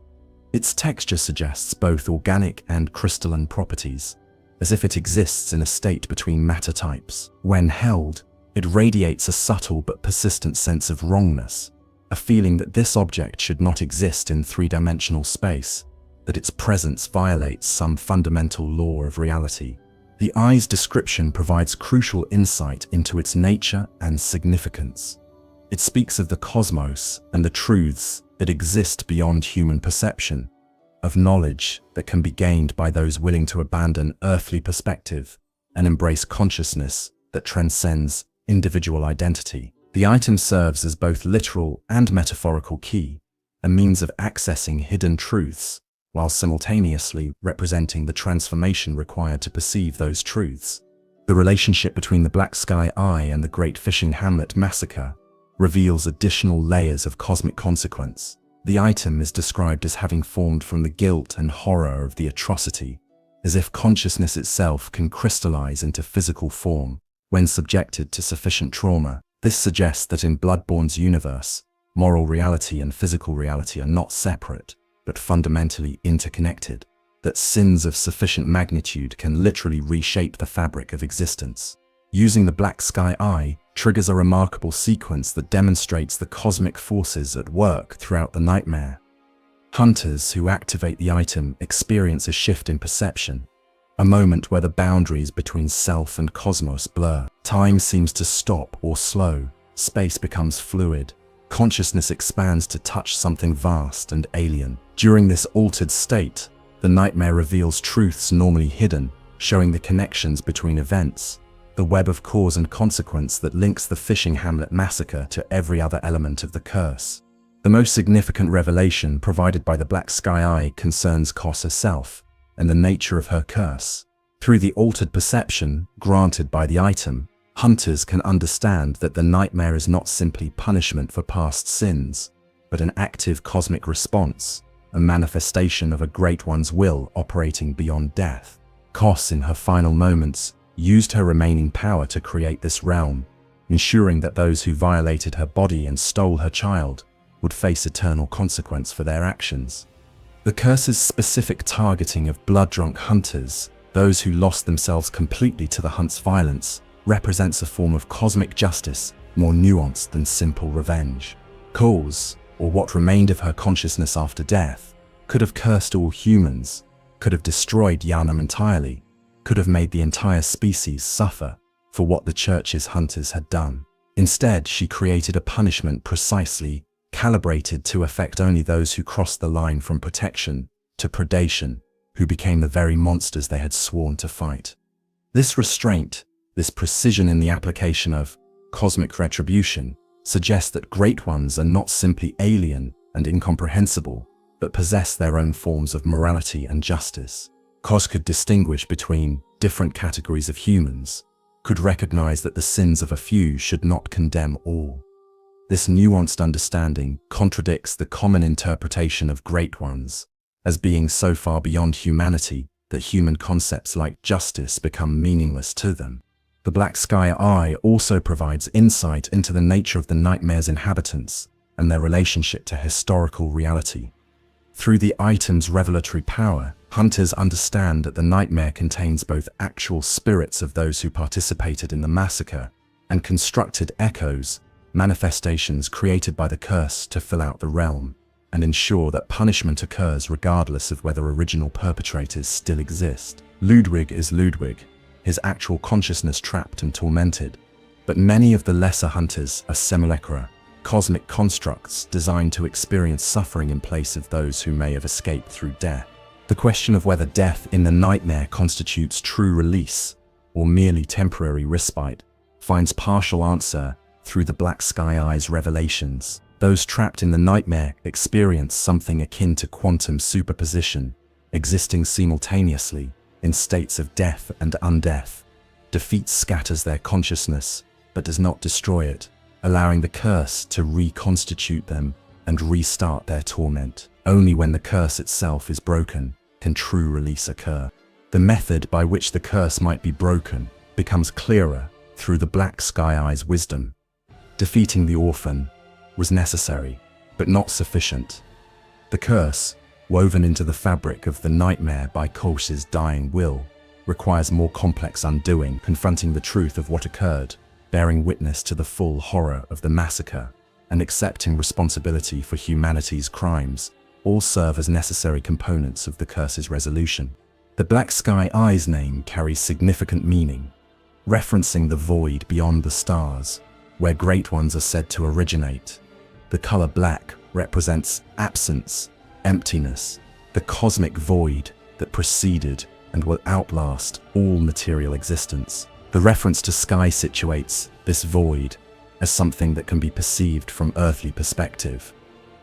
Its texture suggests both organic and crystalline properties, as if it exists in a state between matter types. When held, it radiates a subtle but persistent sense of wrongness, a feeling that this object should not exist in three-dimensional space, that its presence violates some fundamental law of reality. The eye's description provides crucial insight into its nature and significance. It speaks of the cosmos and the truths that exist beyond human perception, of knowledge that can be gained by those willing to abandon earthly perspective and embrace consciousness that transcends individual identity. The item serves as both literal and metaphorical key, a means of accessing hidden truths, while simultaneously representing the transformation required to perceive those truths. The relationship between the Black Sky Eye and the Great Fishing Hamlet massacre reveals additional layers of cosmic consequence. The item is described as having formed from the guilt and horror of the atrocity, as if consciousness itself can crystallize into physical form when subjected to sufficient trauma. This suggests that in Bloodborne's universe, moral reality and physical reality are not separate, but fundamentally interconnected, that sins of sufficient magnitude can literally reshape the fabric of existence. Using the Black Sky Eye triggers a remarkable sequence that demonstrates the cosmic forces at work throughout the nightmare. Hunters who activate the item experience a shift in perception, a moment where the boundaries between self and cosmos blur. Time seems to stop or slow, space becomes fluid, consciousness expands to touch something vast and alien. During this altered state, the nightmare reveals truths normally hidden, showing the connections between events, the web of cause and consequence that links the Fishing Hamlet massacre to every other element of the curse. The most significant revelation provided by the Black Sky Eye concerns Kos herself and the nature of her curse. Through the altered perception granted by the item, hunters can understand that the nightmare is not simply punishment for past sins, but an active cosmic response, a manifestation of a Great One's will operating beyond death. Kos, in her final moments, used her remaining power to create this realm, ensuring that those who violated her body and stole her child would face eternal consequence for their actions. The curse's specific targeting of blood-drunk hunters, those who lost themselves completely to the hunt's violence, represents a form of cosmic justice more nuanced than simple revenge. Kos, or what remained of her consciousness after death, could have cursed all humans, could have destroyed Yharnam entirely, could have made the entire species suffer for what the church's hunters had done. Instead, she created a punishment precisely calibrated to affect only those who crossed the line from protection to predation, who became the very monsters they had sworn to fight. This restraint, this precision in the application of cosmic retribution, suggests that Great Ones are not simply alien and incomprehensible, but possess their own forms of morality and justice. Kos could distinguish between different categories of humans, could recognize that the sins of a few should not condemn all. This nuanced understanding contradicts the common interpretation of Great Ones as being so far beyond humanity that human concepts like justice become meaningless to them. The Black Sky Eye also provides insight into the nature of the nightmare's inhabitants and their relationship to historical reality. Through the item's revelatory power, hunters understand that the nightmare contains both actual spirits of those who participated in the massacre and constructed echoes, manifestations created by the curse to fill out the realm and ensure that punishment occurs regardless of whether original perpetrators still exist. Ludwig is Ludwig, his actual consciousness trapped and tormented, but many of the lesser hunters are simulacra, cosmic constructs designed to experience suffering in place of those who may have escaped through death. The question of whether death in the nightmare constitutes true release or merely temporary respite finds partial answer through the Black Sky Eye's revelations. Those trapped in the nightmare experience something akin to quantum superposition, existing simultaneously in states of death and undeath. Defeat scatters their consciousness, but does not destroy it, allowing the curse to reconstitute them and restart their torment. Only when the curse itself is broken can true release occur. The method by which the curse might be broken becomes clearer through the Black Sky Eye's wisdom. Defeating the orphan was necessary, but not sufficient. The curse, woven into the fabric of the nightmare by Kos's dying will, requires more complex undoing, confronting the truth of what occurred, bearing witness to the full horror of the massacre, and accepting responsibility for humanity's crimes, all serve as necessary components of the curse's resolution. The Black Sky Eye's name carries significant meaning, referencing the void beyond the stars, where Great Ones are said to originate. The color black represents absence, emptiness, the cosmic void that preceded and will outlast all material existence. The reference to sky situates this void as something that can be perceived from earthly perspective,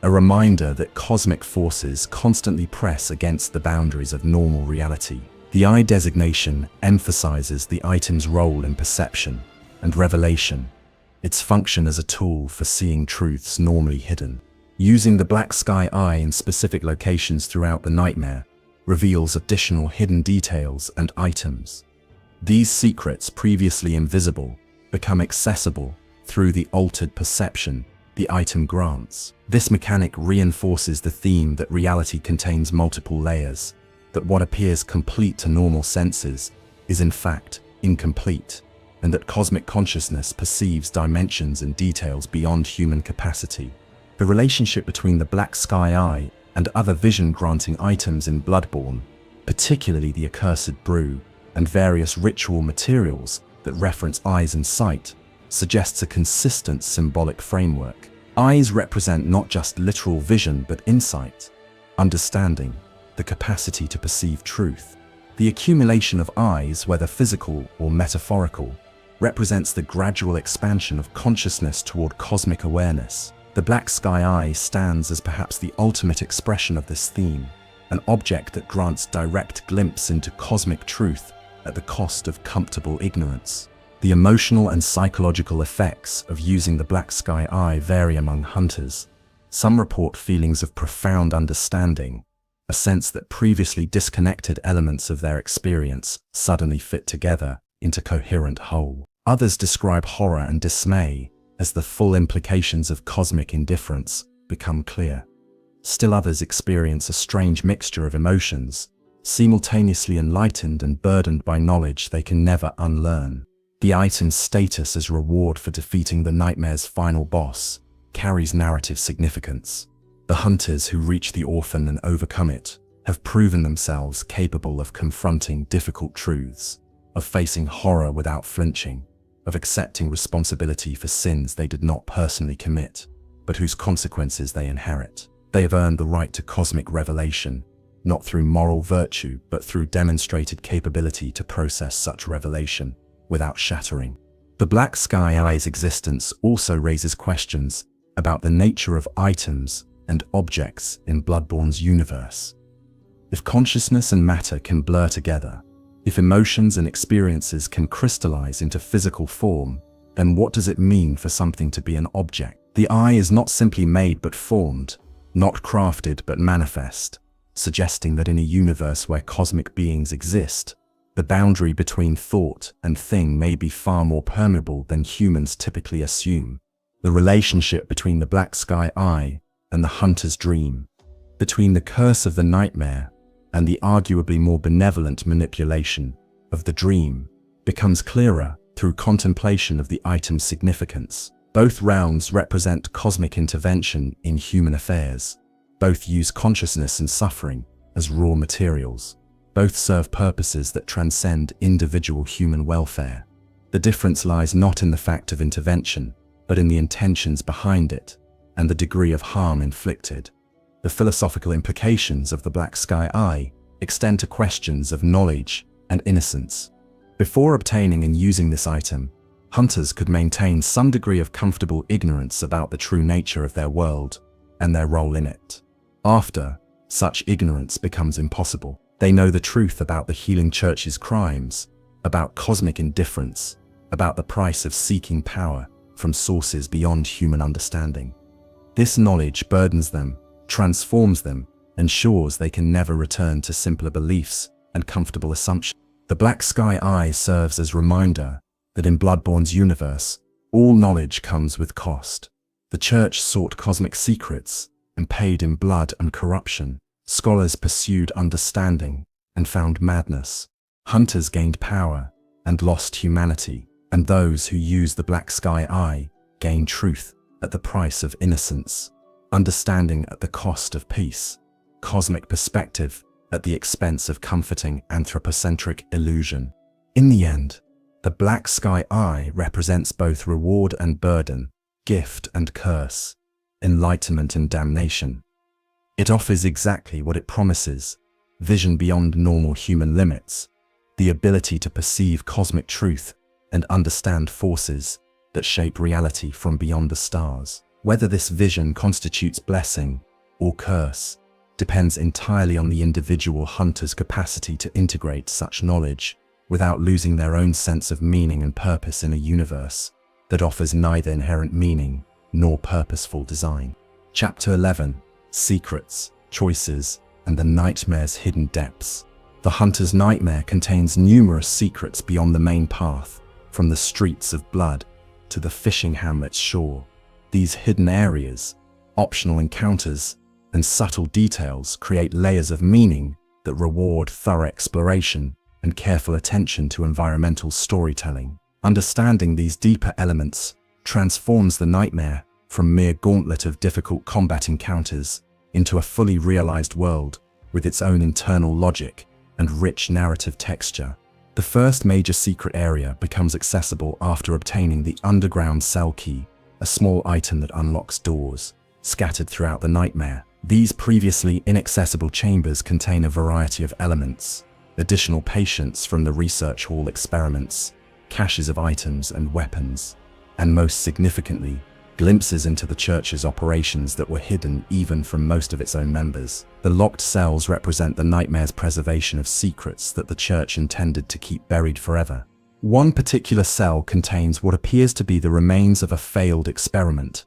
a reminder that cosmic forces constantly press against the boundaries of normal reality. The eye designation emphasizes the item's role in perception and revelation, its function as a tool for seeing truths normally hidden. Using the black sky eye in specific locations throughout the nightmare reveals additional hidden details and items. These secrets, previously invisible, become accessible through the altered perception the item grants. This mechanic reinforces the theme that reality contains multiple layers, that what appears complete to normal senses is in fact incomplete, and that cosmic consciousness perceives dimensions and details beyond human capacity. The relationship between the black sky eye and other vision-granting items in Bloodborne, particularly the accursed brew and various ritual materials that reference eyes and sight, suggests a consistent symbolic framework. Eyes represent not just literal vision but insight, understanding, the capacity to perceive truth. The accumulation of eyes, whether physical or metaphorical, represents the gradual expansion of consciousness toward cosmic awareness. The black sky eye stands as perhaps the ultimate expression of this theme, an object that grants direct glimpse into cosmic truth at the cost of comfortable ignorance. The emotional and psychological effects of using the black sky eye vary among hunters. Some report feelings of profound understanding, a sense that previously disconnected elements of their experience suddenly fit together into coherent whole. Others describe horror and dismay as the full implications of cosmic indifference become clear. Still others experience a strange mixture of emotions, simultaneously enlightened and burdened by knowledge they can never unlearn. The item's status as reward for defeating the nightmare's final boss carries narrative significance. The hunters who reach the orphan and overcome it have proven themselves capable of confronting difficult truths, of facing horror without flinching, of accepting responsibility for sins they did not personally commit, but whose consequences they inherit. They have earned the right to cosmic revelation, not through moral virtue, but through demonstrated capability to process such revelation without shattering. The black sky eye's existence also raises questions about the nature of items and objects in Bloodborne's universe. If consciousness and matter can blur together, if emotions and experiences can crystallize into physical form, then what does it mean for something to be an object? The eye is not simply made but formed, not crafted but manifest, suggesting that in a universe where cosmic beings exist, the boundary between thought and thing may be far more permeable than humans typically assume. The relationship between the black sky eye and the hunter's dream, between the curse of the nightmare and the arguably more benevolent manipulation of the dream, becomes clearer through contemplation of the item's significance. Both realms represent cosmic intervention in human affairs. Both use consciousness and suffering as raw materials. Both serve purposes that transcend individual human welfare. The difference lies not in the fact of intervention, but in the intentions behind it and the degree of harm inflicted. The philosophical implications of the black sky eye extend to questions of knowledge and innocence. Before obtaining and using this item, hunters could maintain some degree of comfortable ignorance about the true nature of their world and their role in it. After, such ignorance becomes impossible. They know the truth about the healing church's crimes, about cosmic indifference, about the price of seeking power from sources beyond human understanding. This knowledge burdens them, transforms them, ensures they can never return to simpler beliefs and comfortable assumptions. The black sky eye serves as a reminder that in Bloodborne's universe, all knowledge comes with cost. The church sought cosmic secrets and paid in blood and corruption. Scholars pursued understanding and found madness. Hunters gained power and lost humanity. And those who used the black sky eye gained truth at the price of innocence, understanding at the cost of peace, cosmic perspective at the expense of comforting anthropocentric illusion. In the end, the black sky eye represents both reward and burden, gift and curse. enlightenment and damnation. It offers exactly what it promises: vision beyond normal human limits, the ability to perceive cosmic truth and understand forces that shape reality from beyond the stars. Whether this vision constitutes blessing or curse depends entirely on the individual hunter's capacity to integrate such knowledge without losing their own sense of meaning and purpose in a universe that offers neither inherent meaning nor purposeful design. Chapter 11: Secrets, Choices, and the Nightmare's Hidden Depths. The hunter's nightmare contains numerous secrets beyond the main path, from the streets of blood to the fishing hamlet's shore. These hidden areas, optional encounters, and subtle details create layers of meaning that reward thorough exploration and careful attention to environmental storytelling. Understanding these deeper elements transforms the nightmare from mere gauntlet of difficult combat encounters into a fully realized world with its own internal logic and rich narrative texture. The first major secret area becomes accessible after obtaining the underground cell key, a small item that unlocks doors scattered throughout the nightmare. These previously inaccessible chambers contain a variety of elements: additional patients from the research hall experiments, caches of items and weapons, and most significantly, glimpses into the church's operations that were hidden even from most of its own members. The locked cells represent the nightmare's preservation of secrets that the church intended to keep buried forever. One particular cell contains what appears to be the remains of a failed experiment,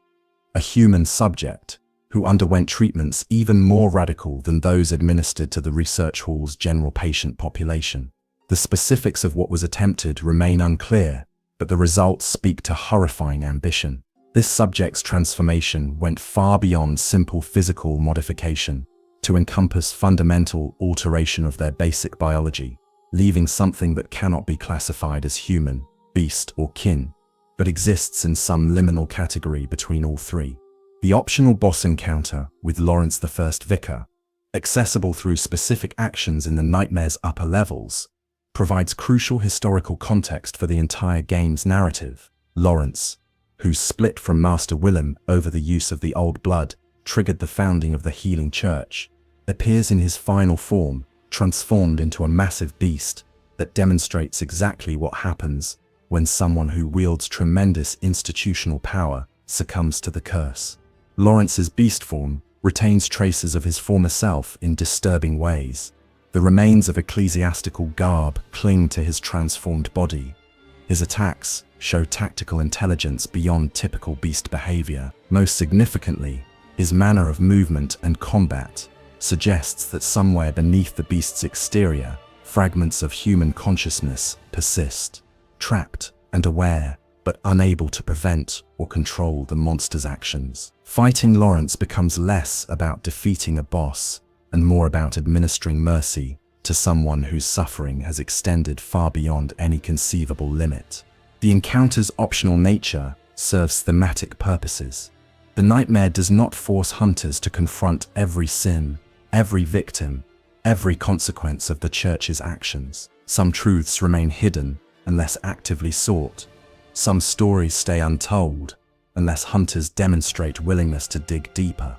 a human subject who underwent treatments even more radical than those administered to the research hall's general patient population. The specifics of what was attempted remain unclear, but the results speak to horrifying ambition. This subject's transformation went far beyond simple physical modification to encompass fundamental alteration of their basic biology, leaving something that cannot be classified as human, beast, or kin, but exists in some liminal category between all three. The optional boss encounter with Lawrence the First Vicar, accessible through specific actions in the nightmare's upper levels, provides crucial historical context for the entire game's narrative. Lawrence, whose split from Master Willem over the use of the old blood triggered the founding of the Healing Church, appears in his final form, transformed into a massive beast that demonstrates exactly what happens when someone who wields tremendous institutional power succumbs to the curse. Lawrence's beast form retains traces of his former self in disturbing ways. The remains of ecclesiastical garb cling to his transformed body. His attacks show tactical intelligence beyond typical beast behavior. Most significantly, his manner of movement and combat suggests that somewhere beneath the beast's exterior, fragments of human consciousness persist, trapped and aware, but unable to prevent or control the monster's actions. Fighting Lawrence becomes less about defeating a boss and more about administering mercy to someone whose suffering has extended far beyond any conceivable limit. The encounter's optional nature serves thematic purposes. The nightmare does not force hunters to confront every sin, every victim, every consequence of the church's actions. Some truths remain hidden unless actively sought. Some stories stay untold unless hunters demonstrate willingness to dig deeper.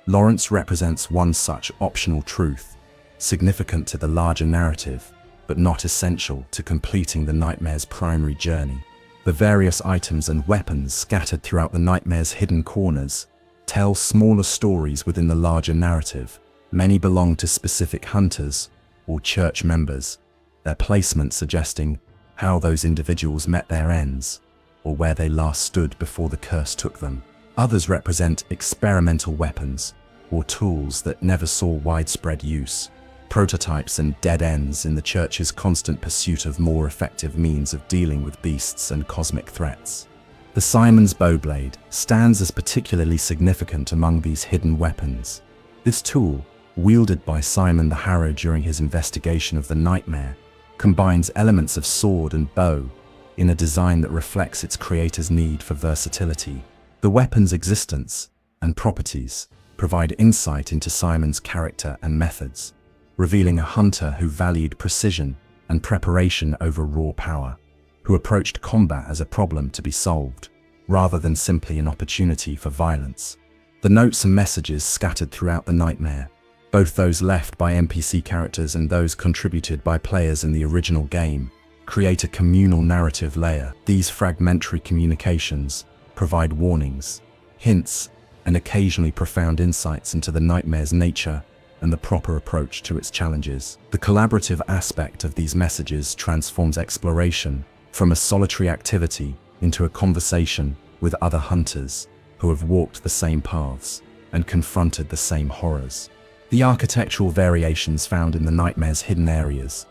Lawrence represents one such optional truth, significant to the larger narrative, but not essential to completing the nightmare's primary journey. The various items and weapons scattered throughout the nightmare's hidden corners tell smaller stories within the larger narrative. Many belong to specific hunters or church members, their placement suggesting how those individuals met their ends or where they last stood before the curse took them. Others represent experimental weapons or tools that never saw widespread use, prototypes and dead ends in the church's constant pursuit of more effective means of dealing with beasts and cosmic threats. The Simon's Bowblade stands as particularly significant among these hidden weapons. This tool, wielded by Simon the Harrow during his investigation of the nightmare, combines elements of sword and bow in a design that reflects its creator's need for versatility. The weapon's existence and properties provide insight into Simon's character and methods, revealing a hunter who valued precision and preparation over raw power, who approached combat as a problem to be solved, rather than simply an opportunity for violence. The notes and messages scattered throughout the nightmare, both those left by NPC characters and those contributed by players in the original game, create a communal narrative layer. These fragmentary communications provide warnings, hints, and occasionally profound insights into the nightmare's nature and the proper approach to its challenges. The collaborative aspect of these messages transforms exploration from a solitary activity into a conversation with other hunters who have walked the same paths and confronted the same horrors. The architectural variations found in the nightmare's hidden areas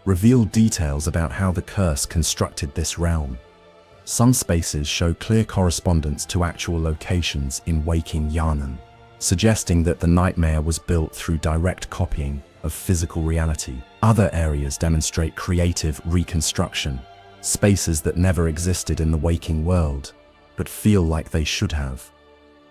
reveal details about how the curse constructed this realm. Some spaces show clear correspondence to actual locations in waking Yarnan, suggesting that the nightmare was built through direct copying of physical reality. Other areas demonstrate creative reconstruction, spaces that never existed in the waking world, but feel like they should have.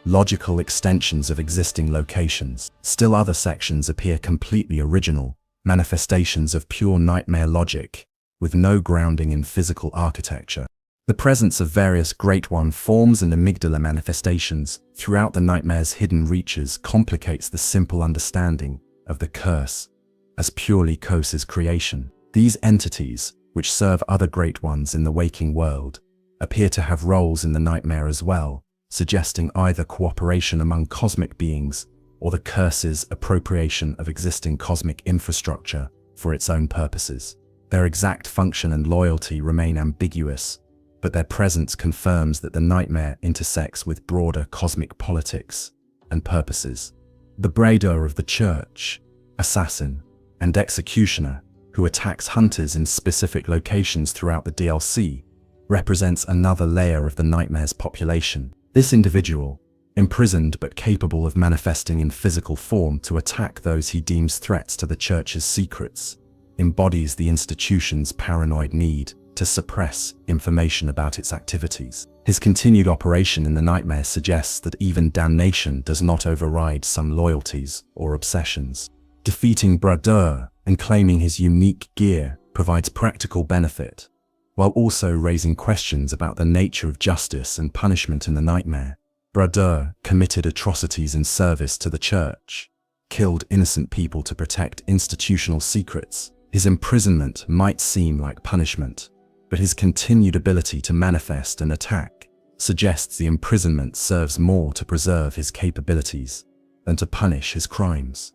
Logical extensions of existing locations. Still other sections appear completely original, manifestations of pure nightmare logic, with no grounding in physical architecture. The presence of various Great One forms and amygdala manifestations throughout the nightmare's hidden reaches complicates the simple understanding of the curse as purely Kos's creation. These entities, which serve other Great Ones in the waking world, appear to have roles in the nightmare as well, suggesting either cooperation among cosmic beings or the curse's appropriation of existing cosmic infrastructure for its own purposes. Their exact function and loyalty remain ambiguous, but their presence confirms that the nightmare intersects with broader cosmic politics and purposes. The Braider of the Church, assassin, and executioner, who attacks hunters in specific locations throughout the DLC, represents another layer of the nightmare's population. This individual, imprisoned but capable of manifesting in physical form to attack those he deems threats to the Church's secrets, embodies the institution's paranoid need to suppress information about its activities. His continued operation in the nightmare suggests that even damnation does not override some loyalties or obsessions. Defeating Braider and claiming his unique gear provides practical benefit, while also raising questions about the nature of justice and punishment in the nightmare. Braider committed atrocities in service to the Church, killed innocent people to protect institutional secrets. His imprisonment might seem like punishment, but his continued ability to manifest and attack suggests the imprisonment serves more to preserve his capabilities than to punish his crimes.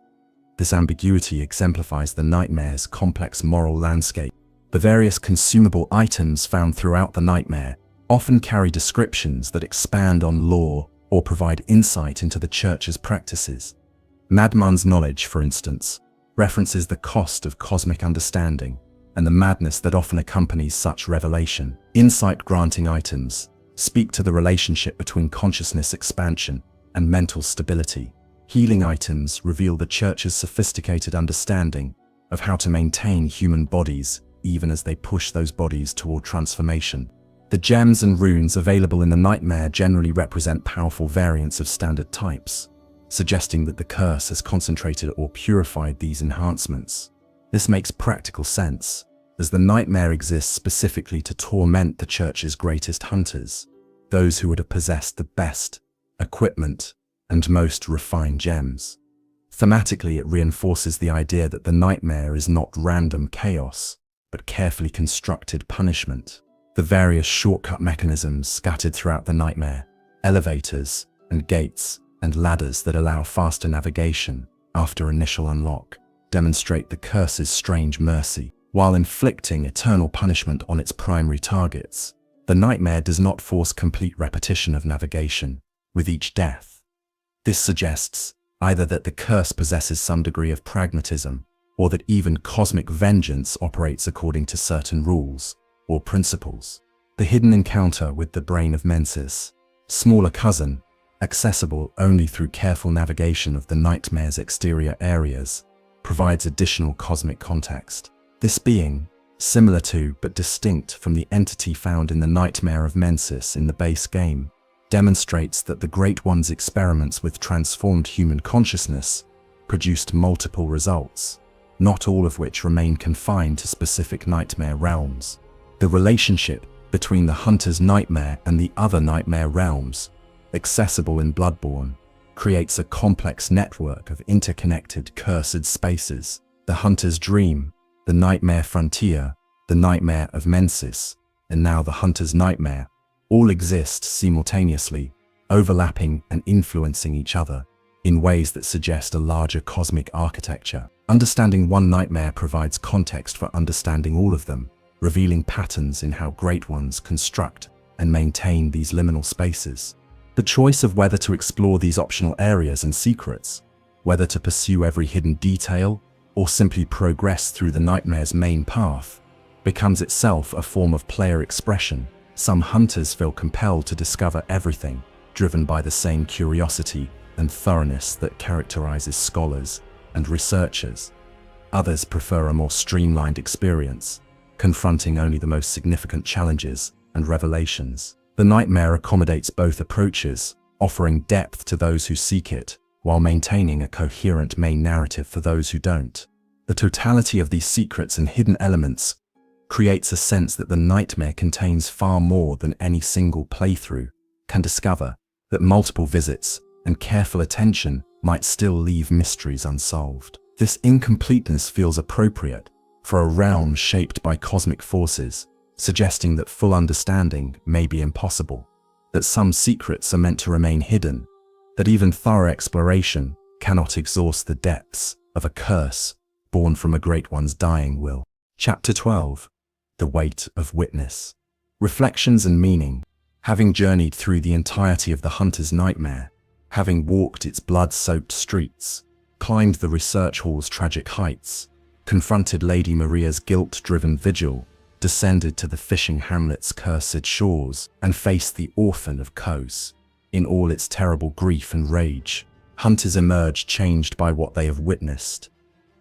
This ambiguity exemplifies the nightmare's complex moral landscape. The various consumable items found throughout the nightmare often carry descriptions that expand on lore or provide insight into the Church's practices. Madman's knowledge, for instance, references the cost of cosmic understanding and the madness that often accompanies such revelation. Insight-granting items speak to the relationship between consciousness expansion and mental stability. Healing items reveal the Church's sophisticated understanding of how to maintain human bodies even as they push those bodies toward transformation. The gems and runes available in the nightmare generally represent powerful variants of standard types, suggesting that the curse has concentrated or purified these enhancements. This makes practical sense, as the nightmare exists specifically to torment the Church's greatest hunters, those who would have possessed the best equipment and most refined gems. Thematically, it reinforces the idea that the nightmare is not random chaos, but carefully constructed punishment. The various shortcut mechanisms scattered throughout the nightmare, elevators and gates and ladders that allow faster navigation after initial unlock, demonstrate the curse's strange mercy. While inflicting eternal punishment on its primary targets, the nightmare does not force complete repetition of navigation with each death. This suggests either that the curse possesses some degree of pragmatism, or that even cosmic vengeance operates according to certain rules or principles. The hidden encounter with the brain of Mensis, smaller cousin, accessible only through careful navigation of the nightmare's exterior areas, provides additional cosmic context. This being, similar to but distinct from the entity found in the Nightmare of Mensis in the base game, demonstrates that the Great One's experiments with transformed human consciousness produced multiple results, not all of which remain confined to specific nightmare realms. The relationship between the hunter's nightmare and the other nightmare realms, accessible in Bloodborne, creates a complex network of interconnected, cursed spaces. The hunter's dream, the nightmare frontier, the nightmare of Mensis, and now the hunter's nightmare, all exist simultaneously, overlapping and influencing each other in ways that suggest a larger cosmic architecture. Understanding one nightmare provides context for understanding all of them, revealing patterns in how great ones construct and maintain these liminal spaces. The choice of whether to explore these optional areas and secrets, whether to pursue every hidden detail or simply progress through the nightmare's main path, becomes itself a form of player expression. Some hunters feel compelled to discover everything, driven by the same curiosity and thoroughness that characterizes scholars and researchers. Others prefer a more streamlined experience, confronting only the most significant challenges and revelations. The nightmare accommodates both approaches, offering depth to those who seek it, while maintaining a coherent main narrative for those who don't. The totality of these secrets and hidden elements creates a sense that the nightmare contains far more than any single playthrough can discover, that multiple visits and careful attention might still leave mysteries unsolved. This incompleteness feels appropriate for a realm shaped by cosmic forces, suggesting that full understanding may be impossible, that some secrets are meant to remain hidden, that even thorough exploration cannot exhaust the depths of a curse born from a great one's dying will. Chapter 12. The Weight of Witness. Reflections and meaning. Having journeyed through the entirety of the hunter's nightmare, having walked its blood-soaked streets, climbed the research hall's tragic heights, confronted Lady Maria's guilt-driven vigil, descended to the fishing hamlet's cursed shores, and faced the orphan of Kos. In all its terrible grief and rage, hunters emerge changed by what they have witnessed.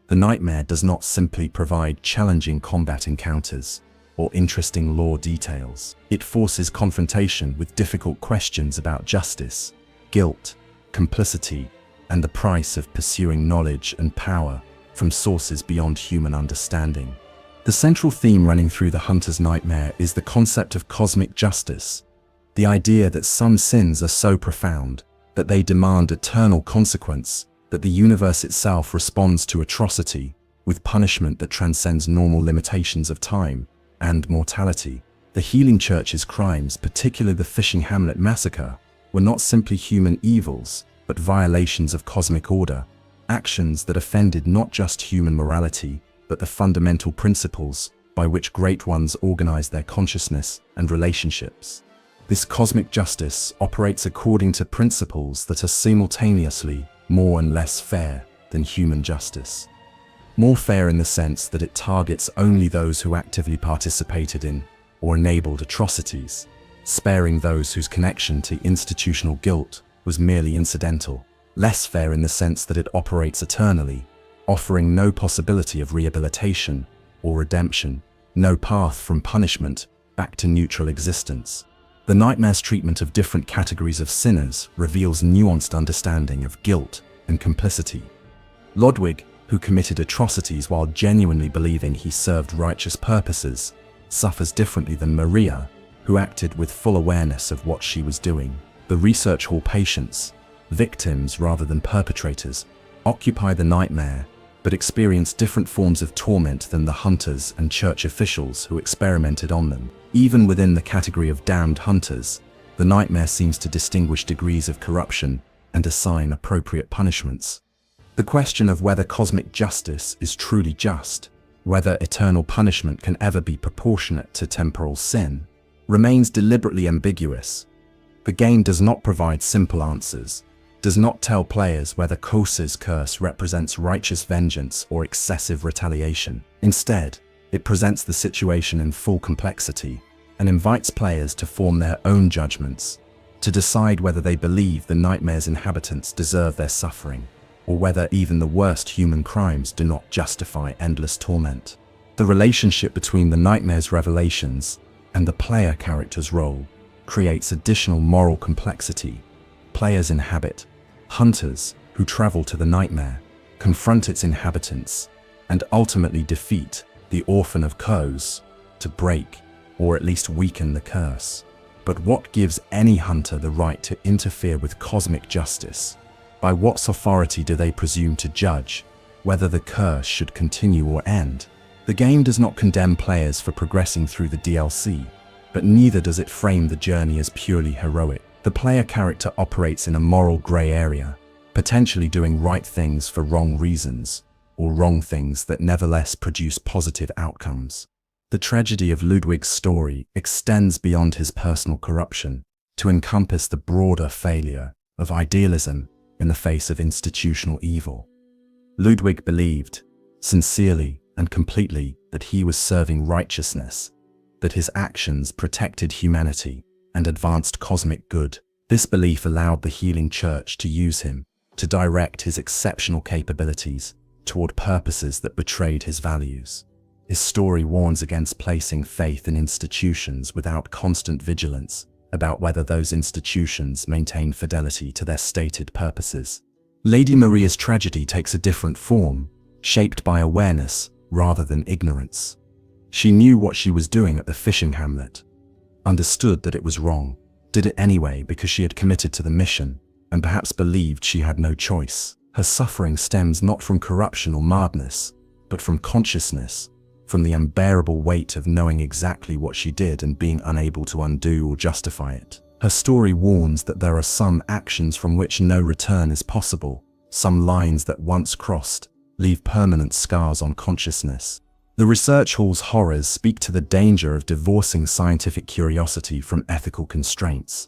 The nightmare does not simply provide challenging combat encounters or interesting lore details. It forces confrontation with difficult questions about justice, guilt, complicity, and the price of pursuing knowledge and power from sources beyond human understanding. The central theme running through the hunter's nightmare is the concept of cosmic justice, the idea that some sins are so profound that they demand eternal consequence, that the universe itself responds to atrocity with punishment that transcends normal limitations of time and mortality. The Healing Church's crimes, particularly the fishing hamlet massacre, were not simply human evils, but violations of cosmic order, actions that offended not just human morality, but the fundamental principles by which great ones organize their consciousness and relationships. This cosmic justice operates according to principles that are simultaneously more and less fair than human justice. More fair in the sense that it targets only those who actively participated in or enabled atrocities, sparing those whose connection to institutional guilt was merely incidental. Less fair in the sense that it operates eternally, offering no possibility of rehabilitation or redemption, no path from punishment back to neutral existence. The nightmare's treatment of different categories of sinners reveals nuanced understanding of guilt and complicity. Ludwig, who committed atrocities while genuinely believing he served righteous purposes, suffers differently than Maria, who acted with full awareness of what she was doing. The research hall patients, victims rather than perpetrators, occupy the nightmare, but experience different forms of torment than the hunters and church officials who experimented on them. Even within the category of damned hunters, the nightmare seems to distinguish degrees of corruption and assign appropriate punishments. The question of whether cosmic justice is truly just, whether eternal punishment can ever be proportionate to temporal sin, remains deliberately ambiguous. The game does not provide simple answers, does not tell players whether Kos's curse represents righteous vengeance or excessive retaliation. Instead, it presents the situation in full complexity and invites players to form their own judgments, to decide whether they believe the nightmare's inhabitants deserve their suffering, or whether even the worst human crimes do not justify endless torment. The relationship between the nightmare's revelations and the player character's role creates additional moral complexity. Players inhabit hunters who travel to the nightmare, confront its inhabitants, and ultimately defeat the orphan of Kos to break or at least weaken the curse. But what gives any hunter the right to interfere with cosmic justice? By what authority do they presume to judge whether the curse should continue or end? The game does not condemn players for progressing through the DLC, but neither does it frame the journey as purely heroic. The player character operates in a moral grey area, potentially doing right things for wrong reasons, or wrong things that nevertheless produce positive outcomes. The tragedy of Ludwig's story extends beyond his personal corruption to encompass the broader failure of idealism in the face of institutional evil. Ludwig believed, sincerely and completely, that he was serving righteousness, that his actions protected humanity and advanced cosmic good. This belief allowed the healing church to use him to direct his exceptional capabilities toward purposes that betrayed his values. His story warns against placing faith in institutions without constant vigilance about whether those institutions maintain fidelity to their stated purposes. Lady Maria's tragedy takes a different form, shaped by awareness rather than ignorance. She knew what she was doing at the fishing hamlet, understood that it was wrong, did it anyway because she had committed to the mission, and perhaps believed she had no choice. Her suffering stems not from corruption or madness, but from consciousness, from the unbearable weight of knowing exactly what she did and being unable to undo or justify it. Her story warns that there are some actions from which no return is possible, some lines that once crossed leave permanent scars on consciousness. The research hall's horrors speak to the danger of divorcing scientific curiosity from ethical constraints.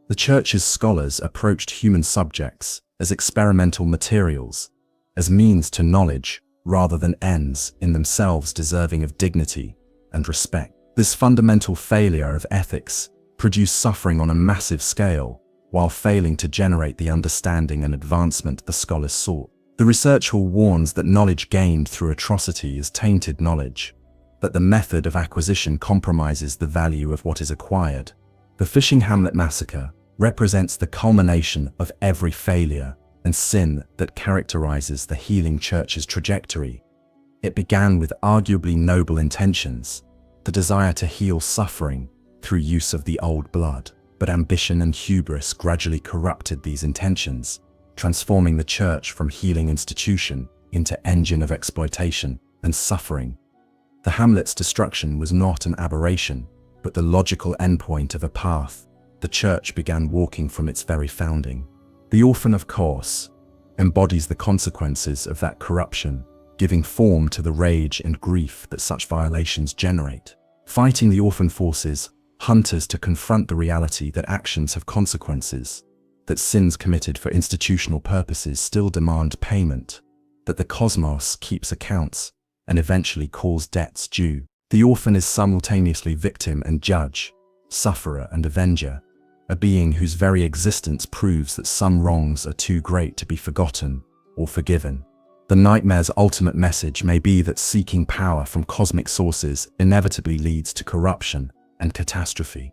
The church's scholars approached human subjects as experimental materials, as means to knowledge rather than ends in themselves deserving of dignity and respect. This fundamental failure of ethics produced suffering on a massive scale, while failing to generate the understanding and advancement the scholars sought. The research hall warns that knowledge gained through atrocity is tainted knowledge, that the method of acquisition compromises the value of what is acquired. The Fishing Hamlet massacre represents the culmination of every failure and sin that characterizes the healing church's trajectory. It began with arguably noble intentions, the desire to heal suffering through use of the old blood, but ambition and hubris gradually corrupted these intentions, transforming the church from healing institution into engine of exploitation and suffering. The hamlet's destruction was not an aberration, but the logical endpoint of a path the church began walking from its very founding. The orphan, of course, embodies the consequences of that corruption, giving form to the rage and grief that such violations generate. Fighting the orphan forces hunters to confront the reality that actions have consequences, that sins committed for institutional purposes still demand payment, that the cosmos keeps accounts and eventually calls debts due. The orphan is simultaneously victim and judge, sufferer and avenger, a being whose very existence proves that some wrongs are too great to be forgotten or forgiven. The nightmare's ultimate message may be that seeking power from cosmic sources inevitably leads to corruption and catastrophe.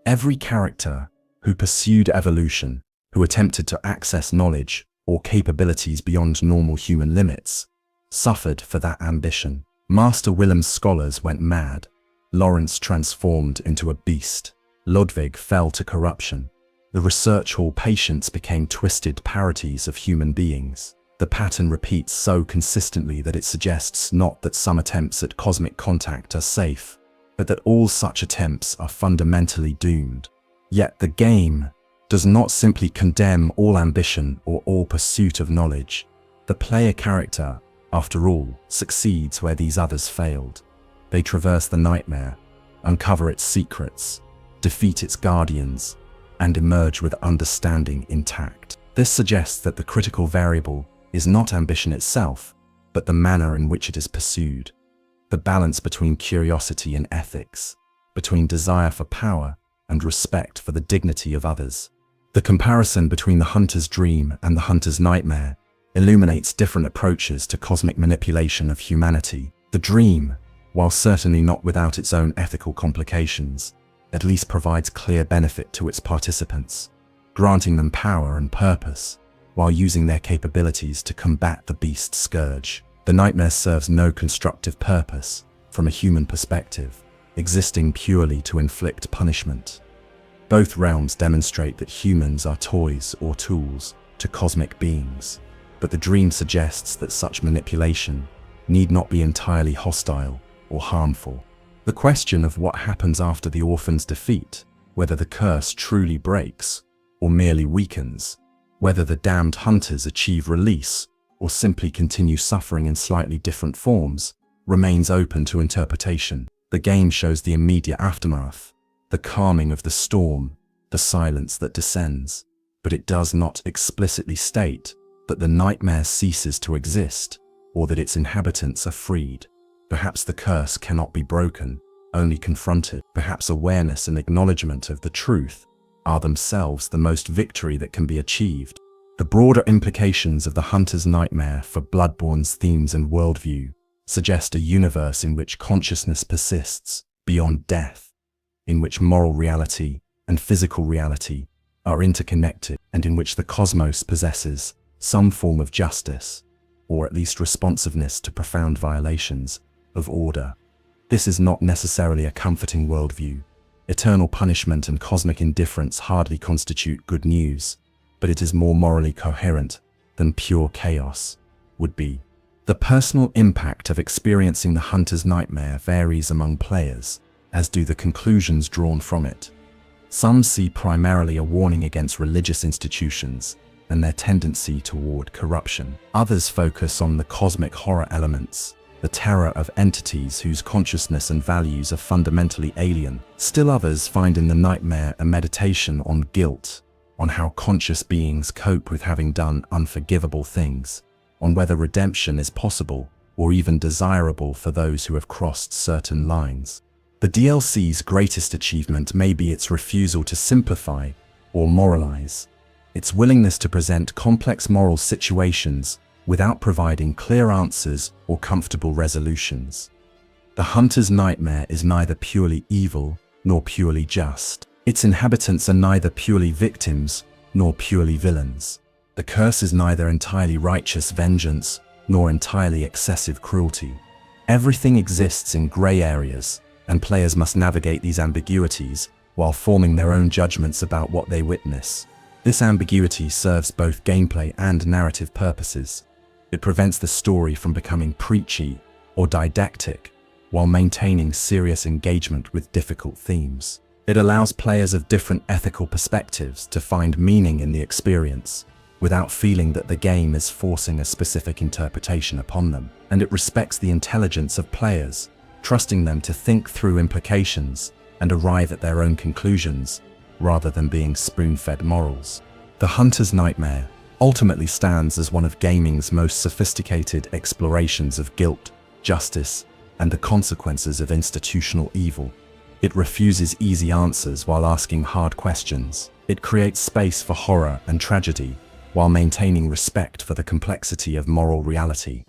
Every character who pursued evolution, who attempted to access knowledge or capabilities beyond normal human limits, suffered for that ambition. Master Willem's scholars went mad. Lawrence transformed into a beast. Ludwig fell to corruption. The research hall patients became twisted parodies of human beings. The pattern repeats so consistently that it suggests not that some attempts at cosmic contact are safe, but that all such attempts are fundamentally doomed. Yet the game does not simply condemn all ambition or all pursuit of knowledge. The player character, after all, succeeds where these others failed. They traverse the nightmare, uncover its secrets, defeat its guardians, and emerge with understanding intact. This suggests that the critical variable is not ambition itself, but the manner in which it is pursued, the balance between curiosity and ethics, between desire for power and respect for the dignity of others. The comparison between the hunter's dream and the hunter's nightmare illuminates different approaches to cosmic manipulation of humanity. The dream, while certainly not without its own ethical complications, at least provides clear benefit to its participants, granting them power and purpose, while using their capabilities to combat the beast's scourge. The nightmare serves no constructive purpose from a human perspective, existing purely to inflict punishment. Both realms demonstrate that humans are toys or tools to cosmic beings. But the dream suggests that such manipulation need not be entirely hostile or harmful. The question of what happens after the orphan's defeat, whether the curse truly breaks or merely weakens, whether the damned hunters achieve release or simply continue suffering in slightly different forms, remains open to interpretation. The game shows the immediate aftermath, the calming of the storm, the silence that descends, but it does not explicitly state that the nightmare ceases to exist or that its inhabitants are freed. Perhaps the curse cannot be broken, only confronted. Perhaps awareness and acknowledgement of the truth are themselves the most victory that can be achieved. The broader implications of the hunter's nightmare for Bloodborne's themes and worldview suggest a universe in which consciousness persists beyond death, in which moral reality and physical reality are interconnected, and in which the cosmos possesses some form of justice, or at least responsiveness to profound violations of order. This is not necessarily a comforting worldview. Eternal punishment and cosmic indifference hardly constitute good news, but it is more morally coherent than pure chaos would be. The personal impact of experiencing the hunter's nightmare varies among players, as do the conclusions drawn from it. Some see primarily a warning against religious institutions and their tendency toward corruption. Others focus on the cosmic horror elements, the terror of entities whose consciousness and values are fundamentally alien. Still others find in the nightmare a meditation on guilt, on how conscious beings cope with having done unforgivable things, on whether redemption is possible or even desirable for those who have crossed certain lines. The DLC's greatest achievement may be its refusal to simplify or moralize, its willingness to present complex moral situations without providing clear answers or comfortable resolutions. The hunter's nightmare is neither purely evil nor purely just. Its inhabitants are neither purely victims nor purely villains. The curse is neither entirely righteous vengeance nor entirely excessive cruelty. Everything exists in grey areas, and players must navigate these ambiguities while forming their own judgments about what they witness. This ambiguity serves both gameplay and narrative purposes. It prevents the story from becoming preachy or didactic, while maintaining serious engagement with difficult themes. It allows players of different ethical perspectives to find meaning in the experience, without feeling that the game is forcing a specific interpretation upon them. And it respects the intelligence of players, trusting them to think through implications and arrive at their own conclusions, rather than being spoon-fed morals. The hunter's nightmare ultimately stands as one of gaming's most sophisticated explorations of guilt, justice, and the consequences of institutional evil. It refuses easy answers while asking hard questions. It creates space for horror and tragedy while maintaining respect for the complexity of moral reality.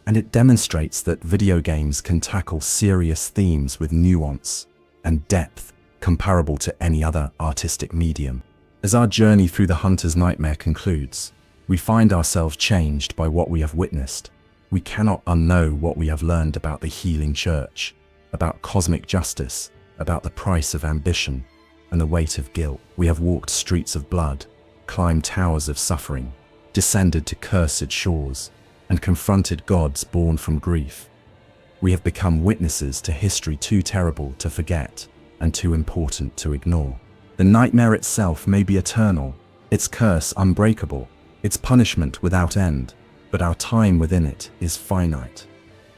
And it demonstrates that video games can tackle serious themes with nuance and depth comparable to any other artistic medium. As our journey through the hunter's nightmare concludes, we find ourselves changed by what we have witnessed. We cannot unknow what we have learned about the healing church, about cosmic justice, about the price of ambition, and the weight of guilt. We have walked streets of blood, climbed towers of suffering, descended to cursed shores, and confronted gods born from grief. We have become witnesses to history too terrible to forget and too important to ignore. The nightmare itself may be eternal, its curse unbreakable, its punishment without end, but our time within it is finite.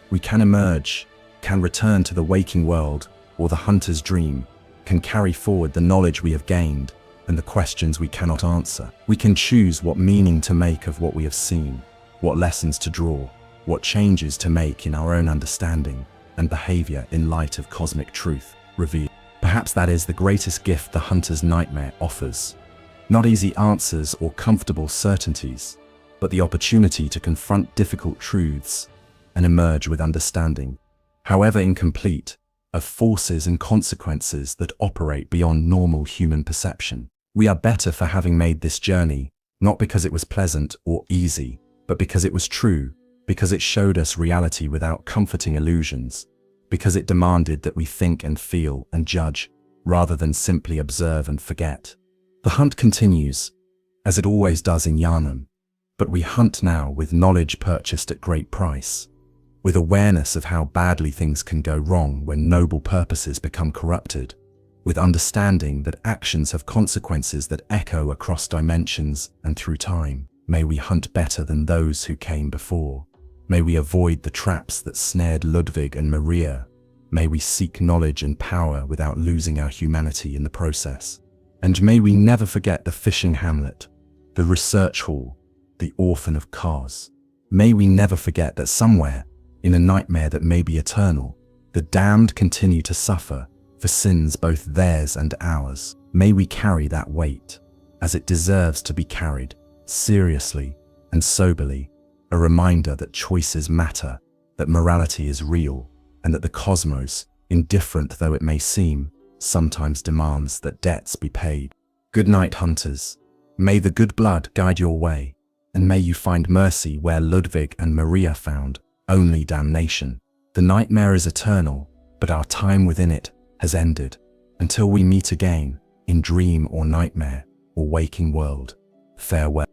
We can emerge, can return to the waking world or the hunter's dream, can carry forward the knowledge we have gained and the questions we cannot answer. We can choose what meaning to make of what we have seen, what lessons to draw, what changes to make in our own understanding and behavior in light of cosmic truth revealed. Perhaps that is the greatest gift the hunter's nightmare offers. Not easy answers or comfortable certainties, but the opportunity to confront difficult truths and emerge with understanding, however incomplete, of forces and consequences that operate beyond normal human perception. We are better for having made this journey, not because it was pleasant or easy, but because it was true, because it showed us reality without comforting illusions, because it demanded that we think and feel and judge, rather than simply observe and forget. The hunt continues, as it always does in Yharnam. But we hunt now with knowledge purchased at great price, with awareness of how badly things can go wrong when noble purposes become corrupted, with understanding that actions have consequences that echo across dimensions and through time. May we hunt better than those who came before. May we avoid the traps that snared Ludwig and Maria. May we seek knowledge and power without losing our humanity in the process. And may we never forget the fishing hamlet, the research hall, the orphan of Kars. May we never forget that somewhere, in a nightmare that may be eternal, the damned continue to suffer for sins both theirs and ours. May we carry that weight, as it deserves to be carried, seriously and soberly, a reminder that choices matter, that morality is real, and that the cosmos, indifferent though it may seem, sometimes demands that debts be paid. Good night, hunters. May the good blood guide your way, and may you find mercy where Ludwig and Maria found only damnation. The nightmare is eternal, but our time within it has ended. Until we meet again, in dream or nightmare or waking world, farewell.